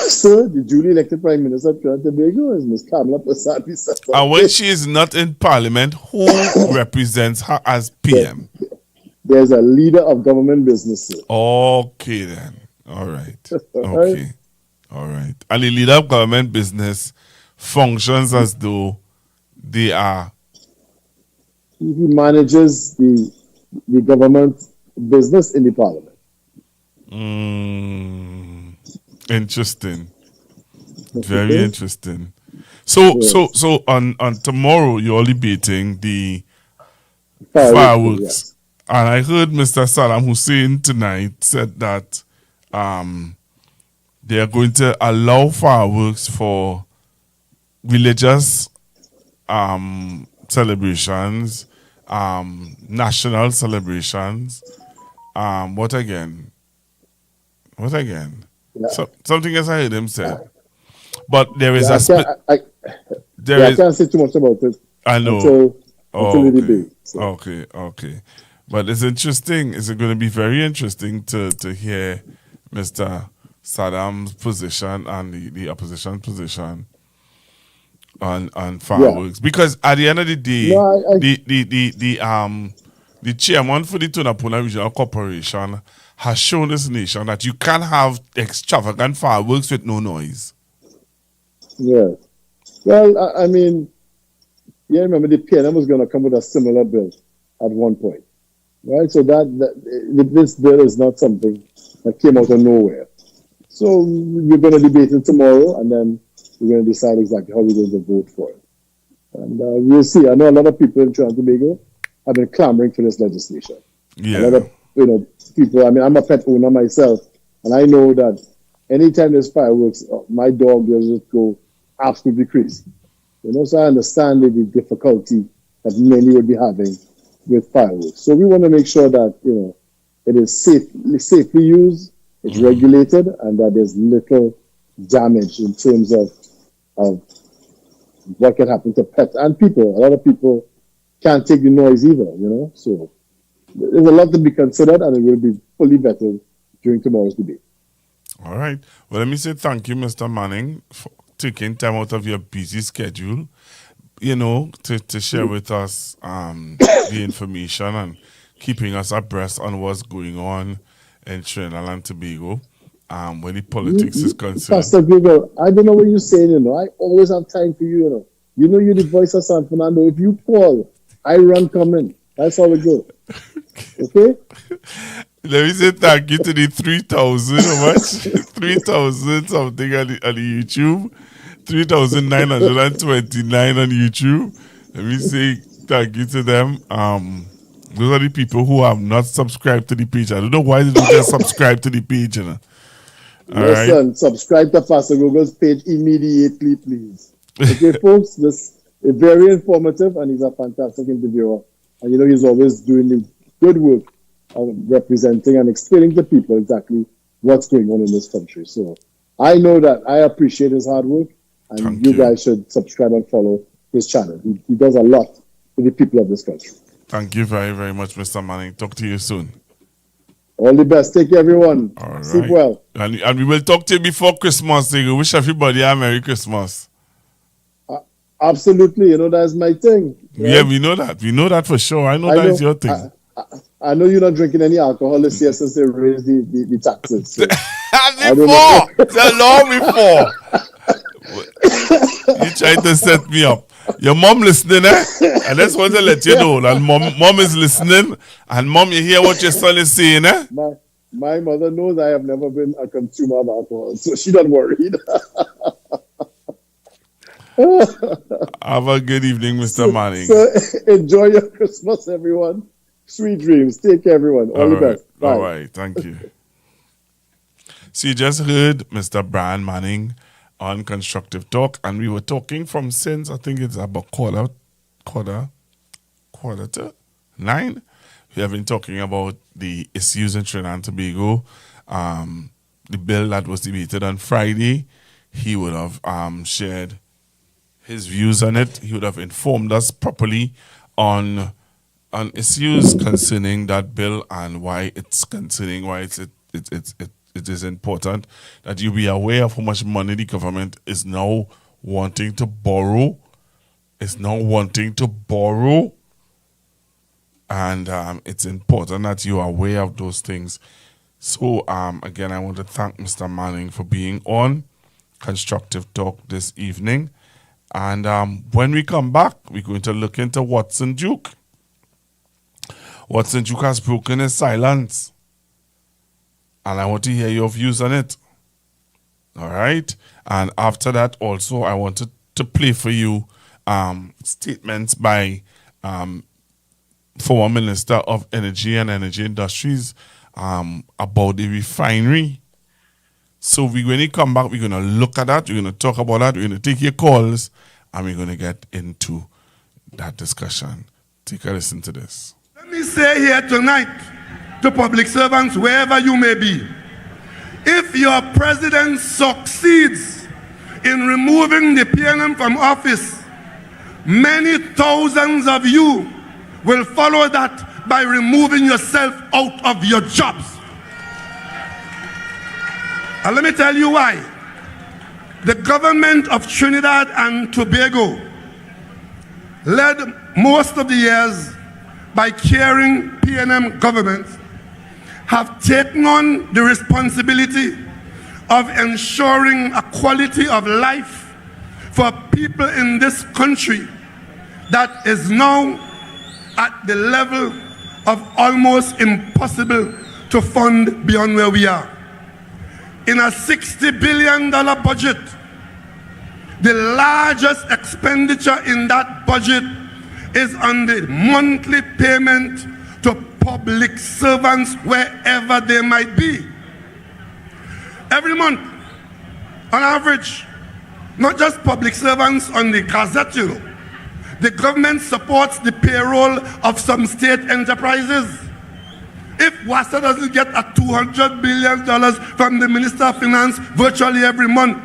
Sir, the duly elected Prime Minister of Trinidad and Tobago is Ms. Kamala Persad. And when she is not in Parliament, who represents her as PM? There's a leader of government business, sir. Okay then. All right. Okay. All right. And the leader of government business functions as though they are... He manages the government business in the Parliament. Interesting. Very interesting. So on tomorrow you're debating the fireworks. Yes. And I heard Mr. Saddam Hussein tonight said that they are going to allow fireworks for religious celebrations, national celebrations. What again? What again? Yeah. Something else I heard him say. But there is Yeah, a split. I can't say too much about it. I know. Until Okay. the debate. So. Okay. But it's interesting. It's going to be very interesting to hear Mr. Saddam's position and the opposition position on fireworks. Because at the end of the day, the chairman for the Tunapuna Regional Corporation has shown this nation that you can't have extravagant fireworks with no noise. Yeah. Well, I mean, remember the PNM was going to come with a similar bill at one point, right? So this bill is not something that came out of nowhere. So we're going to debate it tomorrow, and then we're going to decide exactly how we're going to vote for it. And we'll see. I know a lot of people in Trinidad and Tobago have been clamoring for this legislation. Yeah. A lot of people. I mean, I'm a pet owner myself, and I know that anytime there's fireworks, my dog will just go absolutely crazy. So I understand the difficulty that many will be having with fireworks. So we want to make sure that it is safely used, it's regulated, and that there's little damage in terms of what can happen to pets and people. A lot of people can't take the noise either. So there's a lot to be considered, and it will be fully vetted during tomorrow's debate. All right. Well, let me say thank you, Mr. Manning, for taking time out of your busy schedule, to share with us the information and keeping us abreast on what's going on in Trinidad and Tobago when the politics is concerned. Pastor Google, I don't know what you're saying, I always have time for you, you're the voice of San Fernando. If you call, I run coming. That's how it goes. Okay? Let me say thank you to the 3,000, how much? 3,000 something on the YouTube. 3,929 on YouTube. Let me say thank you to them. Those are the people who have not subscribed to the page. I don't know why they don't just subscribe to the page. Listen, subscribe to Pastor Google's page immediately, please. Okay, folks, this is very informative, and he's a fantastic interviewer. And he's always doing the good work of representing and explaining to people exactly what's going on in this country. So I know that I appreciate his hard work, and you guys should subscribe and follow his channel. He does a lot for the people of this country. Thank you very, very much, Mr. Manning. Talk to you soon. All the best. Take care, everyone. All right. Sleep well. And we will talk to you before Christmas. So wish everybody a Merry Christmas. Absolutely. That's my thing. Right? Yeah, we know that. We know that for sure. I know that is your thing. I know you're not drinking any alcohol this year since they raised the taxes. So long before. You tried to set me up. Your mom listening, I just want to let you know that mom is listening, and mom, you hear what your son is saying, My mother knows I have never been a consumer of alcohol, so she not worried. Have a good evening, Mr. Manning. So enjoy your Christmas, everyone. Sweet dreams. Take care, everyone. All the best. Bye. All right. Thank you. So you just heard Mr. Brian Manning on Constructive Talk, and we were talking from since I think it's about quarter to 9. We have been talking about the issues in Trinidad and Tobago. The bill that was debated on Friday, he would have shared his views on it. He would have informed us properly on issues concerning that bill and why it's concerning, why it is important that you be aware of how much money the government is now wanting to borrow. And it's important that you are aware of those things. So, again, I want to thank Mr. Manning for being on Constructive Talk this evening. And when we come back, we're going to look into Watson Duke. Watson Duke has broken his silence. And I want to hear your views on it. All right? And after that, also, I wanted to play for you statements by former Minister of Energy and Energy Industries about the refinery. So we're going to come back. We're going to look at that. We're going to talk about that. We're going to take your calls. And we're going to get into that discussion. Take a listen to this. Let me say here tonight to public servants, wherever you may be, If your president succeeds in removing the PNM from office, many thousands of you will follow that by removing yourself out of your jobs. And let me tell you why. The government of Trinidad and Tobago, led most of the years by caring PNM governments, have taken on the responsibility of ensuring a quality of life for people in this country that is now at the level of almost impossible to fund beyond where we are. In a $60 billion budget, the largest expenditure in that budget is on the monthly payment to public servants wherever they might be. Every month, on average, not just public servants on the Gazette, you know, the government supports the payroll of some state enterprises. If WASA doesn't get a $200 billion from the Minister of Finance virtually every month,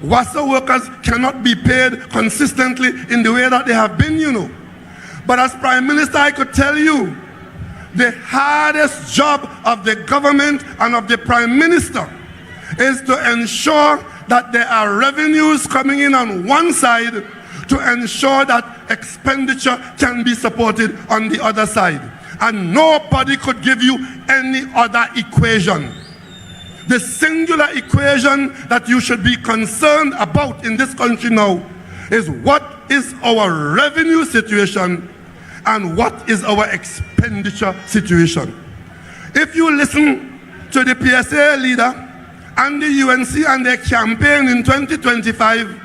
WASA workers cannot be paid consistently in the way that they have been, you know. But as Prime Minister, I could tell you, the hardest job of the government and of the Prime Minister is to ensure that there are revenues coming in on one side to ensure that expenditure can be supported on the other side. And nobody could give you any other equation. The singular equation that you should be concerned about in this country now is what is our revenue situation and what is our expenditure situation. If you listen to the PSA leader and the UNC and their campaign in 2025,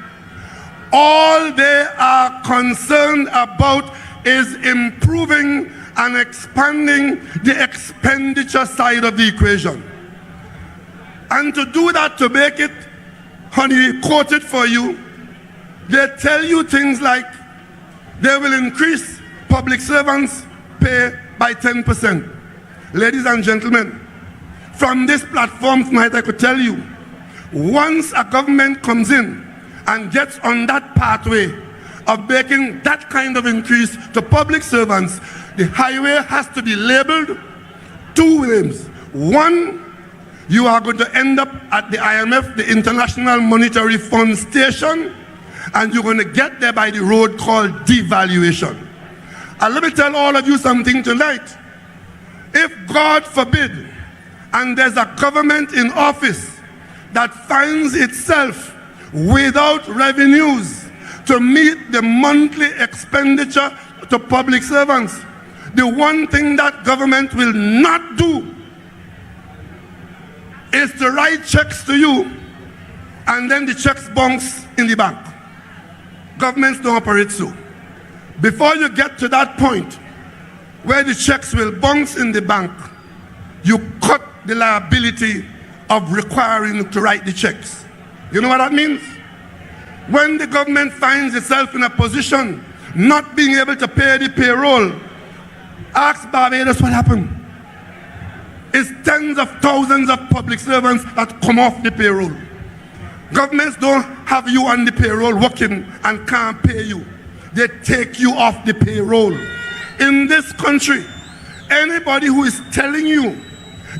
all they are concerned about is improving and expanding the expenditure side of the equation. And to do that, to make it, honey, quoted for you, they tell you things like they will increase public servants' pay by 10%. Ladies and gentlemen, from this platform tonight, I could tell you, once a government comes in and gets on that pathway of making that kind of increase to public servants, the highway has to be labeled two names. One, you are going to end up at the IMF, the International Monetary Fund station, and you're going to get there by the road called devaluation. And let me tell all of you something tonight. If God forbid, and there's a government in office that finds itself without revenues to meet the monthly expenditure to public servants, the one thing that government will not do is to write checks to you and then the checks bounce in the bank. Governments don't operate so. Before you get to that point where the checks will bounce in the bank, you cut the liability of requiring to write the checks. You know what that means? When the government finds itself in a position not being able to pay the payroll, ask Barbados what happened. It's tens of thousands of public servants that come off the payroll. Governments don't have you on the payroll working and can't pay you. They take you off the payroll. In this country, anybody who is telling you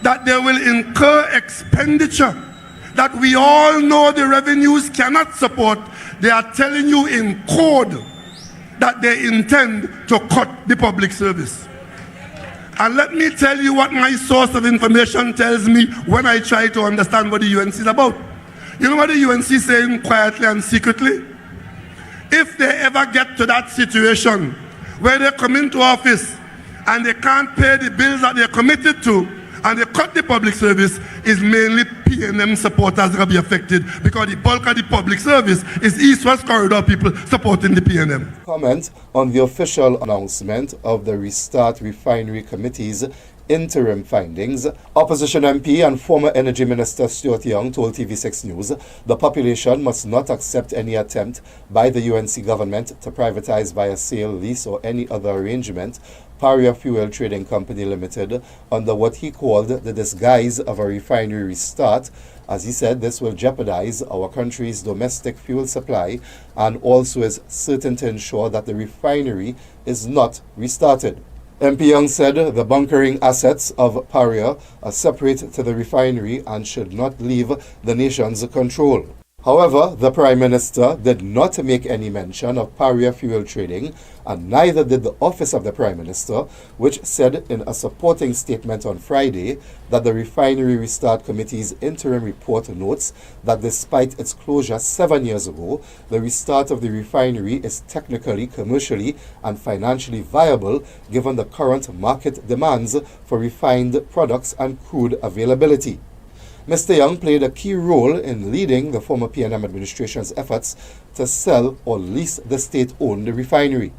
that they will incur expenditure that we all know the revenues cannot support, they are telling you in code that they intend to cut the public service. And let me tell you what my source of information tells me when I try to understand what the UNC is about. You know what the UNC is saying quietly and secretly? If they ever get to that situation where they come into office and they can't pay the bills that they're committed to, and they cut the public service, is mainly PNM supporters that will be affected, because the bulk of the public service is East-West Corridor people supporting the PNM. Comment on the official announcement of the Restart Refinery Committee's interim findings. Opposition MP and former Energy Minister Stuart Young told TV6 News the population must not accept any attempt by the UNC government to privatize via sale, lease or any other arrangement Paria Fuel Trading Company Limited under what he called the disguise of a refinery restart. As he said, this will jeopardize our country's domestic fuel supply and also is certain to ensure that the refinery is not restarted. MP Young said the bunkering assets of Paria are separate to the refinery and should not leave the nation's control. However, the Prime Minister did not make any mention of Paria Fuel Trading, and neither did the Office of the Prime Minister, which said in a supporting statement on Friday that the Refinery Restart Committee's interim report notes that despite its closure 7 years ago, the restart of the refinery is technically, commercially, and financially viable given the current market demands for refined products and crude availability. Mr. Young played a key role in leading the former PNM administration's efforts to sell or lease the state-owned refinery.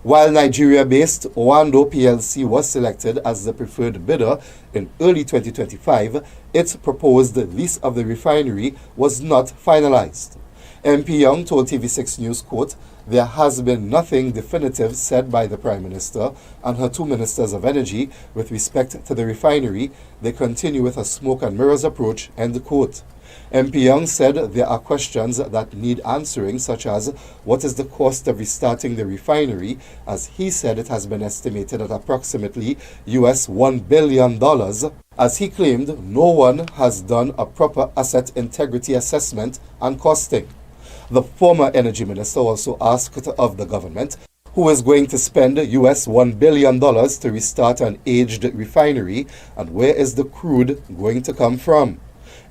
While Nigeria-based Owando PLC was selected as the preferred bidder in early 2025, its proposed lease of the refinery was not finalized. MP Young told TV6 News, quote, "There has been nothing definitive said by the Prime Minister and her two Ministers of Energy with respect to the refinery. They continue with a smoke and mirrors approach," end quote. MP Young said there are questions that need answering, such as what is the cost of restarting the refinery, as he said it has been estimated at approximately US $1 billion, as he claimed no one has done a proper asset integrity assessment and costing. The former energy minister also asked of the government who is going to spend US $1 billion to restart an aged refinery and where is the crude going to come from.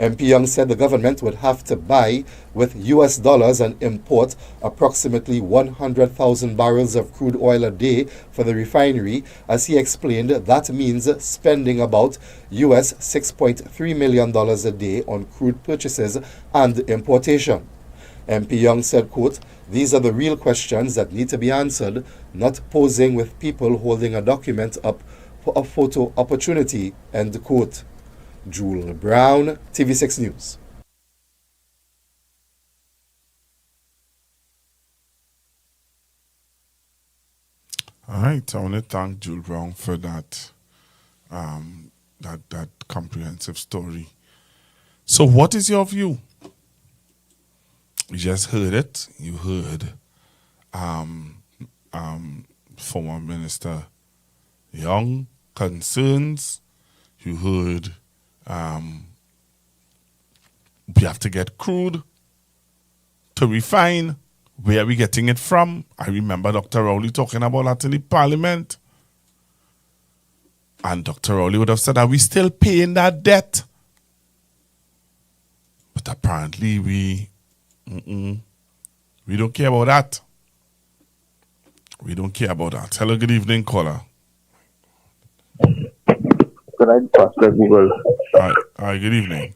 MP Young said the government would have to buy with US dollars and import approximately 100,000 barrels of crude oil a day for the refinery. As he explained, that means spending about US $6.3 million a day on crude purchases and importation. MP Young said, quote, "These are the real questions that need to be answered, not posing with people holding a document up for a photo opportunity," end quote. Jewel Brown, TV6 News. All right, I want to thank Jewel Brown for that, that comprehensive story. So what is your view? You just heard it. You heard former Minister Young concerns. You heard we have to get crude to refine. Where are we getting it from? I remember Dr. Rowley talking about that in the parliament. And Dr. Rowley would have said, are we still paying that debt? But apparently we don't care about that. We don't care about that. Hello, good evening, caller. Good night, Pastor Google. Hi, good evening.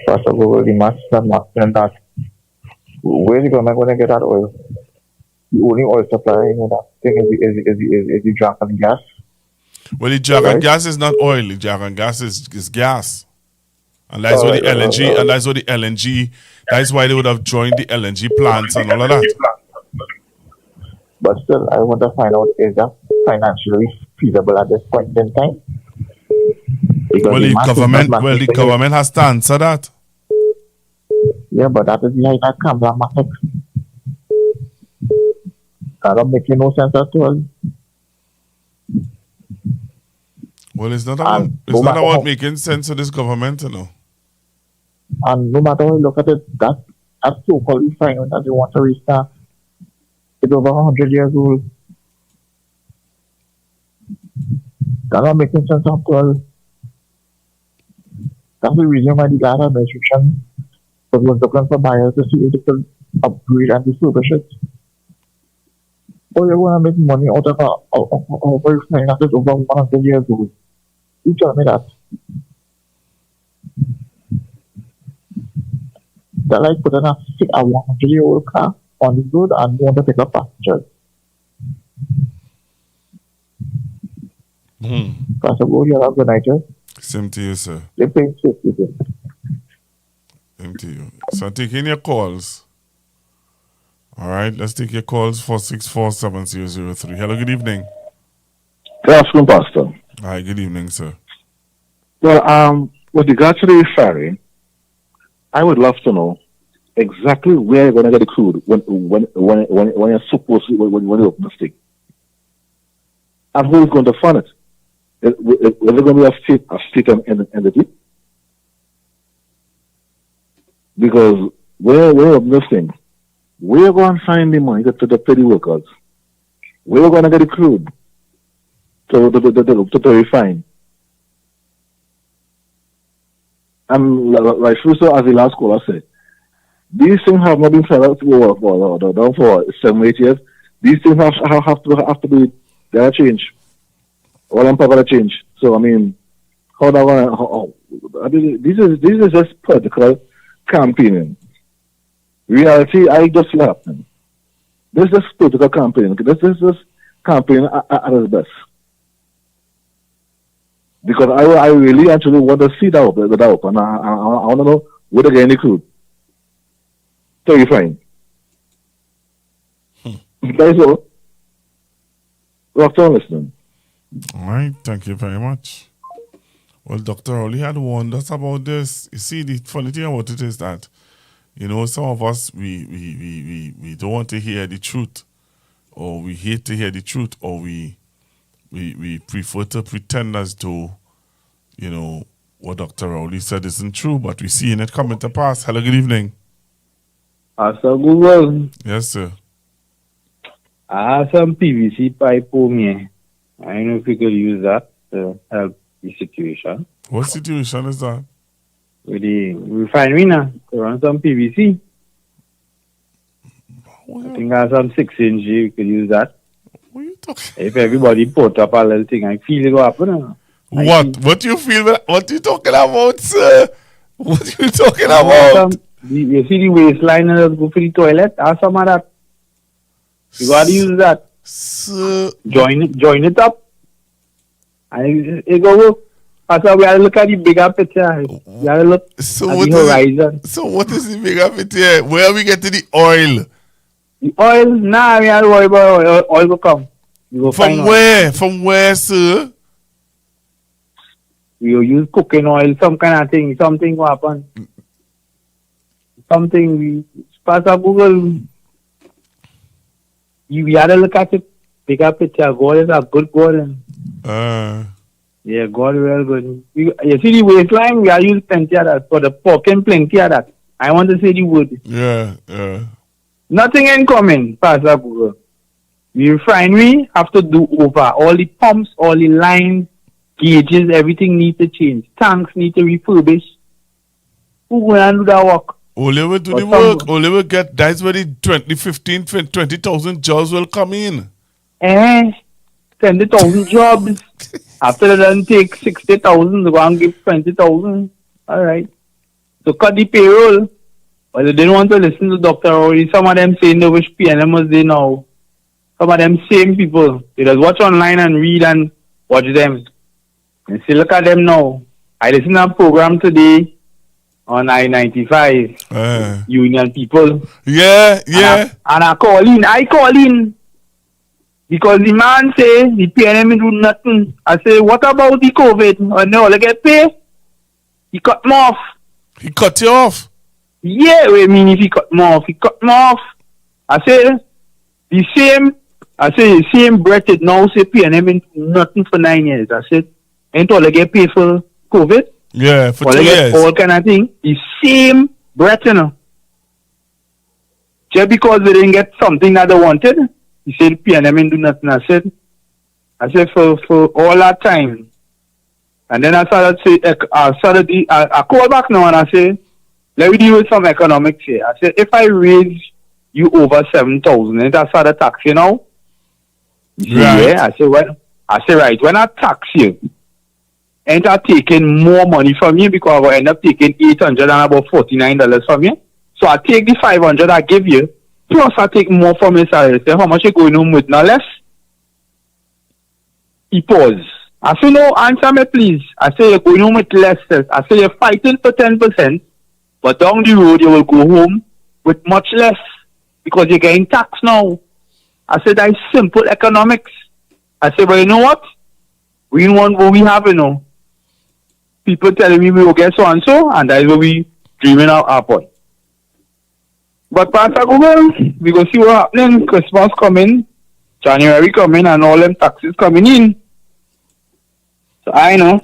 Pastor Google, the master marketing that. Where is the government going to get that oil? The only oil supply in that thing is the Dragon gas. Well, the Dragon gas is not oil. The Dragon gas is gas. And that's what the LNG, and that's what the LNG, that's why they would have joined the LNG plants and all of that. But still, I want to find out, is that financially feasible at this point in time? Well, the government has to answer that. Yeah, but that is like that problematic. That don't make no sense at all. Well, it's not about making sense of this government, you know. And no matter how you look at it, that so-called refinery that you want to restart, it's over 100 years old. That not making sense at all. That's the reason why the last administration was looking for buyers to see if they could upgrade and refurbish it. Or you want to make money out of a refinery that is over 100 years old. You tell me that. They're like putting a 100-year-old car on the road and want to pick up passengers. Pastor Go, you have a good night, sir. Same to you, sir. Same to you. So taking your calls. All right, let's take your calls, 464-7003. Hello, good evening. Good afternoon, Pastor. Hi, good evening, sir. Well, with regards to the refinery, I would love to know exactly where you're going to get the crude when you're supposed to, when you open the thing. And who is going to fund it? Is it going to be a state entity? Because where open this thing, we're going to find the money to pay the workers. We're going to get the crude to refine. And like so, as the last caller said, these things have not been set up for 7 or 8 years. These things have to be there change. All I'm going to change. So I mean, how that one? This is just political campaigning. Reality, I just see happening. This is political campaigning. This is just campaigning at its best. Because I really actually want to see that open. I want to know where they get any crude. So you fine. That's all. Doctor, listening. All right, thank you very much. Well, Dr. Rowley had warned us about this. You see, the funny thing about it is that, you know, some of us, we don't want to hear the truth, or we hate to hear the truth, or we prefer to pretend as though, you know, what Dr. Rowley said isn't true, but we see it coming to pass. Hello, good evening. Sir Google. Yes, sir. I have some PVC pipe for me. I don't know if we could use that to help the situation. What situation is that? With the refinery now, to run some PVC. I think I have some 6-inch, we could use that. What are you talking? If everybody put up a little thing, I feel it will happen. What you feel? What you talking about, sir? What you talking about? You see the waistline and go for the toilet? Have some of that. You got to use that. Sir. Join it up. And it go work. So we have to look at the bigger picture. We have to look at the horizon. So what is the bigger picture? Where are we getting the oil? The oil? Nah, we have to worry about oil will come. From where? From where, sir? We will use cooking oil, some kind of thing. Something will happen. Something we pass up Google. We had to look at it. Bigger picture. God is a good God. Yeah, God real good. You see the waistline, we are using plenty of that. For the pocket, plenty of that. I want to say the word. Yeah. Nothing in common, Pastor Google. The refinery have to do over. All the pumps, all the lines, gauges, everything needs to change. Tanks need to refurbish. Who going to do that work? Only will do the work. Only will get, that's where the 20,000 jobs will come in. 20,000 jobs. After that, take 60,000, go and give 20,000. All right. So cut the payroll. But they didn't want to listen to Dr. Rowley. Some of them saying they wish PNM was there now. Some of them same people. They just watch online and read and watch them. And see, look at them now. I listened to a program today on I-95. Union people. Yeah. And I call in. Because the man say the PNM do nothing. I say, what about the COVID? And they all get paid. He cut me off. He cut you off? Yeah, I mean if he cut me off. He cut me off. I say, the same breath it now say PNM do nothing for 9 years. I said, ain't all they get paid for COVID? Yeah, for all 2 years. All kind of thing. The same breath, you know. Just because they didn't get something that they wanted. He said, PNM do nothing. I said, for all that time. And then I started say, I call back now and I say, let me deal with some economics here. I said, if I raise you over 7,000, and I started taxing now. Right. Yeah. I say, right, when I tax you, ain't I taking more money from you because I will end up taking $800 and about $49 from you. So I take the $500 I give you, plus I take more from your salary. Say, how much you going home with? No less? He paused. I say, no, answer me please. I say, you're going home with less. I say, you're fighting for 10%, but down the road you will go home with much less because you're getting taxed now. I said, that's simple economics. I said, but you know what? We want what we have, People telling me we will get so and so, and that is what we dreaming out our point. But Pastor Google, we go see what happening. Christmas coming, January coming, and all them taxes coming in. So I know.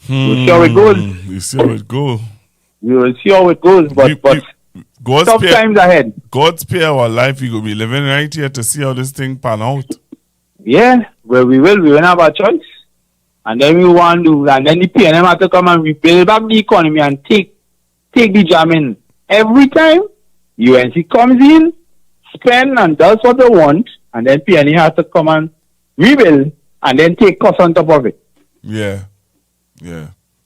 We'll see how it goes. You see how it goes. We will see how it goes, but tough times ahead. God spare our life. We will be living right here to see how this thing pan out. Yeah, well, we will have a choice. And then we want to, and then the PNM have to come and rebuild back the economy and take the jam in. Every time UNC comes in, spend and does what they want, and then PNM has to come and rebuild and then take cost on top of it. Yeah.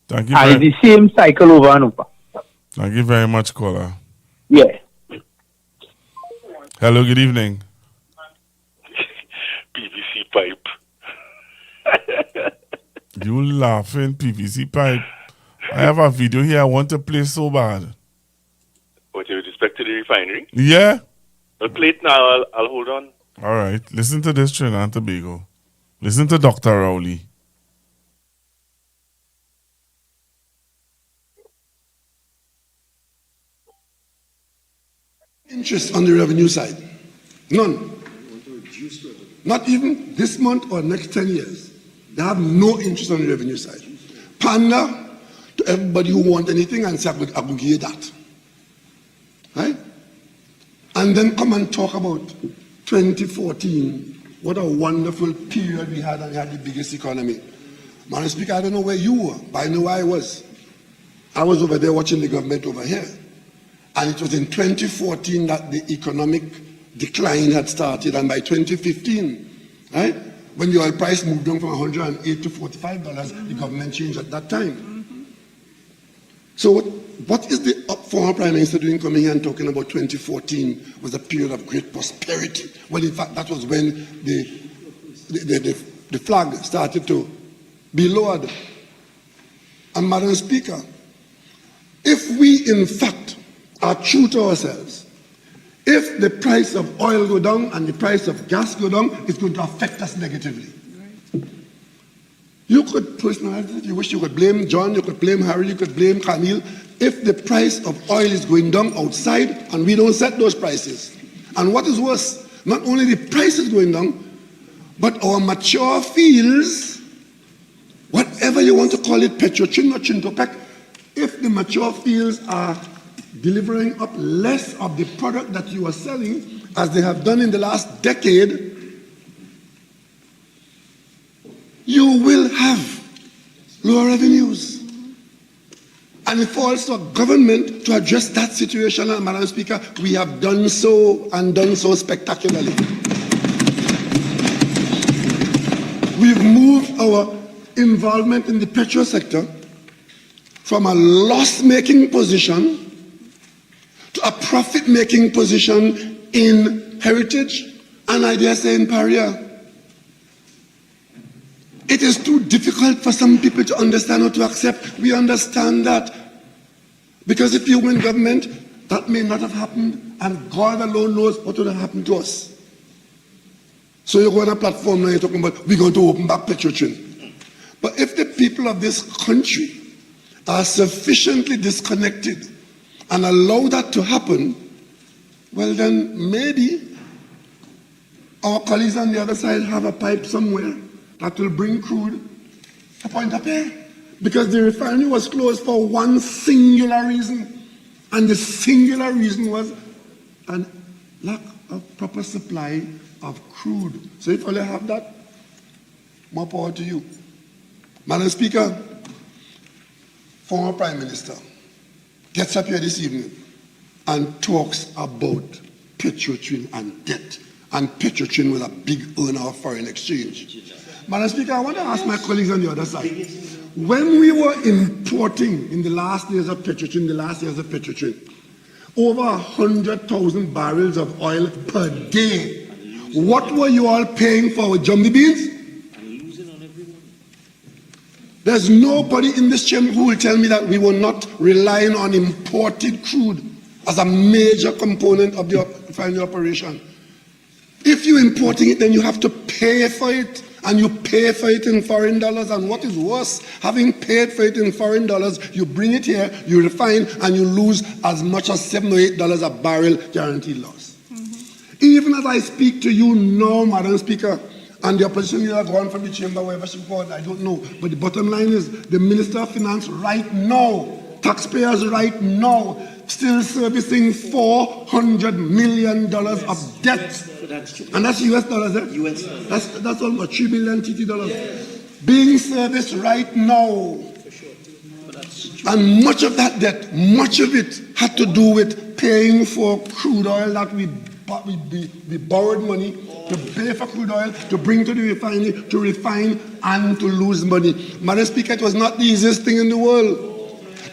Thank you. And it's the same cycle over and over. Thank you very much, caller. Yeah. Hello, good evening. PVC pipe. You laughing, PVC pipe. I have a video here I want to play so bad. What, with respect to the refinery? Yeah. I'll play it now. I'll hold on. All right. Listen to this, Trinidad and Tobago. Listen to Dr. Rowley. Interest on the revenue side. None. Not even this month or next 10 years. They have no interest on the revenue side. Pander to everybody who wants anything and say, I will give you that. Right? And then come and talk about 2014. What a wonderful period we had, and we had the biggest economy. Madam Speaker, I don't know where you were, but I know where I was. I was over there watching the government over here. And it was in 2014 that the economic decline had started, and by 2015, right, when the oil price moved down from $108 to $45, the government changed at that time. So what is the former Prime Minister doing coming here and talking about 2014 was a period of great prosperity? Well, in fact, that was when the flag started to be lowered. And Madam Speaker, if we in fact are true to ourselves, if the price of oil go down and the price of gas go down, it's going to affect us negatively. You could personalize it. You wish you could blame John, you could blame Harry, you could blame Camille. If the price of oil is going down outside and we don't set those prices. And what is worse, not only the price is going down, but our mature fields, whatever you want to call it, Petrochin or Chintopec, if the mature fields are delivering up less of the product that you are selling, as they have done in the last decade, you will have lower revenues. And it falls to a government to address that situation. And Madam Speaker, we have done so and done so spectacularly. We've moved our involvement in the petrol sector from a loss-making position to a profit-making position in heritage, and I dare say in Paria. It is too difficult for some people to understand or to accept. We understand that. Because if you win government, that may not have happened, and God alone knows what would have happened to us. So you go on a platform now, you're talking about, we're going to open back Petrochin. But if the people of this country are sufficiently disconnected and allow that to happen, well then maybe our colleagues on the other side have a pipe somewhere that will bring crude to Pointe-à-Pitre. Because the refinery was closed for one singular reason. And the singular reason was a lack of proper supply of crude. So if only have that, more power to you. Madam Speaker, former Prime Minister gets up here this evening and talks about Petrochin and debt. And Petrochin was a big earner of foreign exchange. Madam Speaker, I want to ask my colleagues on the other side. When we were importing in the last years of Petrochin, over 100,000 barrels of oil per day, what were you all paying for with jumbo beans? There's nobody in this chamber who will tell me that we were not relying on imported crude as a major component of the refinery operation. If you're importing it, then you have to pay for it. and you pay for it in foreign dollars, and what is worse, having paid for it in foreign dollars, you bring it here, you refine, and you lose as much as $7 or $8 a barrel guaranteed loss. Even as I speak to you now, Madam Speaker, and the opposition leader gone from the chamber, wherever she called, I don't know, but the bottom line is the Minister of Finance right now, taxpayers right now, still servicing $400 million of debt. And that's US dollars, eh? US. That's almost 3 billion TT dollars. Being serviced right now. And much of that debt, much of it had to do with paying for crude oil that we borrowed money to pay for crude oil, to bring to the refinery, to refine, and to lose money. Madam Speaker, it was not the easiest thing in the world.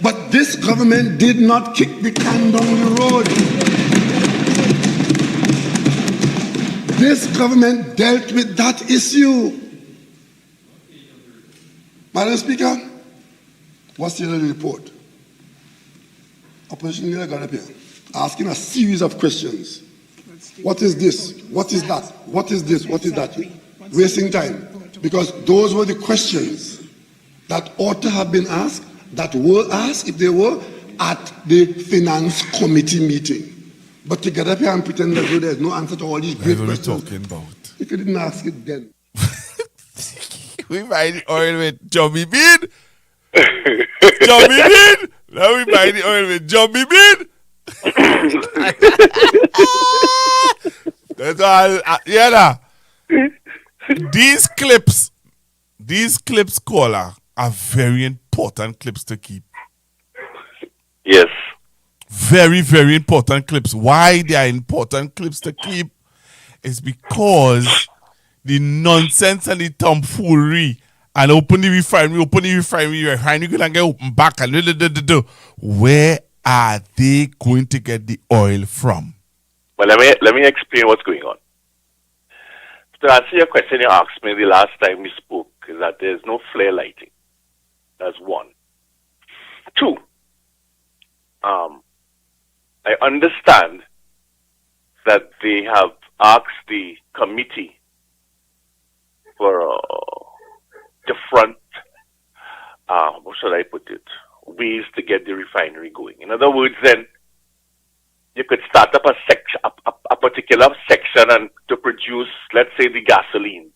But this government did not kick the can down the road. This government dealt with that issue. Madam Speaker, what's the other report? Opposition leader got up here, asking a series of questions. What is this? What is that? What is this? What is that? Wasting time. Because those were the questions that ought to have been asked, that were asked, if they were, at the Finance Committee meeting. But to get up here and pretend that there's no answer to all these great questions. What are we talking about? If you didn't ask it then. We buy the oil with Jummy Bean. Jummy Bean. Now we buy the oil with Jummy Bean. That's all. Yeah. These clips, caller, are very important clips to keep. Yes. Very, very important clips. Why they are important clips to keep is because the nonsense and the tomfoolery and open the refinery gonna get open back and where are they going to get the oil from? Well, let me explain what's going on. To answer your question you asked me the last time we spoke, is that there's no flare lighting. That's one. Two, I understand that they have asked the committee for different, what should I put it, ways to get the refinery going. In other words, then, you could start up a particular section and to produce, let's say, the gasoline.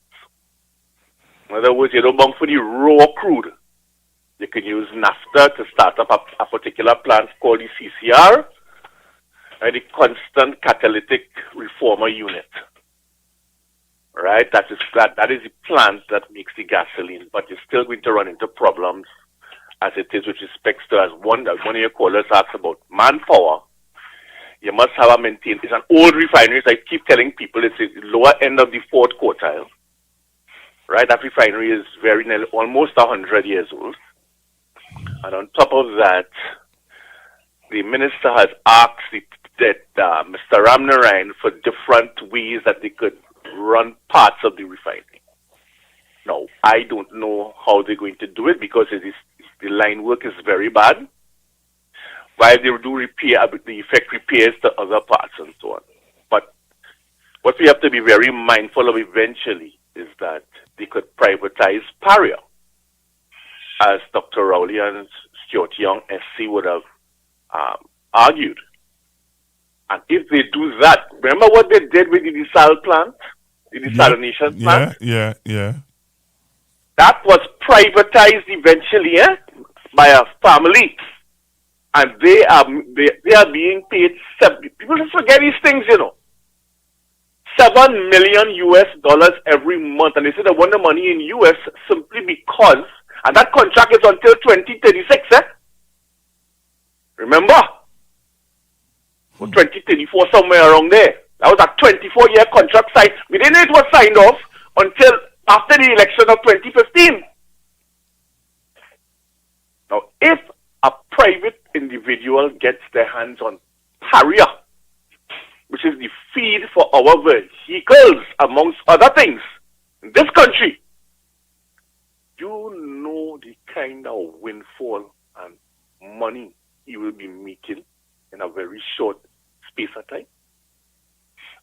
In other words, you don't bump for the raw crude. You can use naphtha to start up a particular plant called the CCR, and the Constant Catalytic Reformer Unit. Right? That is the plant that makes the gasoline, but you're still going to run into problems as it is with respect to, as one of your callers asked about manpower. You must have a maintained. It's an old refinery, so I keep telling people it's the lower end of the fourth quartile. Right? That refinery is very nearly almost 100 years old. And on top of that, the minister has asked Mr. Ramnarayan for different ways that they could run parts of the refinery. Now, I don't know how they're going to do it because the line work is very bad. While they do repair, the effect repairs to other parts and so on. But what we have to be very mindful of eventually is that they could privatize Paria, as Dr. Rowley and Stuart Young SC would have argued. And if they do that, remember what they did with the desal plant? The desalination plant? Yeah. That was privatized eventually, by a family. And they are being paid, people just forget these things, $7 million every month. And they say they want the money in US simply because, and that contract is until 2036, Remember? Or 2034, somewhere around there. That was a 24-year contract signed. We didn't know it was signed off until after the election of 2015. Now, if a private individual gets their hands on Paria, which is the feed for our vehicles, amongst other things, in this country, you know the kind of windfall and money he will be making in a very short space of time.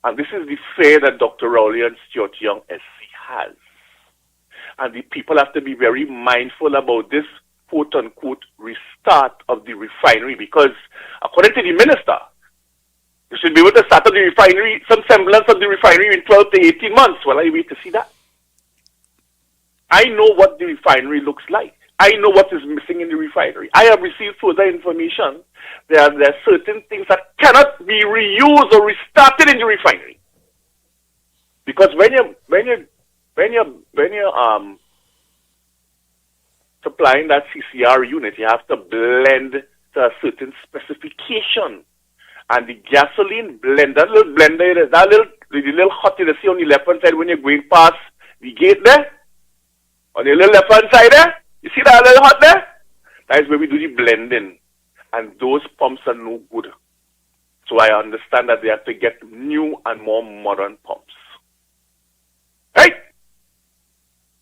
And this is the fear that Dr. Rowley and Stuart Young SC has. And the people have to be very mindful about this quote-unquote restart of the refinery, because according to the minister, you should be able to start up the refinery, some semblance of the refinery in 12 to 18 months. Well, I wait to see that. I know what the refinery looks like. I know what is missing in the refinery. I have received further information. There are certain things that cannot be reused or restarted in the refinery. Because when you're supplying that CCR unit, you have to blend to a certain specification. And the gasoline blend, that little blender, the little hot you see on the left hand side when you're going past the gate there, on the little left hand side there, you see that little hot there? That is where we do the blending. And those pumps are no good. So I understand that they have to get new and more modern pumps. Right?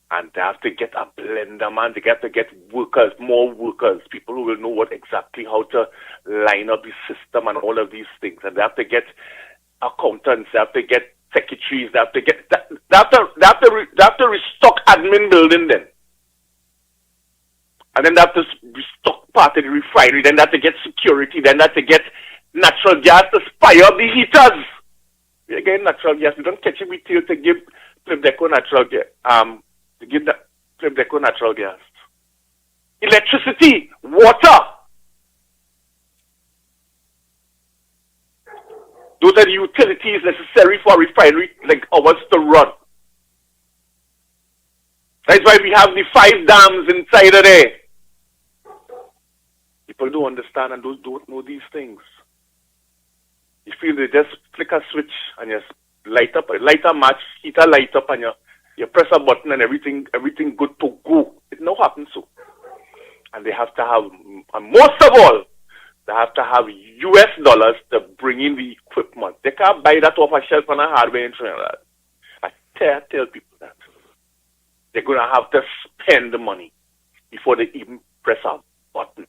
And they have to get a blender, man. They have to get workers, more workers, people who will know what exactly how to line up the system and all of these things. And they have to get accountants, they have to get secretaries, they have to restock admin building then. And then they have to restock part of the refinery, then they have to get security, then they have to get natural gas to fire up the heaters. We are getting natural gas. We don't catch it with tail to give Plebdeco natural gas. To give the Plebdeco natural gas. Electricity, water. Those are the utilities necessary for a refinery like ours to run. That's why we have the 5 dams inside of there. People don't understand and those don't know these things. You feel they just flick a switch and you light a match, heater light up, and you press a button and everything good to go. It no happens so. And they have to have, and most of all, they have to have US dollars to bring in the equipment. They can't buy that off a shelf on a hardware in Trinidad. I tell people that. They're going to have to spend the money before they even press a button.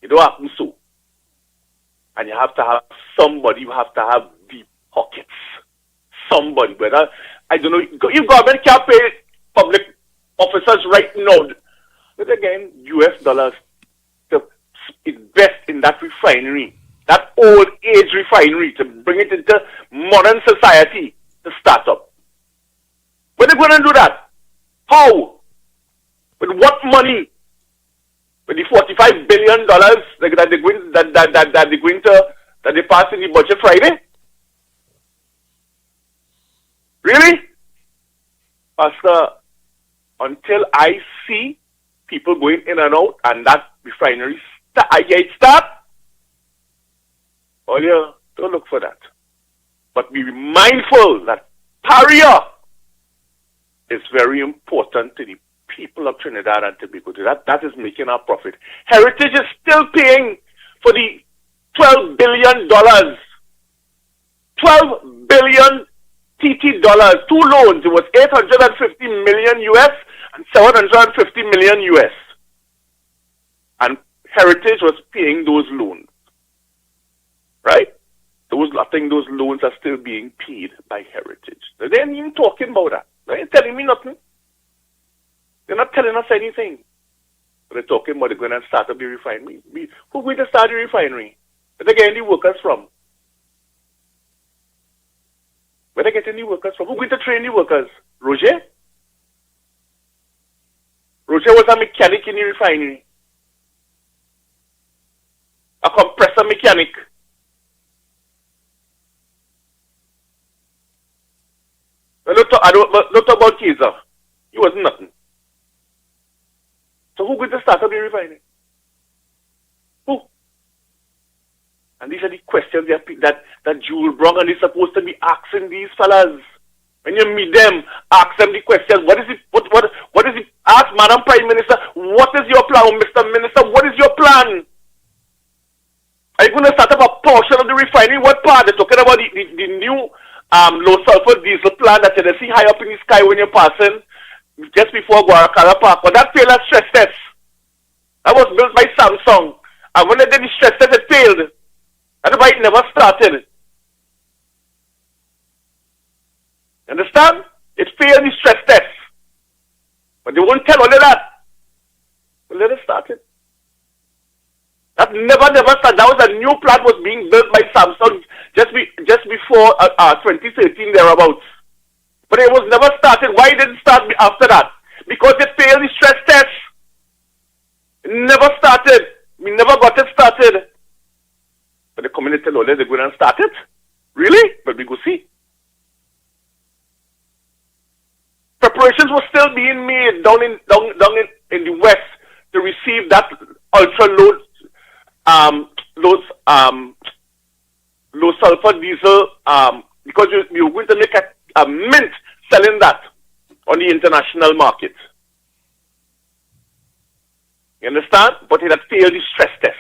It don't happen so. And you have to have somebody, you have to have deep pockets. Somebody, whether, I don't know, if government can't pay public officers right now, but again, US dollars to invest in that refinery, that old age refinery, to bring it into modern society to start up. When are they going to do that? How? With what money? With the $45 billion that they passed in the budget Friday? Really? Pastor, until I see people going in and out and that refinery start, oh yeah, don't look for that. But be mindful that barrier is very important to the people of Trinidad and Tobago. That is making our profit. Heritage is still paying for the $12 billion. $12 billion TT dollars, 2 loans. It was 850 million US and 750 million US. And Heritage was paying those loans. Right? I think those loans are still being paid by Heritage. They ain't even talking about that. They ain't telling me nothing. They're not telling us anything. But they're talking about they're going to start up the refinery. Who's going to start the refinery? Where they getting the workers from? Where they getting the workers from? Who's going to train the workers? Roger? Roger was a mechanic in the refinery. A compressor mechanic. I don't talk about Kaiser. He was nothing. So who's going to start up the refinery? Who? And these are the questions that Jules Brown is supposed to be asking these fellas. When you meet them, ask them the questions. What is it? Ask Madam Prime Minister, what is your plan? Mr. Minister, what is your plan? Are you going to start up a portion of the refinery? What part? They're talking about the new low sulfur diesel plant that you see high up in the sky when you're passing just before Guaracala Park. But that failed at stress test. That was built by Samsung. And when they did the stress test, it failed. That's why it never started. Understand? It failed the stress test. But they won't tell all of that. But let us start it. That never started. That was a new plant was being built by Samsung just before 2013 thereabouts. But it was never started. Why didn't it start after that? Because they failed the stress test. It never started. We never got it started. But the community tell all they're going to start it. Really? But we go see. Preparations were still being made down in the west to receive that ultra low sulfur diesel because you're going to make a mint selling that on the international market. You understand? But it had failed the stress test.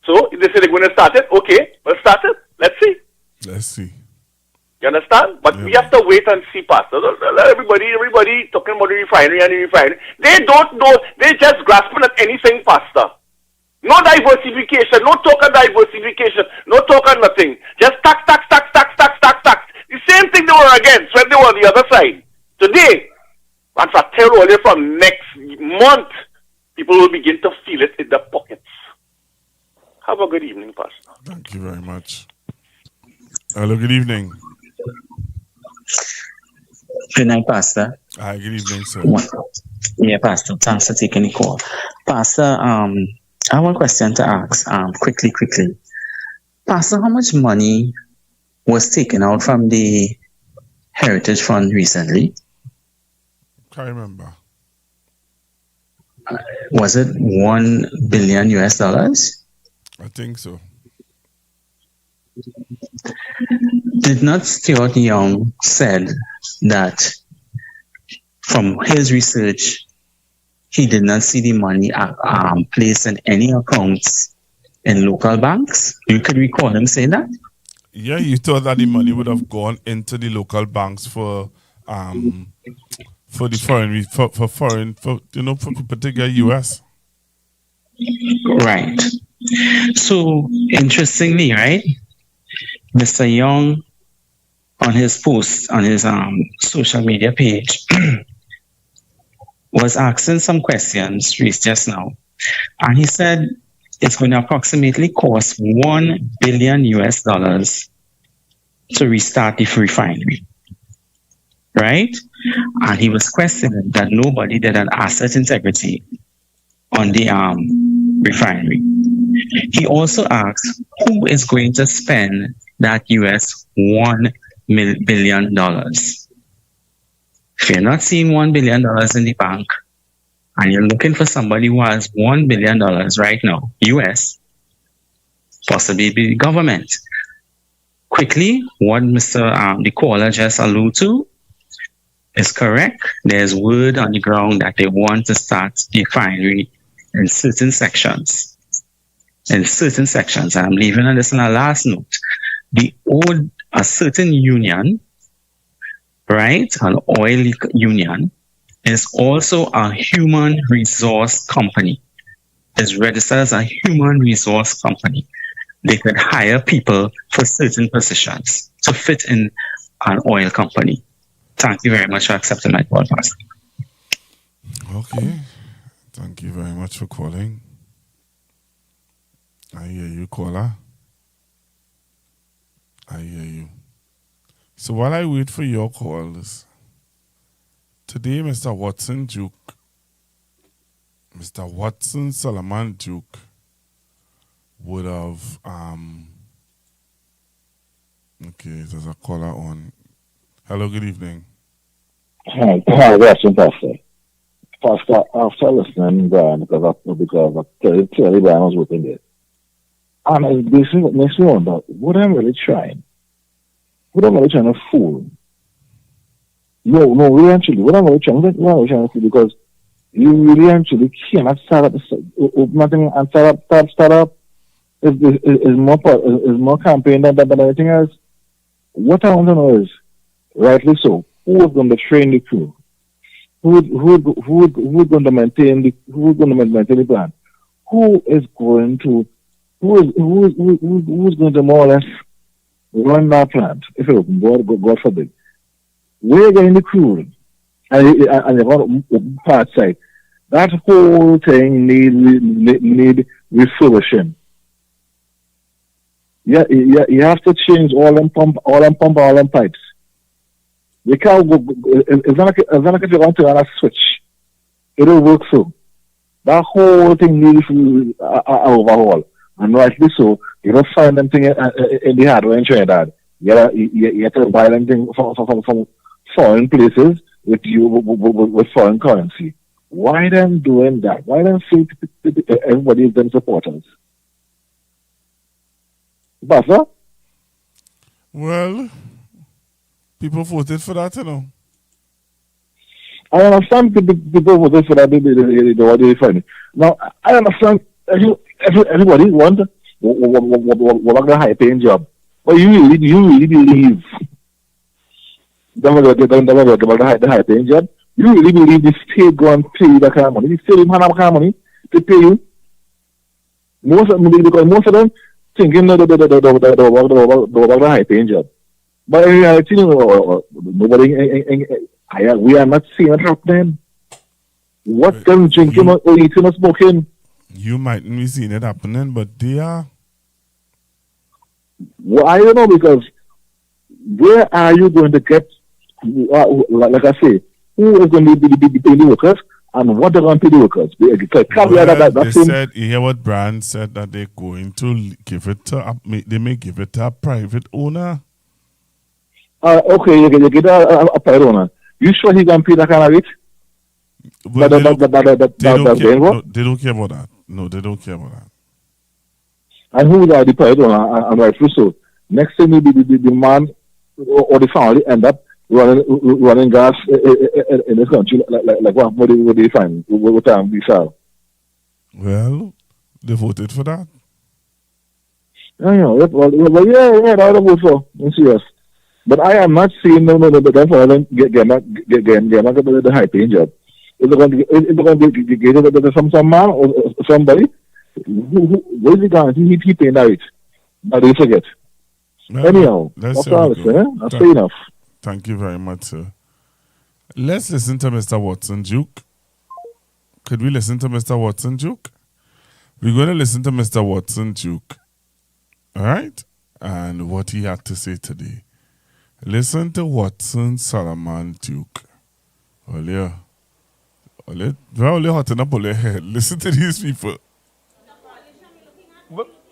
So if they say they're going to start it, okay, we'll start it. Let's see. Let's see. You understand? But we have to wait and see, Pastor. Everybody talking about the refinery and the refinery. They don't know. They just grasping at anything, Pastor. No diversification. No talk of diversification. No talk of nothing. Just tax. The same thing they were against when they were on the other side. Today, and for tell only from next month, people will begin to feel it in their pockets. Have a good evening, Pastor. Thank you very much. Hello, good evening. Good night, Pastor. Hi, good evening, sir. Yeah, Pastor. Thanks for taking the call. Pastor, I have one question to ask quickly. Pastor, how much money was taken out from the Heritage Fund recently? Can't remember. Was it $1 billion US? I think so. Did not Stuart Young said that from his research, he did not see the money placed in any accounts in local banks? You could recall him saying that? Yeah, you thought that the money would have gone into the local banks for the foreign for particular US. Right. So interestingly, right, Mr. Young on his post on his social media page was asking some questions just now, and he said it's going to approximately cost $1 billion US to restart the refinery, right? And he was questioning that nobody did an asset integrity on the refinery. He also asked who is going to spend that US $1 billion. If you're not seeing $1 billion in the bank and you're looking for somebody who has $1 billion right now, US, possibly the government. Quickly, what Mr. the caller just alluded to is correct. There's word on the ground that they want to start the refinery in certain sections. And I'm leaving on this in a last note. A certain union, right, an oil union, is also a human resource company. It's registered as a human resource company. They could hire people for certain positions to fit in an oil company. Thank you very much for accepting my call, Pastor. Okay. Thank you very much for calling. I hear you, caller. I hear you. So while I wait for your calls, today Mr. Watson Solomon Duke would have okay, there's a caller on. Hello, good evening. Hi, Pastor. Pastor, after listening, Brian, because clearly Brian was working there. And it basically makes me wonder, what I'm really trying to fool? No, we actually, what I'm really trying to do, because you really actually cannot start up, nothing and start up is more campaign than anything else. What I want to know is, rightly so, who is going to train the crew? Who is going to maintain the plan? Who's going to more or less run that plant? If it open, God forbid. We're getting the crew. and they're on part side. That whole thing need refurbishing. Yeah, you have to change all them pipes. You can't go. It's not like if you want to turn a switch, it'll work so. That whole thing needs overhaul, and rightly so. You don't find them thing in the hardware in Trinidad. You have to buy them thing from foreign places with foreign currency. Why them doing that? Why them say everybody is them supporters? Basa? Well, people voted for that, you know. I understand people voted for that. They find it. Now, I understand everybody want a high paying job. But you really believe the high paying job? You really believe the state go and pay you that kind of money? The state even have kind of money to pay you? Because most of them thinking the high paying job. But in reality, nobody, we are not seeing it happening. What can drinking or eating or smoking? You mightn't be seeing it happening, but they are. Well, I don't know, because where are you going to get, like I say, who is going to be paying the workers and what they're going to pay the workers? They said, you hear what Brand said, that they're going to give it to, they may give it to a private owner. Okay, you get a private owner. You sure he can pay that kind of rate? Well, they don't care about that. No, they don't care about that. And who are the private owner? And rightfully so. Next thing, maybe the man or the family end up running gas in this country, like what do they find? What time we sell? Well, they voted for that. I know. Yeah, that would vote for. I'm serious. But I am not seeing them get the high paying job. Is it going to get some man or somebody? Where is he going? He paying that rate. But they forget. Well, anyhow, that's all I'm saying. That's fair enough. Thank you very much, sir. Let's listen to Mr. Watson Duke. Could we listen to Mr. Watson Duke? We're going to listen to Mr. Watson Duke. All right? And what he had to say today. Listen to Watson Solomon Duke. Only hot up on your head. Listen to these people.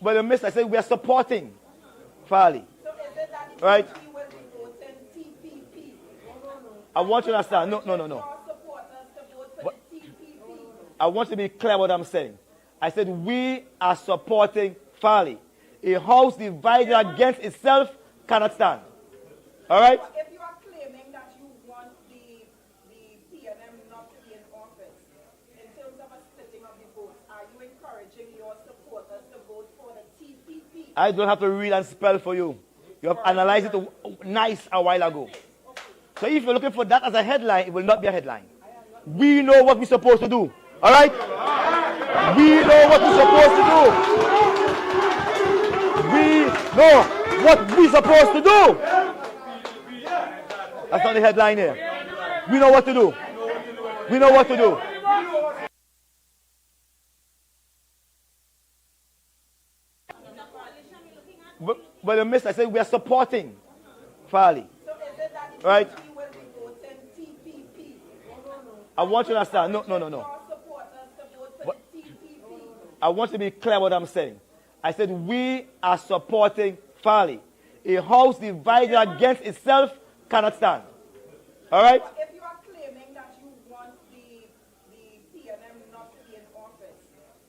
But the mister said we are supporting Farley. Right? I want you to understand. No. But I want to be clear what I'm saying. I said we are supporting Farley. A house divided against itself cannot stand. All right? But if you are claiming that you want the PNM not to be in office, in terms of a splitting of the votes, are you encouraging your supporters to vote for the TPP? I don't have to read and spell for you. You have analyzed it nice a while ago. So if you're looking for that as a headline, it will not be a headline. We know what we're supposed to do. All right? We know what we're supposed to do. We know what we're supposed to do. That's not the headline here. We know what to do. We know what to do. But the mister said we are supporting Farley. Right? I want you to understand. No. But I want to be clear what I'm saying. I said we are supporting Farley. A house divided against itself cannot stand. All right? But if you are claiming that you want the PNM not to be in office,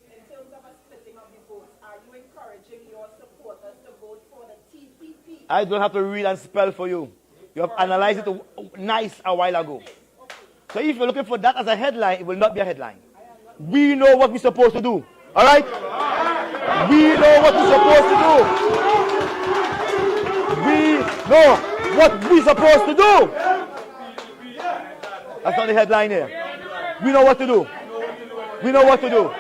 in terms of a splitting of the votes, are you encouraging your supporters to vote for the TPP? I don't have to read and spell for you. You have analyzed it nice a while ago. So if you're looking for that as a headline, it will not be a headline. We know what we're supposed to do. All right? We know what we're supposed to do. We know what we're supposed to do. That's not the headline here. We know what to do. We know what to do.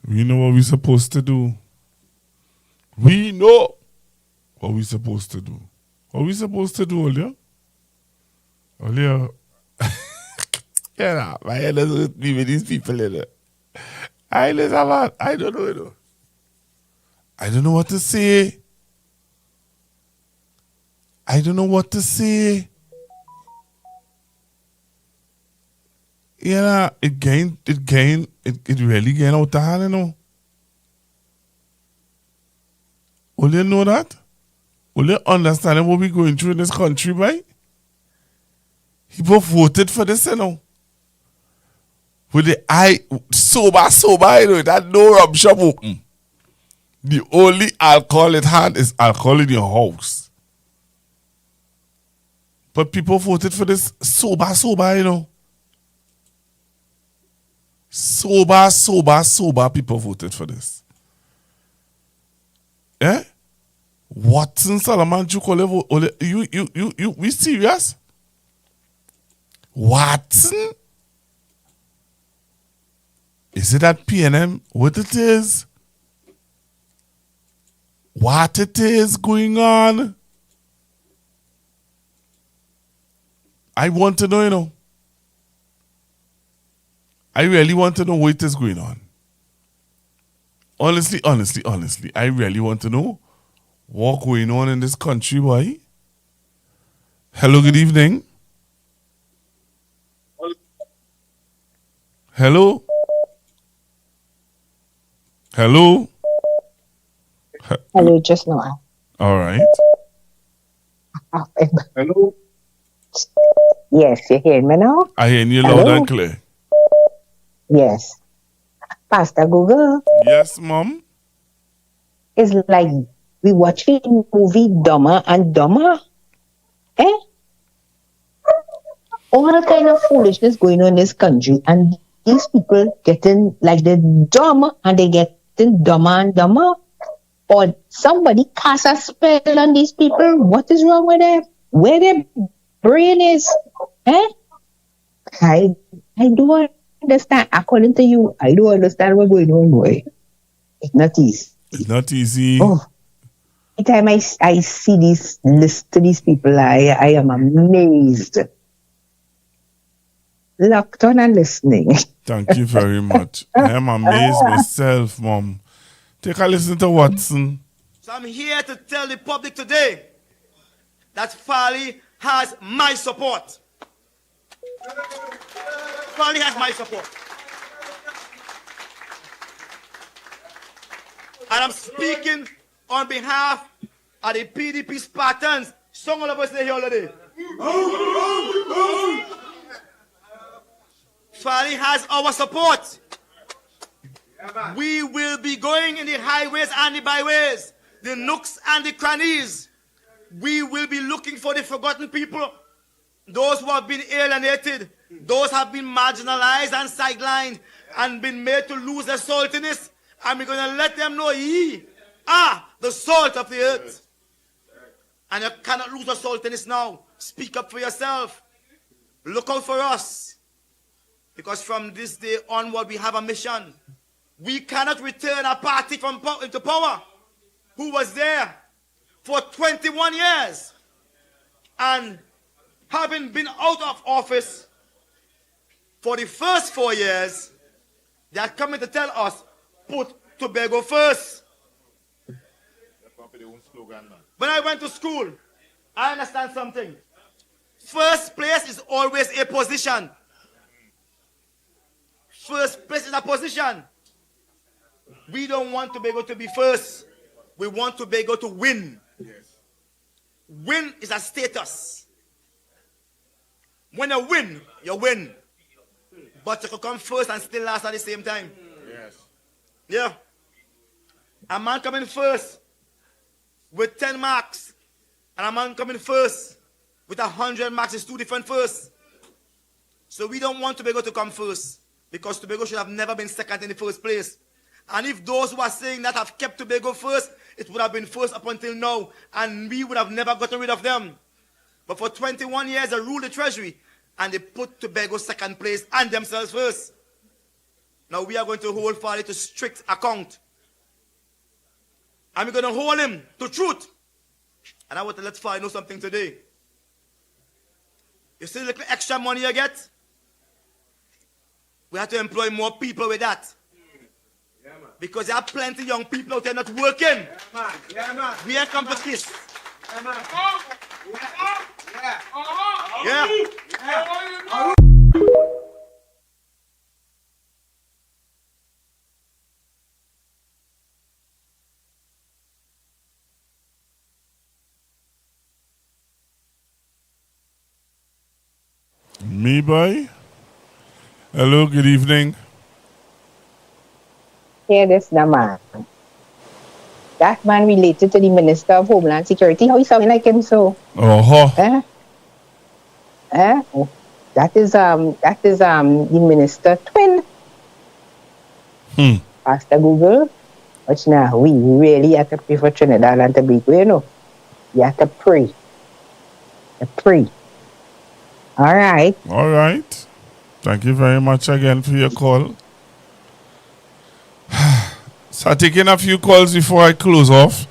We know what we're supposed to do. We know what we supposed to do. What we supposed to do, Olia? Olia. Yeah, my head is with me with these people in it. I listen, man. I don't know, you know. I don't know what to say. I don't know what to say. Yeah, it really gained out the hand, you know. Will you know that? Will you understand what we're going through in this country, right? People voted for this, you know. With the eye sober, you know, that no rum shop open. The only alcohol at hand is alcohol in your house. But people voted for this sober, you know. Sober, people voted for this. Eh? Watson Solomon Chukole, you, we serious? Watson? Is it that PNM? What it is? What it is going on? I want to know, you know. I really want to know what is going on. Honestly, I really want to know what's going on in this country, boy. Hello, good evening. Hello? Hello? Hello, just now. All right. Hello? Yes, you hear me now? I hear you loud and clear. Yes. Pastor Google. Yes, Mom? It's like we watching movie Dumber and Dumber. Eh? All kind of foolishness going on in this country, and these people getting like they're dumb and they getting dumber and dumber. Or somebody cast a spell on these people. What is wrong with them? Where their brain is? Eh? I don't understand. According to you, I don't understand what's going on, boy. It's not easy. It's not easy. Oh. Every time I see this list to these people, I am amazed. Locked on and listening. Thank you very much. I am amazed myself, Mom. Take a listen to Watson. So I'm here to tell the public today that Farley has my support. Farley has my support. And I'm speaking on behalf of the PDP Spartans. Some of us are here already. Farley has our support. We will be going in the highways and the byways, the nooks and the crannies. We will be looking for the forgotten people, those who have been alienated, those who have been marginalized and sidelined and been made to lose their saltiness. And we're going to let them know ye are the salt of the earth. And you cannot lose your saltiness now. Speak up for yourself. Look out for us. Because from this day onward, we have a mission. We cannot return a party into power who was there for 21 years and having been out of office for the first 4 years, they are coming to tell us, put Tobago first. When I went to school, I understand something. First place is always a position. First place is a position. We don't want Tobago to be first. We want Tobago to win. Yes. Win is a status. When you win, you win. But you can come first and still last at the same time. Yes. Yeah. A man coming first with 10 marks and a man coming first with 100 marks is two different firsts. So we don't want Tobago to come first because Tobago should have never been second in the first place. And if those who are saying that have kept Tobago first, it would have been first up until now, and we would have never gotten rid of them. But for 21 years, they ruled the treasury, and they put Tobago second place and themselves first. Now we are going to hold Farley to strict account. And we're going to hold him to truth. And I want to let Fally know something today. You see the little extra money you get? We have to employ more people with that. Yeah, because there are plenty of young people out there not working. Yeah, man. Yeah, man. We ain't come to kiss. Yeah, man. Yeah. Yeah. Me boy. Hello, good evening. Hear this, the man. That man related to the Minister of Homeland Security. How he sounding like him so? Oh. That is the minister twin. Pastor Google. But now we really have to pray for Trinidad and Tobago, you know. You have to pray. All right. Thank you very much again for your call. So taking a few calls before I close off.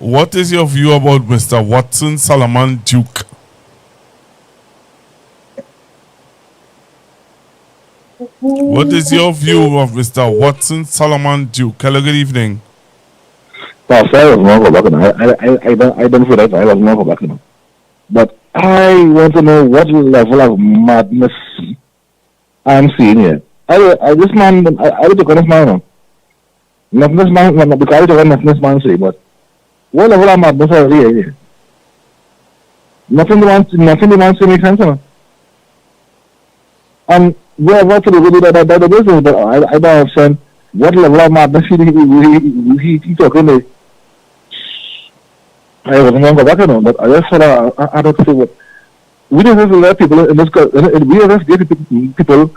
What is your view about Mr. Watson Solomon Duke? What is your view of Mr. Watson Solomon Duke? Hello, good evening. Pastor, I was not go back now. I don't feel that I was not go back now. But I want to know what level of madness I'm seeing here. This man, I don't know this man. Not this man, because I don't know what this man say, but what level of madness are we here? Nothing the man say makes sense, man. And whatever to do with that business, but I don't understand what level of madness he talking about. I wasn't going to go back on, but I just said I don't say what. We just have to let people in this country, we just get people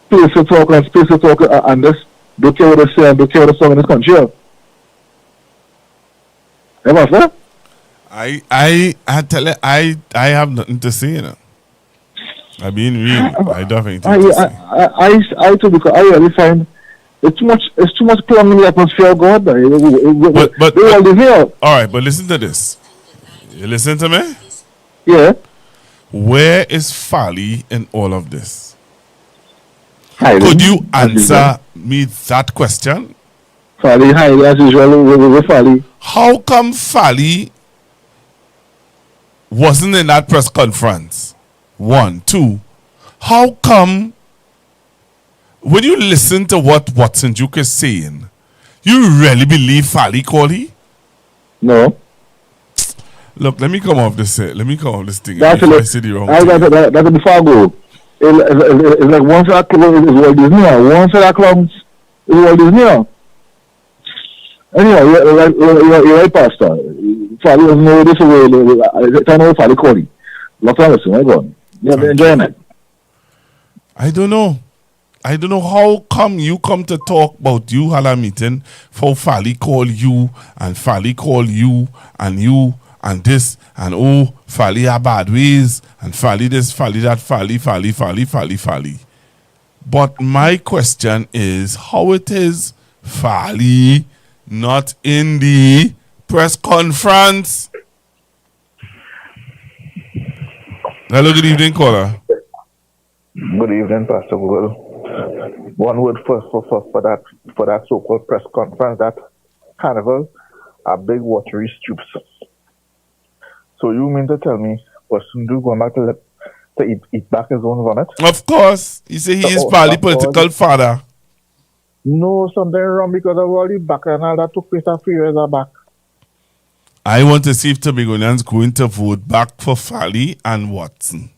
space to talk and just don't care what they say and don't care what they song in this country. Ever sir? I tell you, I have nothing to say, you know. I mean, really, I don't have anything to say. I too, because I really find it's too much clown in the atmosphere of God. But all right, but listen to this. You listen to me? Yeah. Where is Fally in all of this? Could you answer me that question? Fally, as usual, with Fally. How come Fally wasn't in that press conference? 1, 2. How come when you listen to what Watson Duke is saying, you really believe Fally called he? No. Look, let me come off this thing. That's I said the wrong thing. That's before I go. It's like one set of clowns is Walt Disney. One set of clowns is Walt Disney. Anyway, you're right, Pastor. Fally doesn't know this way. I know Fally called he. Look at listen, my God. You're enjoying it. I don't know how come you come to talk about you had a meeting for Fally call you and Fally call you and this and oh Fally have bad ways and Fally this, Fally that, Fally. But my question is how it is Fally not in the press conference? Hello, good evening, caller. Good evening, Pastor Google. One word for that so-called press conference, that carnival, are big watery stoops. So you mean to tell me Wasundu going back to eat back his own vomit? Of course. He say he is Fally political father. No, something wrong because of all the back and all that took place a few years back. I want to see if Tobagonians going to vote back for Fally and Watson.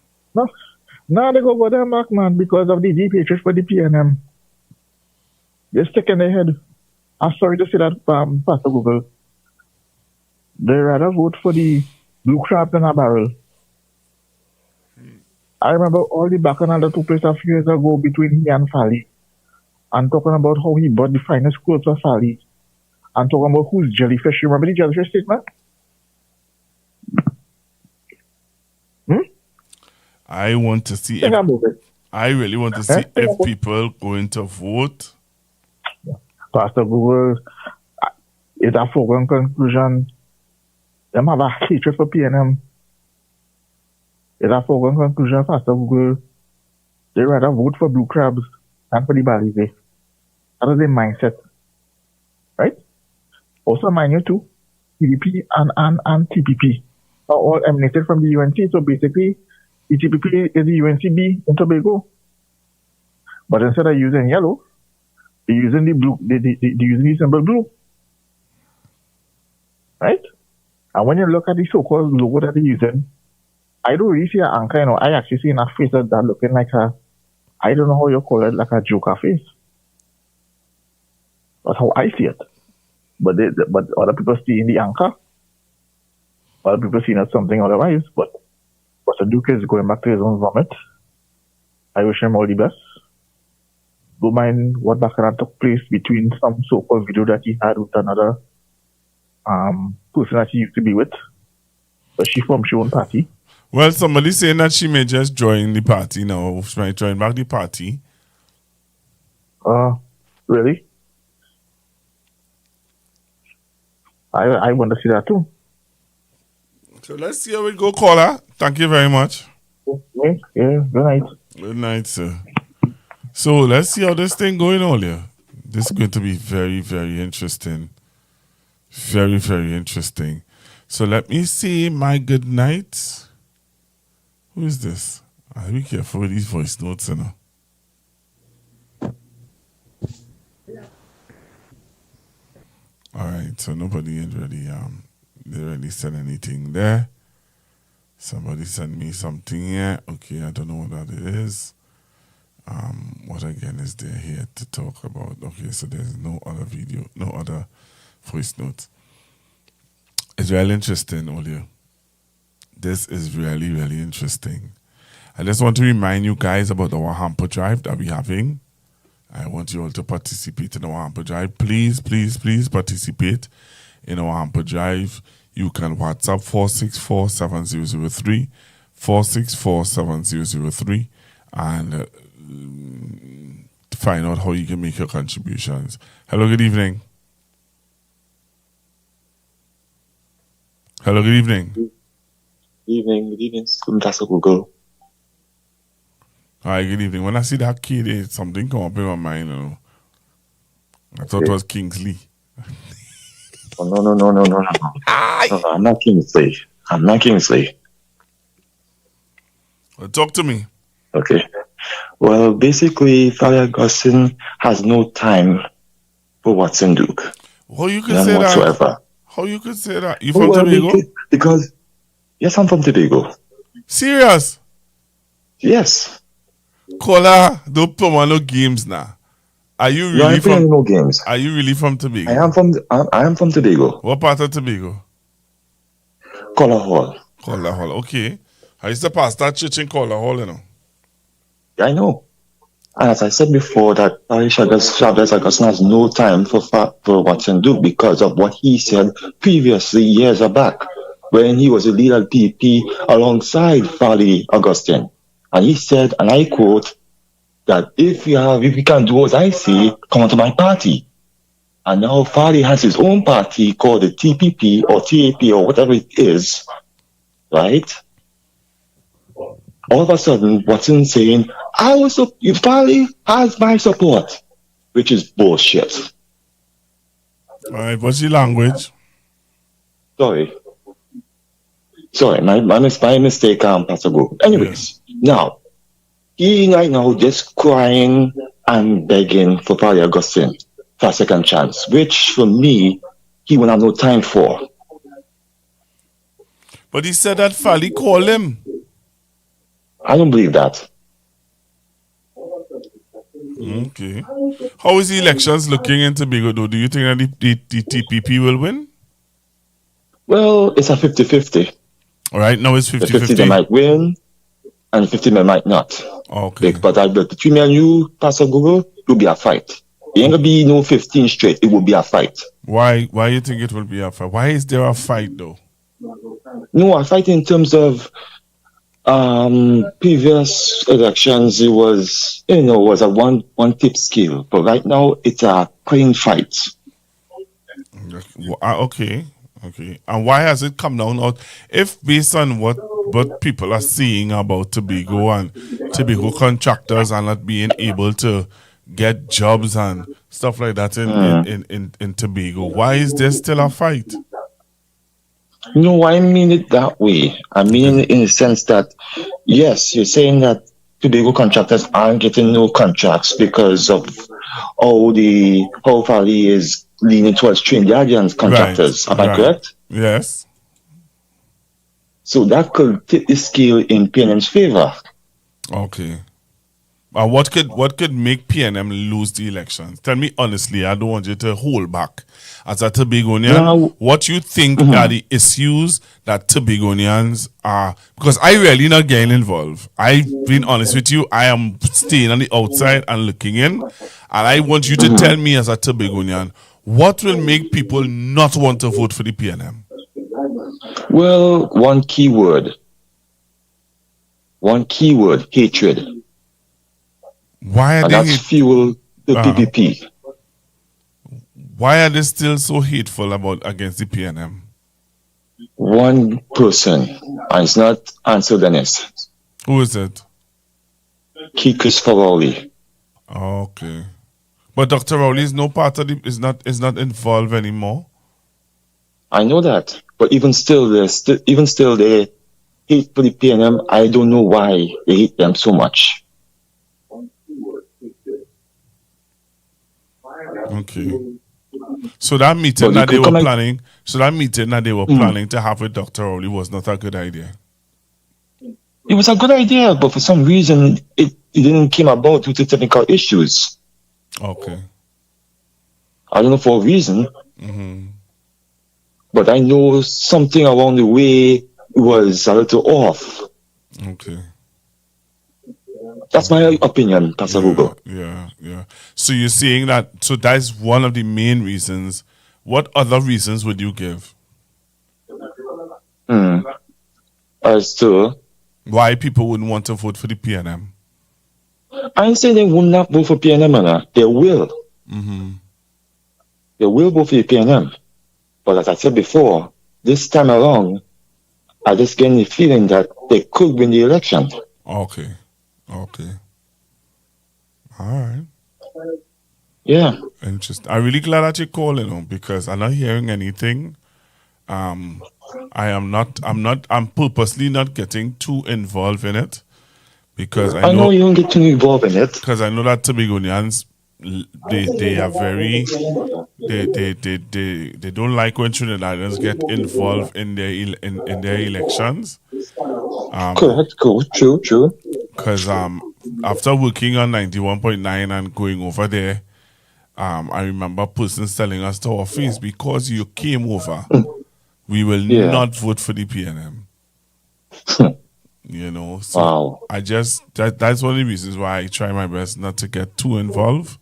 No, they go for them back, man, because of the deep hatred for the PNM. They're stuck in their head. I'm sorry to say that, Pastor Google. They rather vote for the blue crab in a barrel. I remember all the back and all that took place a few years ago between he and Fally. And talking about how he bought the finest clothes for Fally. And talking about who's jellyfish. You remember the jellyfish statement? I want to see I really want to see if people going to vote. Pastor Google, It's a foregone conclusion. Them have a hatred for PNM. It's a foregone conclusion for Google. They rather vote for blue crabs than for the Balize. That is their mindset. Right? Also, mind you too, TDP and TPP are all emanated from the UNC. So basically, the TPP is the UNCB in Tobago. But instead of using yellow, they're using the blue, they're using the symbol blue. Right? And when you look at the so-called logo that they're using, I don't really see an anchor, you know. I actually see enough faces that looking like a, I don't know how you call it, like a joker face. That's how I see it. But other people see in the anchor. Other people see it as something otherwise. But the Duke is going back to his own vomit. I wish him all the best. Don't mind what background took place between some so-called video that he had with another person that he used to be with. But she formed her own party. Well, somebody saying that she may just join the party now. She might join back the party. Really? I want to see that too. So let's see how it go, caller. Thank you very much. Yeah, good night. Good night, sir. So let's see how this thing going on here. This is going to be very, very interesting. Very, very interesting. So let me see my good night. Who is this? I'll be careful with these voice notes, you know. All right, so nobody had really they really said anything there. Somebody sent me something here. Okay, I don't know what that is. What again is there here to talk about? Okay, so there's no other video, no other voice notes. It's really interesting, Olio. This is really, really interesting. I just want to remind you guys about our hamper drive that we're having. I want you all to participate in our hamper drive. Please, please, please participate in our hamper drive. You can WhatsApp 464-7003, 464-7003, and to find out how you can make your contributions. Hello, good evening. Hello, good evening. Good evening. That's a Google. All right, good evening. When I see that kid, something come up in my mind, you know. I thought it was Kingsley. Oh, no. No, I'm not Kingsley. Well, talk to me. Okay. Well, basically, Father Augustine has no time for Watson Duke. How you could say whatsoever. that? How you could say that? You from Tobago? Because, yes, I'm from Tobago. Serious? Yes. Kola, don't play no games now. Are you really I'm from no games? Are you really from Tobago? I am from Tobago. What part of Tobago? Kola Hall. Kola Hall, okay. I used to pass that church in Kola Hall, you know. Yeah, I know. And as I said before, that Chavez Augustine has no time for Watson Duke because of what he said previously years back when he was a leader of PP alongside Fali Augustine. And he said, and I quote, that if you can do as I say, come to my party. And now Fali has his own party called the TPP or TAP or whatever it is, right? All of a sudden, Watson saying, Fali has my support, which is bullshit. All right, what's your language? Sorry, my mistake, Pastor Go. Anyways, Now, he right now just crying and begging for Fali Augustine for a second chance, which for me, he will have no time for. But he said that Fali called him. I don't believe that. Okay. How is the elections looking in Tobago, though? Do you think that the TPP will win? Well, it's a 50-50. All right, now it's 50-50. 50 they might win, and 50 they might not. Okay. But between me and you, Pastor Google, it will be a fight. It ain't gonna be no 15 straight. It will be a fight. Why you think it will be a fight? Why is there a fight, though? No, a fight in terms of previous elections. It was, was a one tip scale, but right now it's a clean fight. Okay. And why has it come down out? If based on what people are seeing about Tobago and Tobago contractors are not being able to get jobs and stuff like that in Tobago, why is there still a fight? No, I mean it that way. I mean in the sense that, yes, you're saying that Tobago contractors aren't getting no contracts because of how Valley is leaning towards Trinidadian contractors. Am I correct? Yes. So that could tip the scale in PNM's favor. Okay. What could make PNM lose the elections? Tell me honestly, I don't want you to hold back. As a Tobagonian, what you think are the issues that Tobagonians are, because I really not getting involved. I've been honest with you, I am staying on the outside and looking in, and I want you to tell me as a Tobagonian, what will make people not want to vote for the PNM? Well, one keyword, hatred. Why are and that's fuel the PPP. Why are they still so hateful against the PNM? One person, and it's not Ansel Dennis. Who is it? Christopher Rowley. Okay, but Dr. Rowley is no part of is not involved anymore. I know that, but even still, they hate for the PNM. I don't know why they hate them so much. Okay. So that meeting that they were planning, to have with Dr. Rowley was not a good idea. It was a good idea, but for some reason it didn't come about due to technical issues. Okay. I don't know for a reason. But I know something along the way was a little off. Okay. That's my opinion, Pastor Google. Yeah. So you're saying that, so that's one of the main reasons. What other reasons would you give? As to? Why people wouldn't want to vote for the PNM? I ain't saying they will not vote for PNM, Anna. They will. They will vote for the PNM. But as I said before, this time around, I just get the feeling that they could win the election. Okay. All right. Yeah. Interesting. I'm really glad that you're calling because I'm not hearing anything. I'm purposely not getting too involved in it because I know you don't get too involved in it. Because I know that Tobagonians, they are very they don't like when Trinidadians get involved in their elections. Correct. True. Because after working on 91.9 and going over there, I remember persons telling us to our face, because you came over, we will not vote for the PNM. So wow. I just that's one of the reasons why I try my best not to get too involved.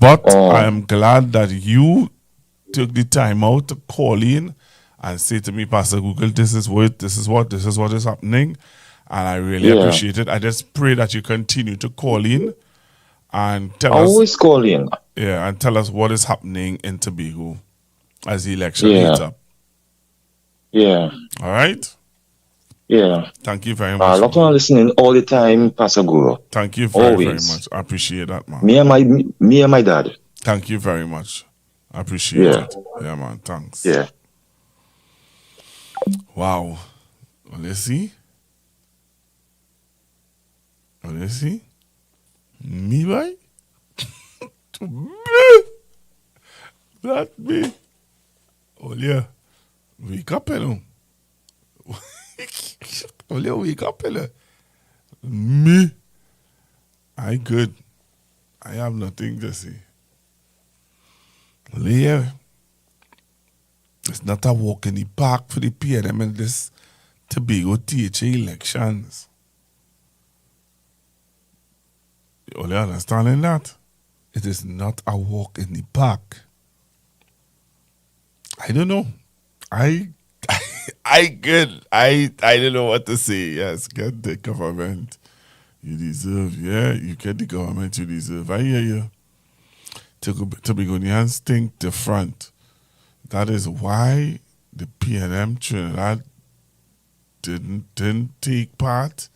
But I am glad that you took the time out to call in and say to me, Pastor Google, this is what is happening. And I really appreciate it. I just pray that you continue to call in and tell us. Always call in. Yeah, and tell us what is happening in Tobago as the election heats up. Yeah. All right? Yeah. Thank you very much. I love listening all the time, Pastor Guru. Thank you very much. I appreciate that, man. Me and my dad. Thank you very much. I appreciate it. Yeah, man. Thanks. Yeah. Wow. Well, let's see. Me, boy? That me. Oh, yeah. Wake up, hello. Oh, yeah, wake up, hello. Me. I good. I have nothing to say. Yeah. It's not a walk in the park for the PNM in this Tobago THA elections. You only understanding that? It is not a walk in the park. I don't know. I good. I don't know what to say. Yes, get the government you deserve. Yeah, you get the government you deserve. I hear you. Tobagonians think different. That is why the PNM Trinidad didn't take part.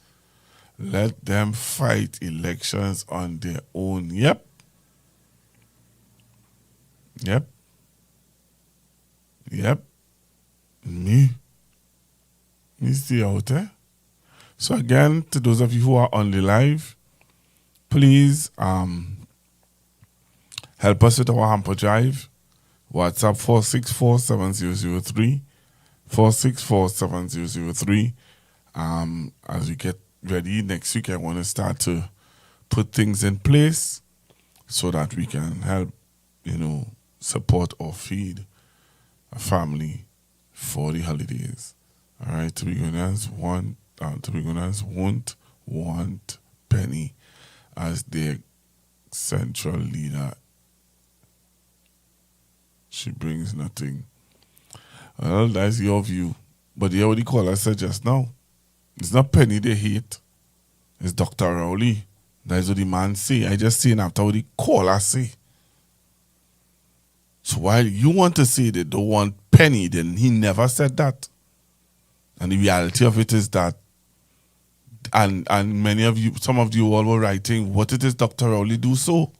Let them fight elections on their own. Yep. Me stay out there. So again, to those of you who are on the live, please help us with our hamper drive. WhatsApp 464-7003. 464-7003. As we get ready next week, I want to start to put things in place so that we can help, support or feed a family for the holidays. All right, Tobagoans won't want Penny as their central leader. She brings nothing. Well, that's your view. But yeah, what the caller said just now. It's not Penny they hate. It's Dr. Rowley. That's what the man say. I just seen after what the caller say. So while you want to say they don't want Penny, then he never said that. And the reality of it is that, and many of you, some of you all were writing, what it is Dr. Rowley do so?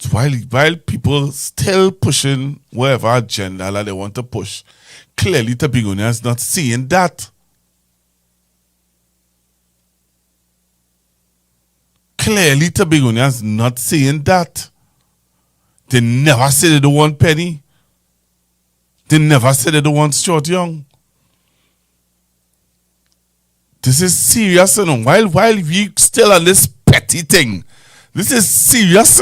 So while people still pushing whatever agenda that they want to push, clearly Tobagonians not seeing that. Clearly Tobagonians not seeing that. They never said they don't want Penny. They never said they don't want Stuart Young. This is serious, While we still on this petty thing, this is serious,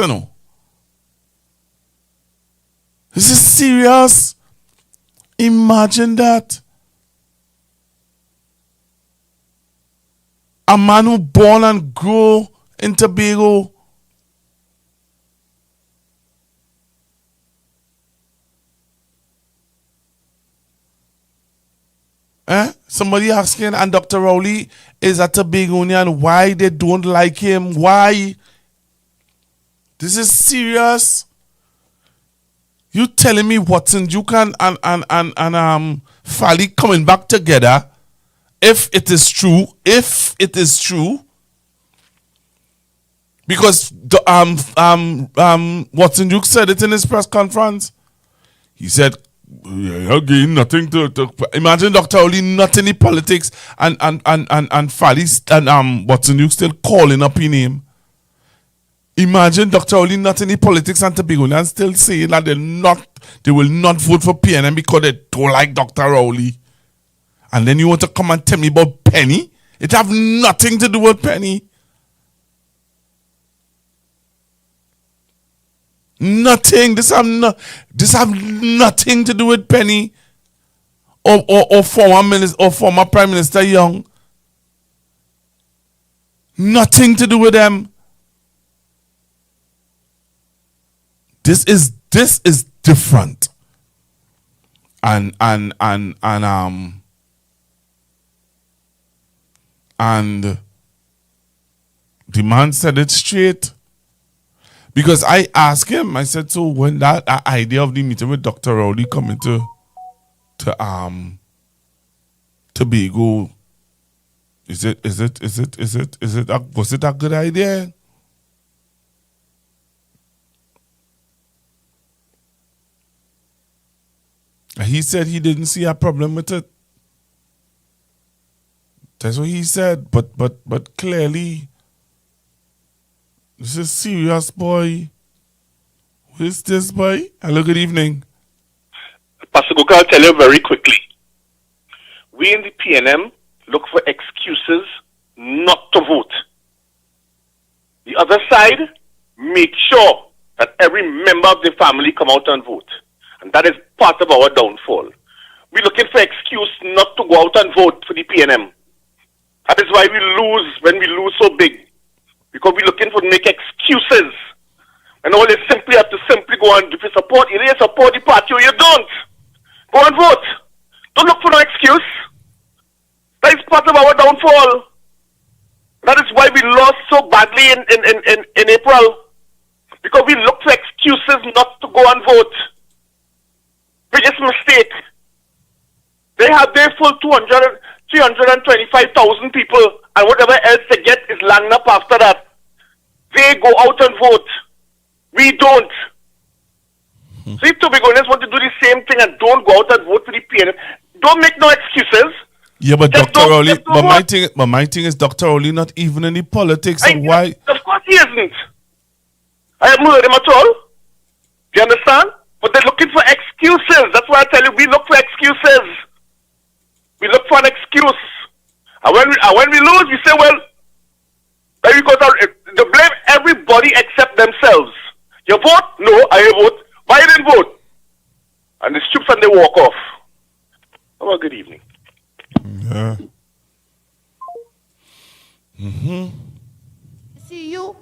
This is serious. Imagine that. A man who born and grew in Tobago. Somebody asking, and Dr. Rowley is a Tobagonian, why they don't like him? Why? This is serious. You telling me Watson Duke and Fally coming back together? If it is true, because Watson Duke said it in his press conference. He said, again, nothing to imagine Dr. Rowley not in the politics and Fally and Watson Duke still calling up his name. Imagine Dr. Rowley not in the politics and Tobagonians still saying that they will not vote for PNM because they don't like Dr. Rowley. And then you want to come and tell me about Penny? It have nothing to do with Penny. Nothing. This have nothing to do with Penny or former minister or former Prime Minister Young. Nothing to do with them. This is different. And the man said it straight. Because I asked him, I said, so when that idea of the meeting with Dr. Rowley coming to Tobago, was it a good idea? He said he didn't see a problem with it. That's what he said. But clearly, this is serious, boy. Who is this, boy? Hello, good evening. Pastor Goka, I'll tell you very quickly. We in the PNM look for excuses not to vote. The other side, make sure that every member of the family come out and vote. And that is part of our downfall. We're looking for excuse not to go out and vote for the PNM. That is why we lose when we lose so big. Because we're looking for make excuses. And all you simply have to simply go and if you support the party or you don't. Go and vote. Don't look for no excuse. That is part of our downfall. That is why we lost so badly in April. Because we look for excuses not to go and vote. biggest mistake. They have their full 325,000 people, and whatever else they get is landing up after that. They go out and vote. We don't. So if Tobagonians want to do the same thing and don't go out and vote for the PNM, don't make no excuses. Yeah, but Dr. Rowley, but my thing is Dr. Rowley not even in the politics, and why? Of course he isn't. I haven't heard him at all. Do you understand? But they're looking for excuses. That's why I tell you, we look for excuses. We look for an excuse. And when we lose, we say, well, because they blame everybody except themselves. You vote? No, I vote. Why you didn't vote? And they stoop and they walk off. Have a good evening. Yeah. See you.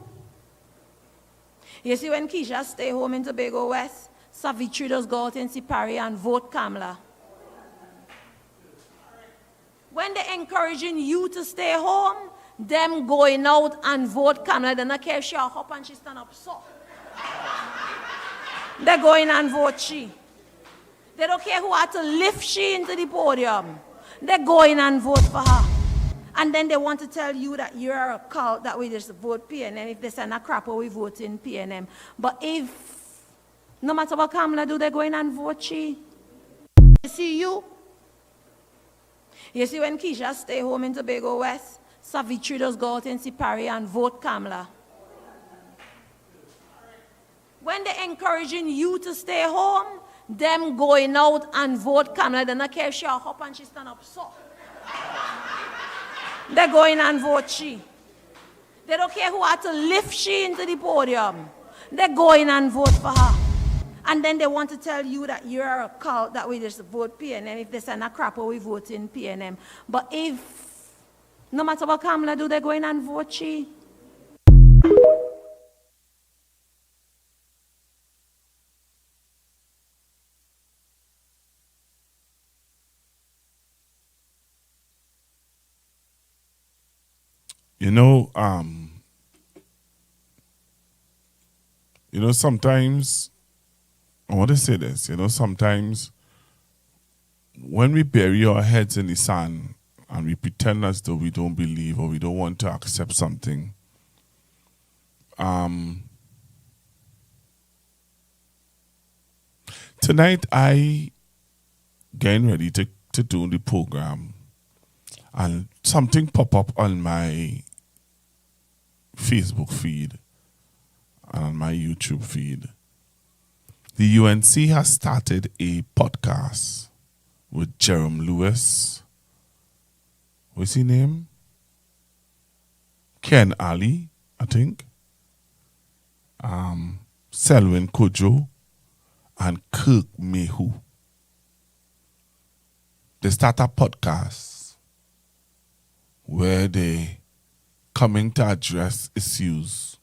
You see when Keisha stay home in Tobago West, Savitri does go out in Sipari and vote Kamala. When they're encouraging you to stay home, them going out and vote Kamala, they don't care if she a hop and she stand up so. They're going and vote she. They don't care who had to lift she into the podium. They're going and vote for her. And then they want to tell you that you're a cult, that we just vote PNM. If they send a crap, we vote in PNM. But if, no matter what Kamala do, they're going and vote she. You see you? You see when Keisha stay home in Tobago West, Savitri does go out in Sipari and vote Kamala. When they're encouraging you to stay home, them going out and vote Kamala, they don't care if she a hop and she stand up so. They're going and vote she. They don't care who had to lift she into the podium. They're going and vote for her. And then they want to tell you that you're a cult, that we just vote PNM. If they send a crap, we vote in PNM. But if, no matter what Kamala do, they're going and vote she. Sometimes, I want to say this, sometimes when we bury our heads in the sand and we pretend as though we don't believe or we don't want to accept something, tonight I getting ready to do the program and something pop up on my Facebook feed and on my YouTube feed. The UNC has started a podcast with Jerome Lewis. What's his name? Ken Ali, I think. Selwyn Kojo and Kirk Mehu. They start a podcast where they coming to address issues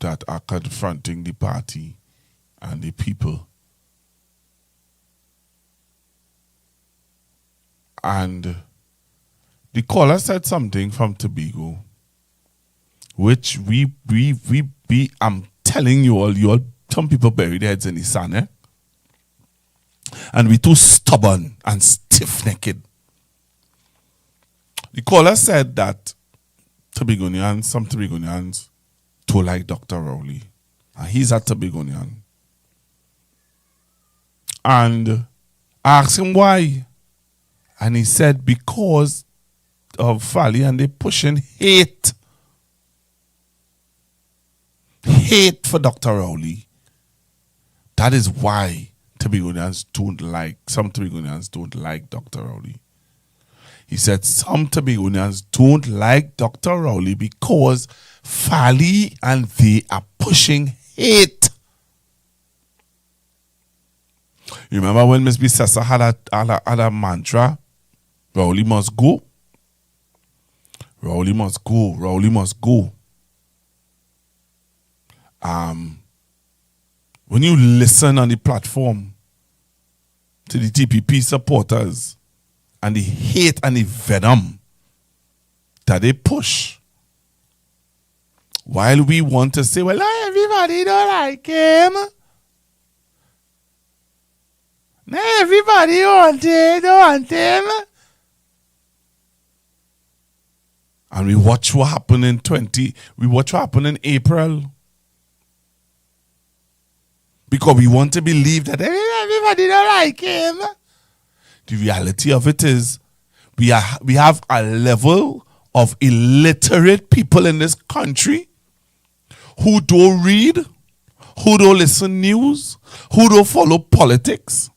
that are confronting the party and the people. And the caller said something from Tobago, which I'm telling you all, some people bury their heads in the sand, eh? And we too stubborn and stiff-necked. The caller said that some Tobagonians don't like Dr. Rowley. And he's a Tobagonian. And I asked him why. And he said because of Fally and they pushing hate. Hate for Dr. Rowley. That is why some Tobagonians don't like Dr. Rowley. He said some Tobagonians don't like Dr. Rowley because Fally and they are pushing hate. You remember when Miss Bissessa had a mantra? Rowley must go. Rowley must go. Rowley must go. When you listen on the platform to the TPP supporters and the hate and the venom that they push, while we want to say, well, everybody don't like him, Now everybody want him. And we watch what happened we watch what happened in April. Because we want to believe that everybody don't like him. The reality of it is we have a level of illiterate people in this country who don't read, who don't listen news, who don't follow politics,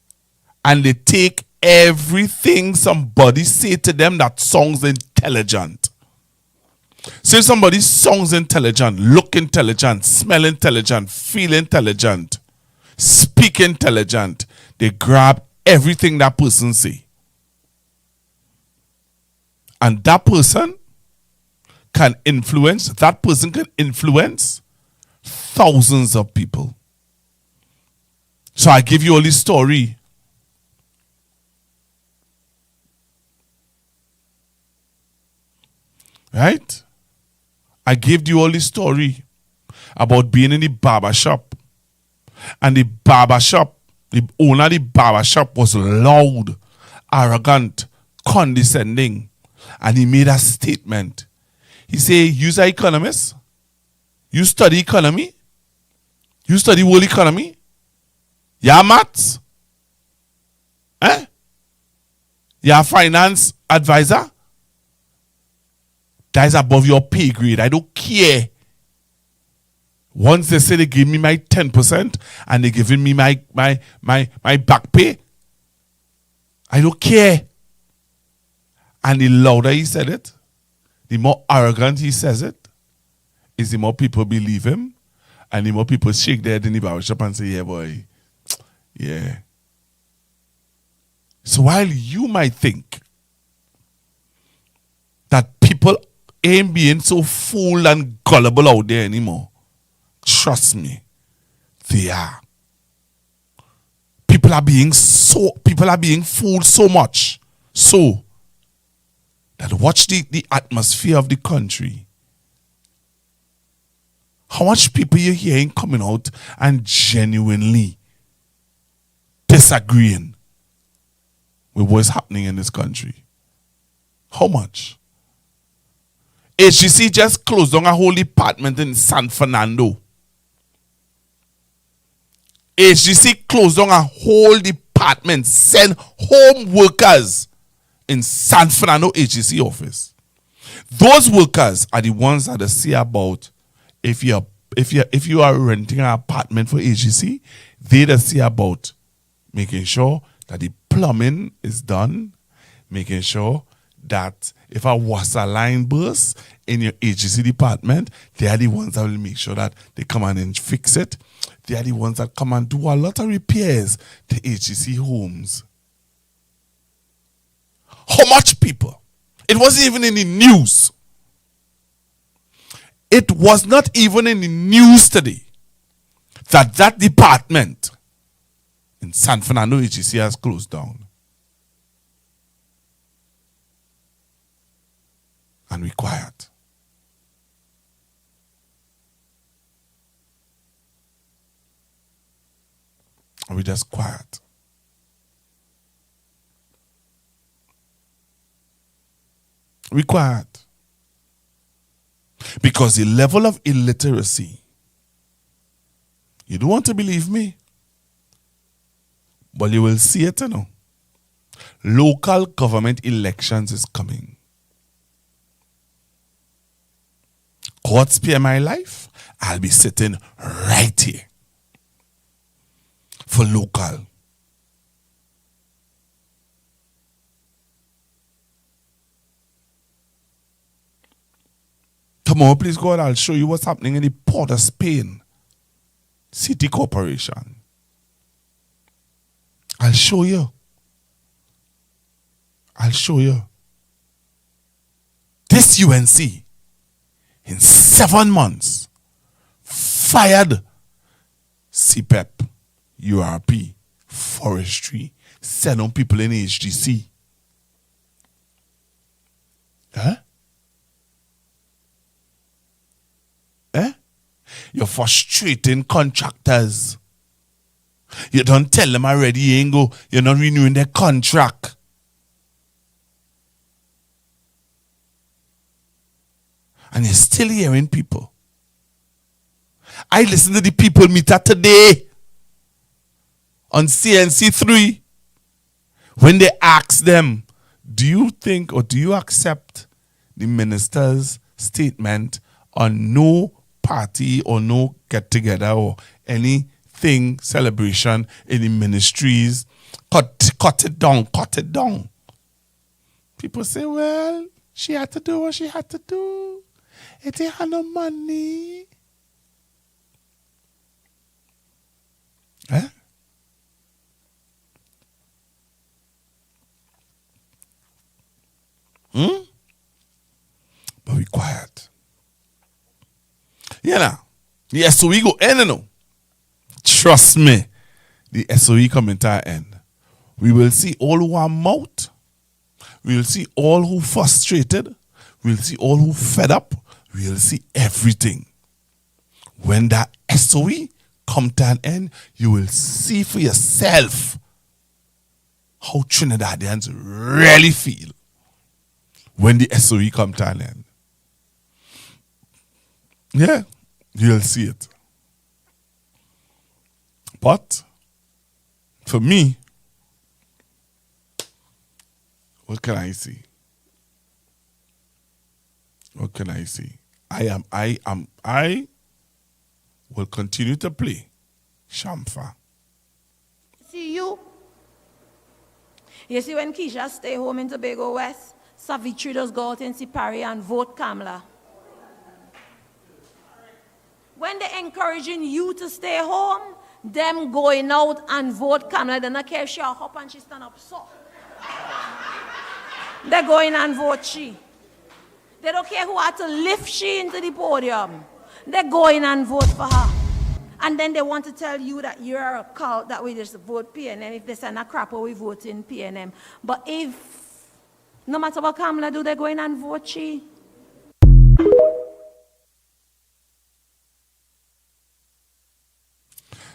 and they take everything somebody say to them that sounds intelligent. Say somebody sounds intelligent, look intelligent, smell intelligent, feel intelligent, speak intelligent. They grab everything that person say. And that person can influence thousands of people. So I give you all this story. Right? I gave you all this story about being in the barber shop. And the owner of the barber shop was loud, arrogant, condescending. And he made a statement. He said, you're an economist? You study economy? You study world economy? Yeah, maths? Eh? You're a finance advisor? That is above your pay grade. I don't care. Once they say they give me my 10% and they're giving me my back pay, I don't care. And the louder he said it, the more arrogant he says it, is the more people believe him, and the more people shake their head in the barbershop and say, yeah, boy, yeah. So while you might think that people ain't being so fooled and gullible out there anymore, trust me, they are. People are being fooled so much, so that watch the atmosphere of the country. How much people you're hearing coming out and genuinely disagreeing with what's happening in this country? How much? HGC just closed down a whole department in San Fernando. HGC closed down a whole department, sent home workers in San Fernando HGC office. Those workers are the ones that see about if you are renting an apartment for HGC, they just see about making sure that the plumbing is done, making sure that if a water line bursts in your HGC department, they are the ones that will make sure that they come and fix it. They are the ones that come and do a lot of repairs to HGC homes. How much people? It wasn't even in the news. It was not even in the news today that department in San Fernando HGC has closed down. And we quiet. And we just quiet. We quiet. Because the level of illiteracy, you don't want to believe me, but you will see it, you know. Local government elections is coming. God spare my life, I'll be sitting right here for local. Tomorrow, please God, I'll show you what's happening in the Port of Spain City Corporation. I'll show you. I'll show you. This UNC, in 7 months, fired CPEP, URP, forestry, sent on people in HGC. Huh? You're frustrating contractors You don't tell them already you ain't go, you're not renewing their contract. And you're still hearing people. I listened to the people meter today on CNC3 when they asked them, do you think or do you accept the minister's statement on no party or no get together or anything celebration in the ministries? Cut it down. People say, well, she had to do what she had to do. It ain't had no money. Eh? But be quiet. Yeah, now. The SOE go end, no. Trust me. The SOE coming to an end. We will see all who are mouth. We will see all who frustrated. We will see all who fed up. We will see everything. When that SOE come to an end, you will see for yourself how Trinidadians really feel when the SOE come to an end. Yeah, you'll see it. But for me, what can I see? What can I see? I will continue to play Shamfa. See you. You see when Keisha stay home in Tobago West, Savitri does go out in Sipari and vote Kamala. When they're encouraging you to stay home, them going out and vote Kamala, they don't care if she hop and she stand up so. They're going and vote she. They don't care who had to lift she into the podium. They're going and vote for her. And then they want to tell you that you're a cult, that we just vote PNM. If they send a crap, we vote in PNM. But if, no matter what Kamala do, they're going and vote she.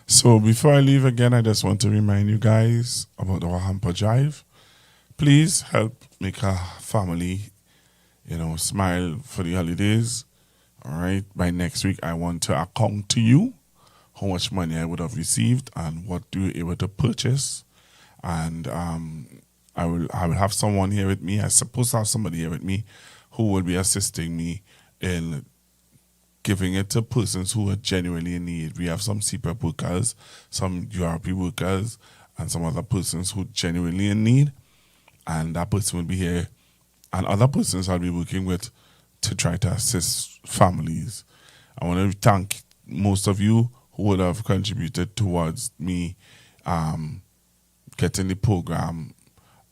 So before I leave again, I just want to remind you guys about our hamper drive. Please help make our family, smile for the holidays. All right. By next week, I want to account to you how much money I would have received and what you were able to purchase. And I will have someone here with me. I suppose to have somebody here with me who will be assisting me in giving it to persons who are genuinely in need. We have some CPAP workers, some URP workers, and some other persons who are genuinely in need. And that person will be here. And other persons I'll be working with to try to assist families. I want to thank most of you who would have contributed towards me getting the program.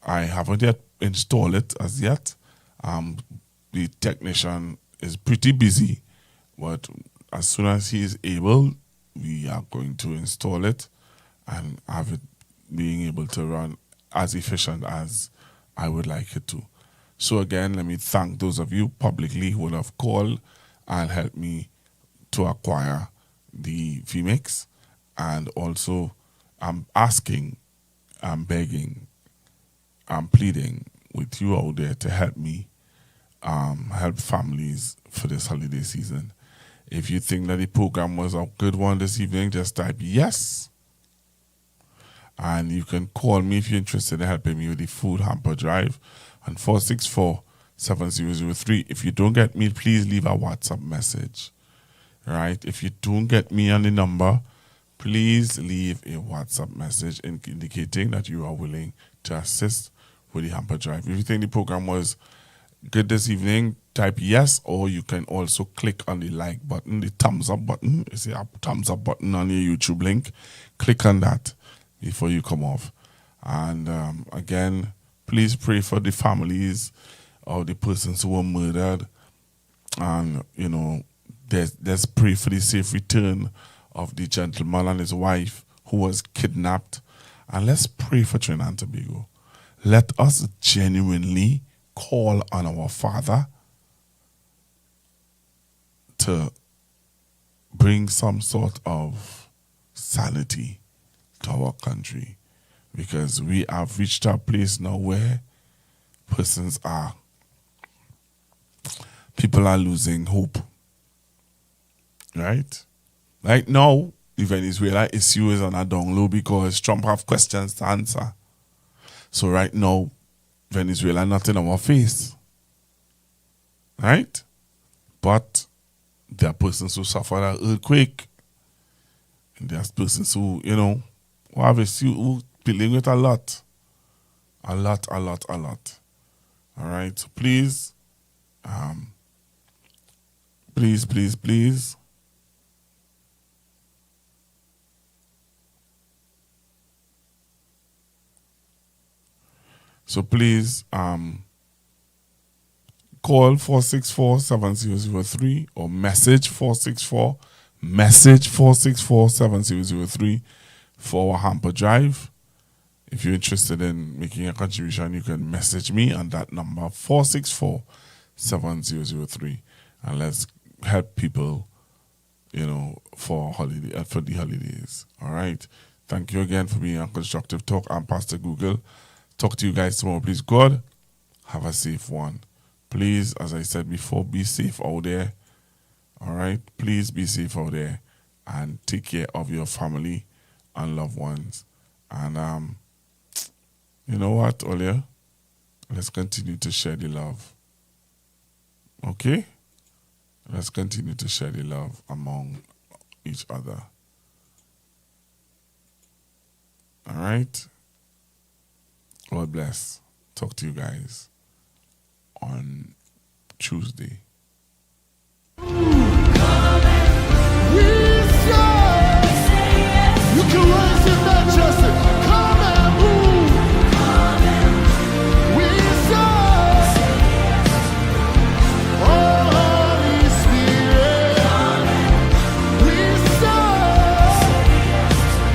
I haven't yet installed it as yet. The technician is pretty busy, but as soon as he is able, we are going to install it and have it being able to run as efficient as I would like it to. So again, let me thank those of you publicly who would have called and helped me to acquire the VMix. And also, I'm asking, I'm begging, I'm pleading with you out there to help me help families for this holiday season. If you think that the program was a good one this evening, just type yes. And you can call me if you're interested in helping me with the food hamper drive on 464-7003. If you don't get me, please leave a WhatsApp message. Right? If you don't get me on the number, please leave a WhatsApp message indicating that you are willing to assist with the hamper drive. If you think the program was good this evening, type yes, or you can also click on the like button, the thumbs up button. You see a thumbs up button on your YouTube link. Click on that before you come off. And again, please pray for the families of the persons who were murdered. And, let's pray for the safe return of the gentleman and his wife who was kidnapped. And let's pray for Trinidad and Tobago. Let us genuinely call on our Father to bring some sort of sanity to our country, because we have reached a place now where people are losing hope. Right? Right now, the Venezuela issue is on a down low because Trump have questions to answer. So right now, Venezuela not in our face. Right? But there are persons who suffer an earthquake. And there's persons who, who dealing with a lot. A lot. All right? So please, please. So please, call 464-7003 or message 464-7003 for our hamper drive. If you're interested in making a contribution, you can message me on that number 464-7003, and let's help people, for the holidays. All right. Thank you again for being on Constructive Talk. I'm Pastor Google. Talk to you guys tomorrow. Please, God, have a safe one. Please, as I said before, be safe out there. All right? Please be safe out there and take care of your family and loved ones. And you know what, Olia? Let's continue to share the love. Okay? Let's continue to share the love among each other. All right? God bless. Talk to you guys on Tuesday. You can raise it, Manchester. Come and move. We serve. Oh, Holy Spirit. We serve.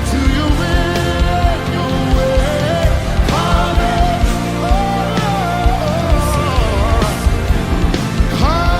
To your will and your way. Come and, oh, come.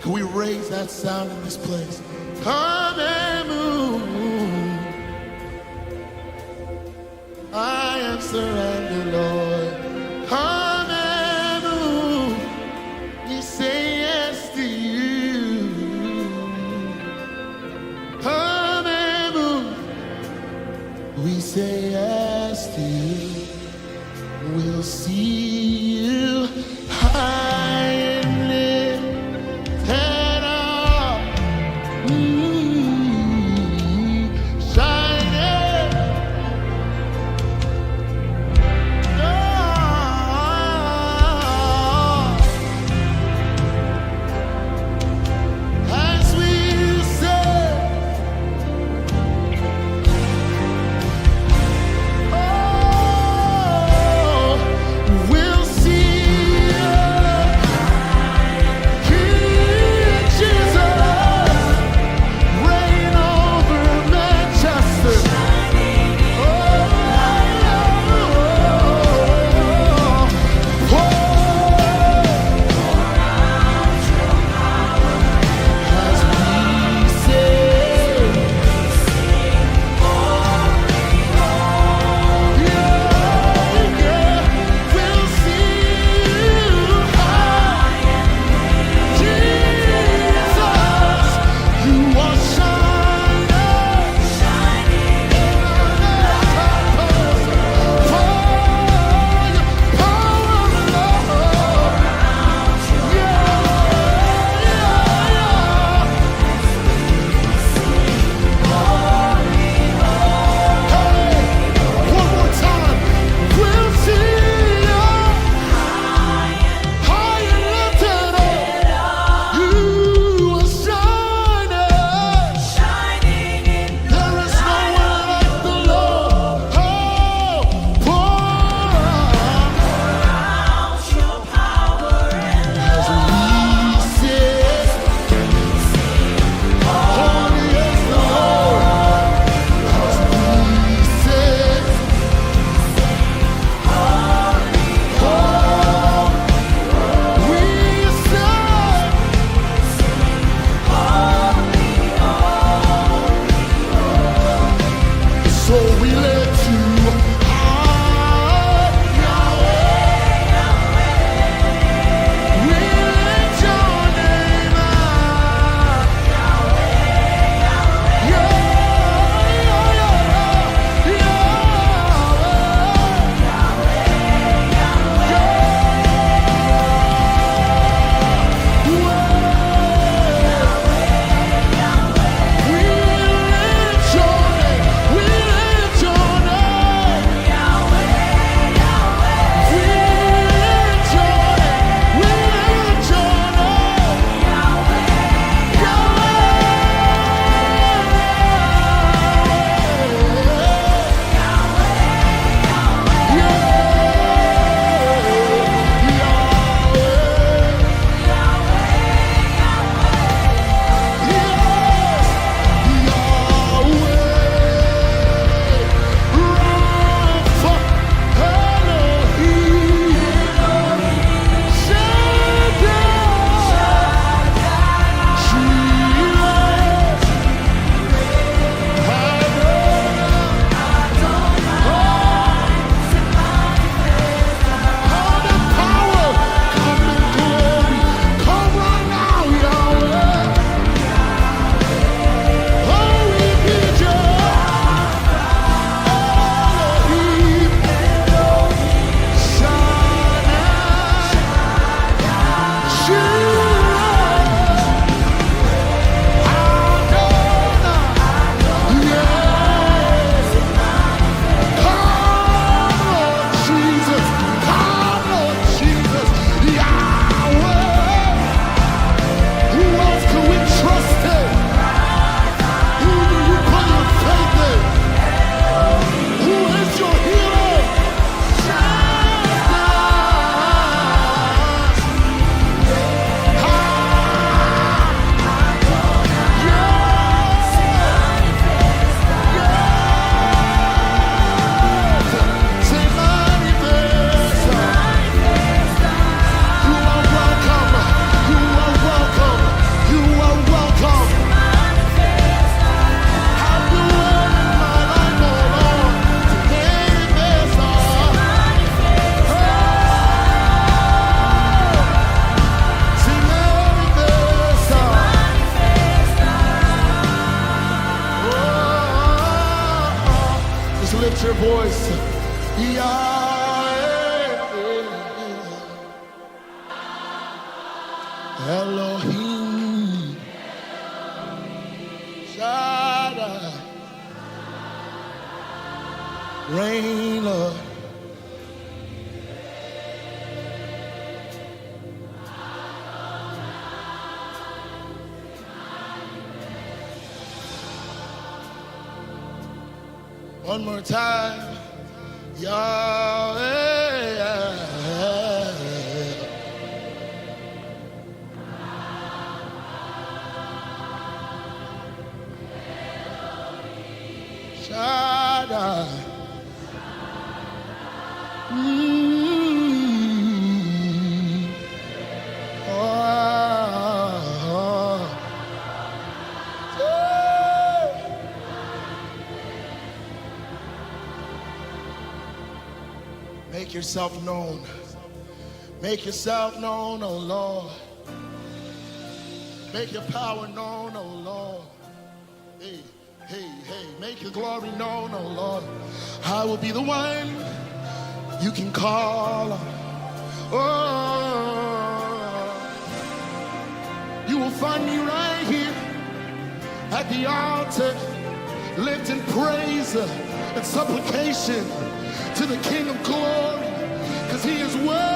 Can we raise that sound in this place? Come and move. I am surrendered, Lord. Come and move. We say yes to you. Come and move. We say yes to you. We'll see you high and lifted up. Shining. Oh. voice. Yahweh, Elohim, Shaddai, Reign, Lord. One more time. Yahweh. Shaddai. Make yourself known. Make yourself known, oh Lord. Make your power known, oh Lord. Hey, hey, hey, make your glory known, oh Lord. I will be the one you can call on. Oh, you will find me right here at the altar, lifting praise and supplication to the King of glory, because he is worthy.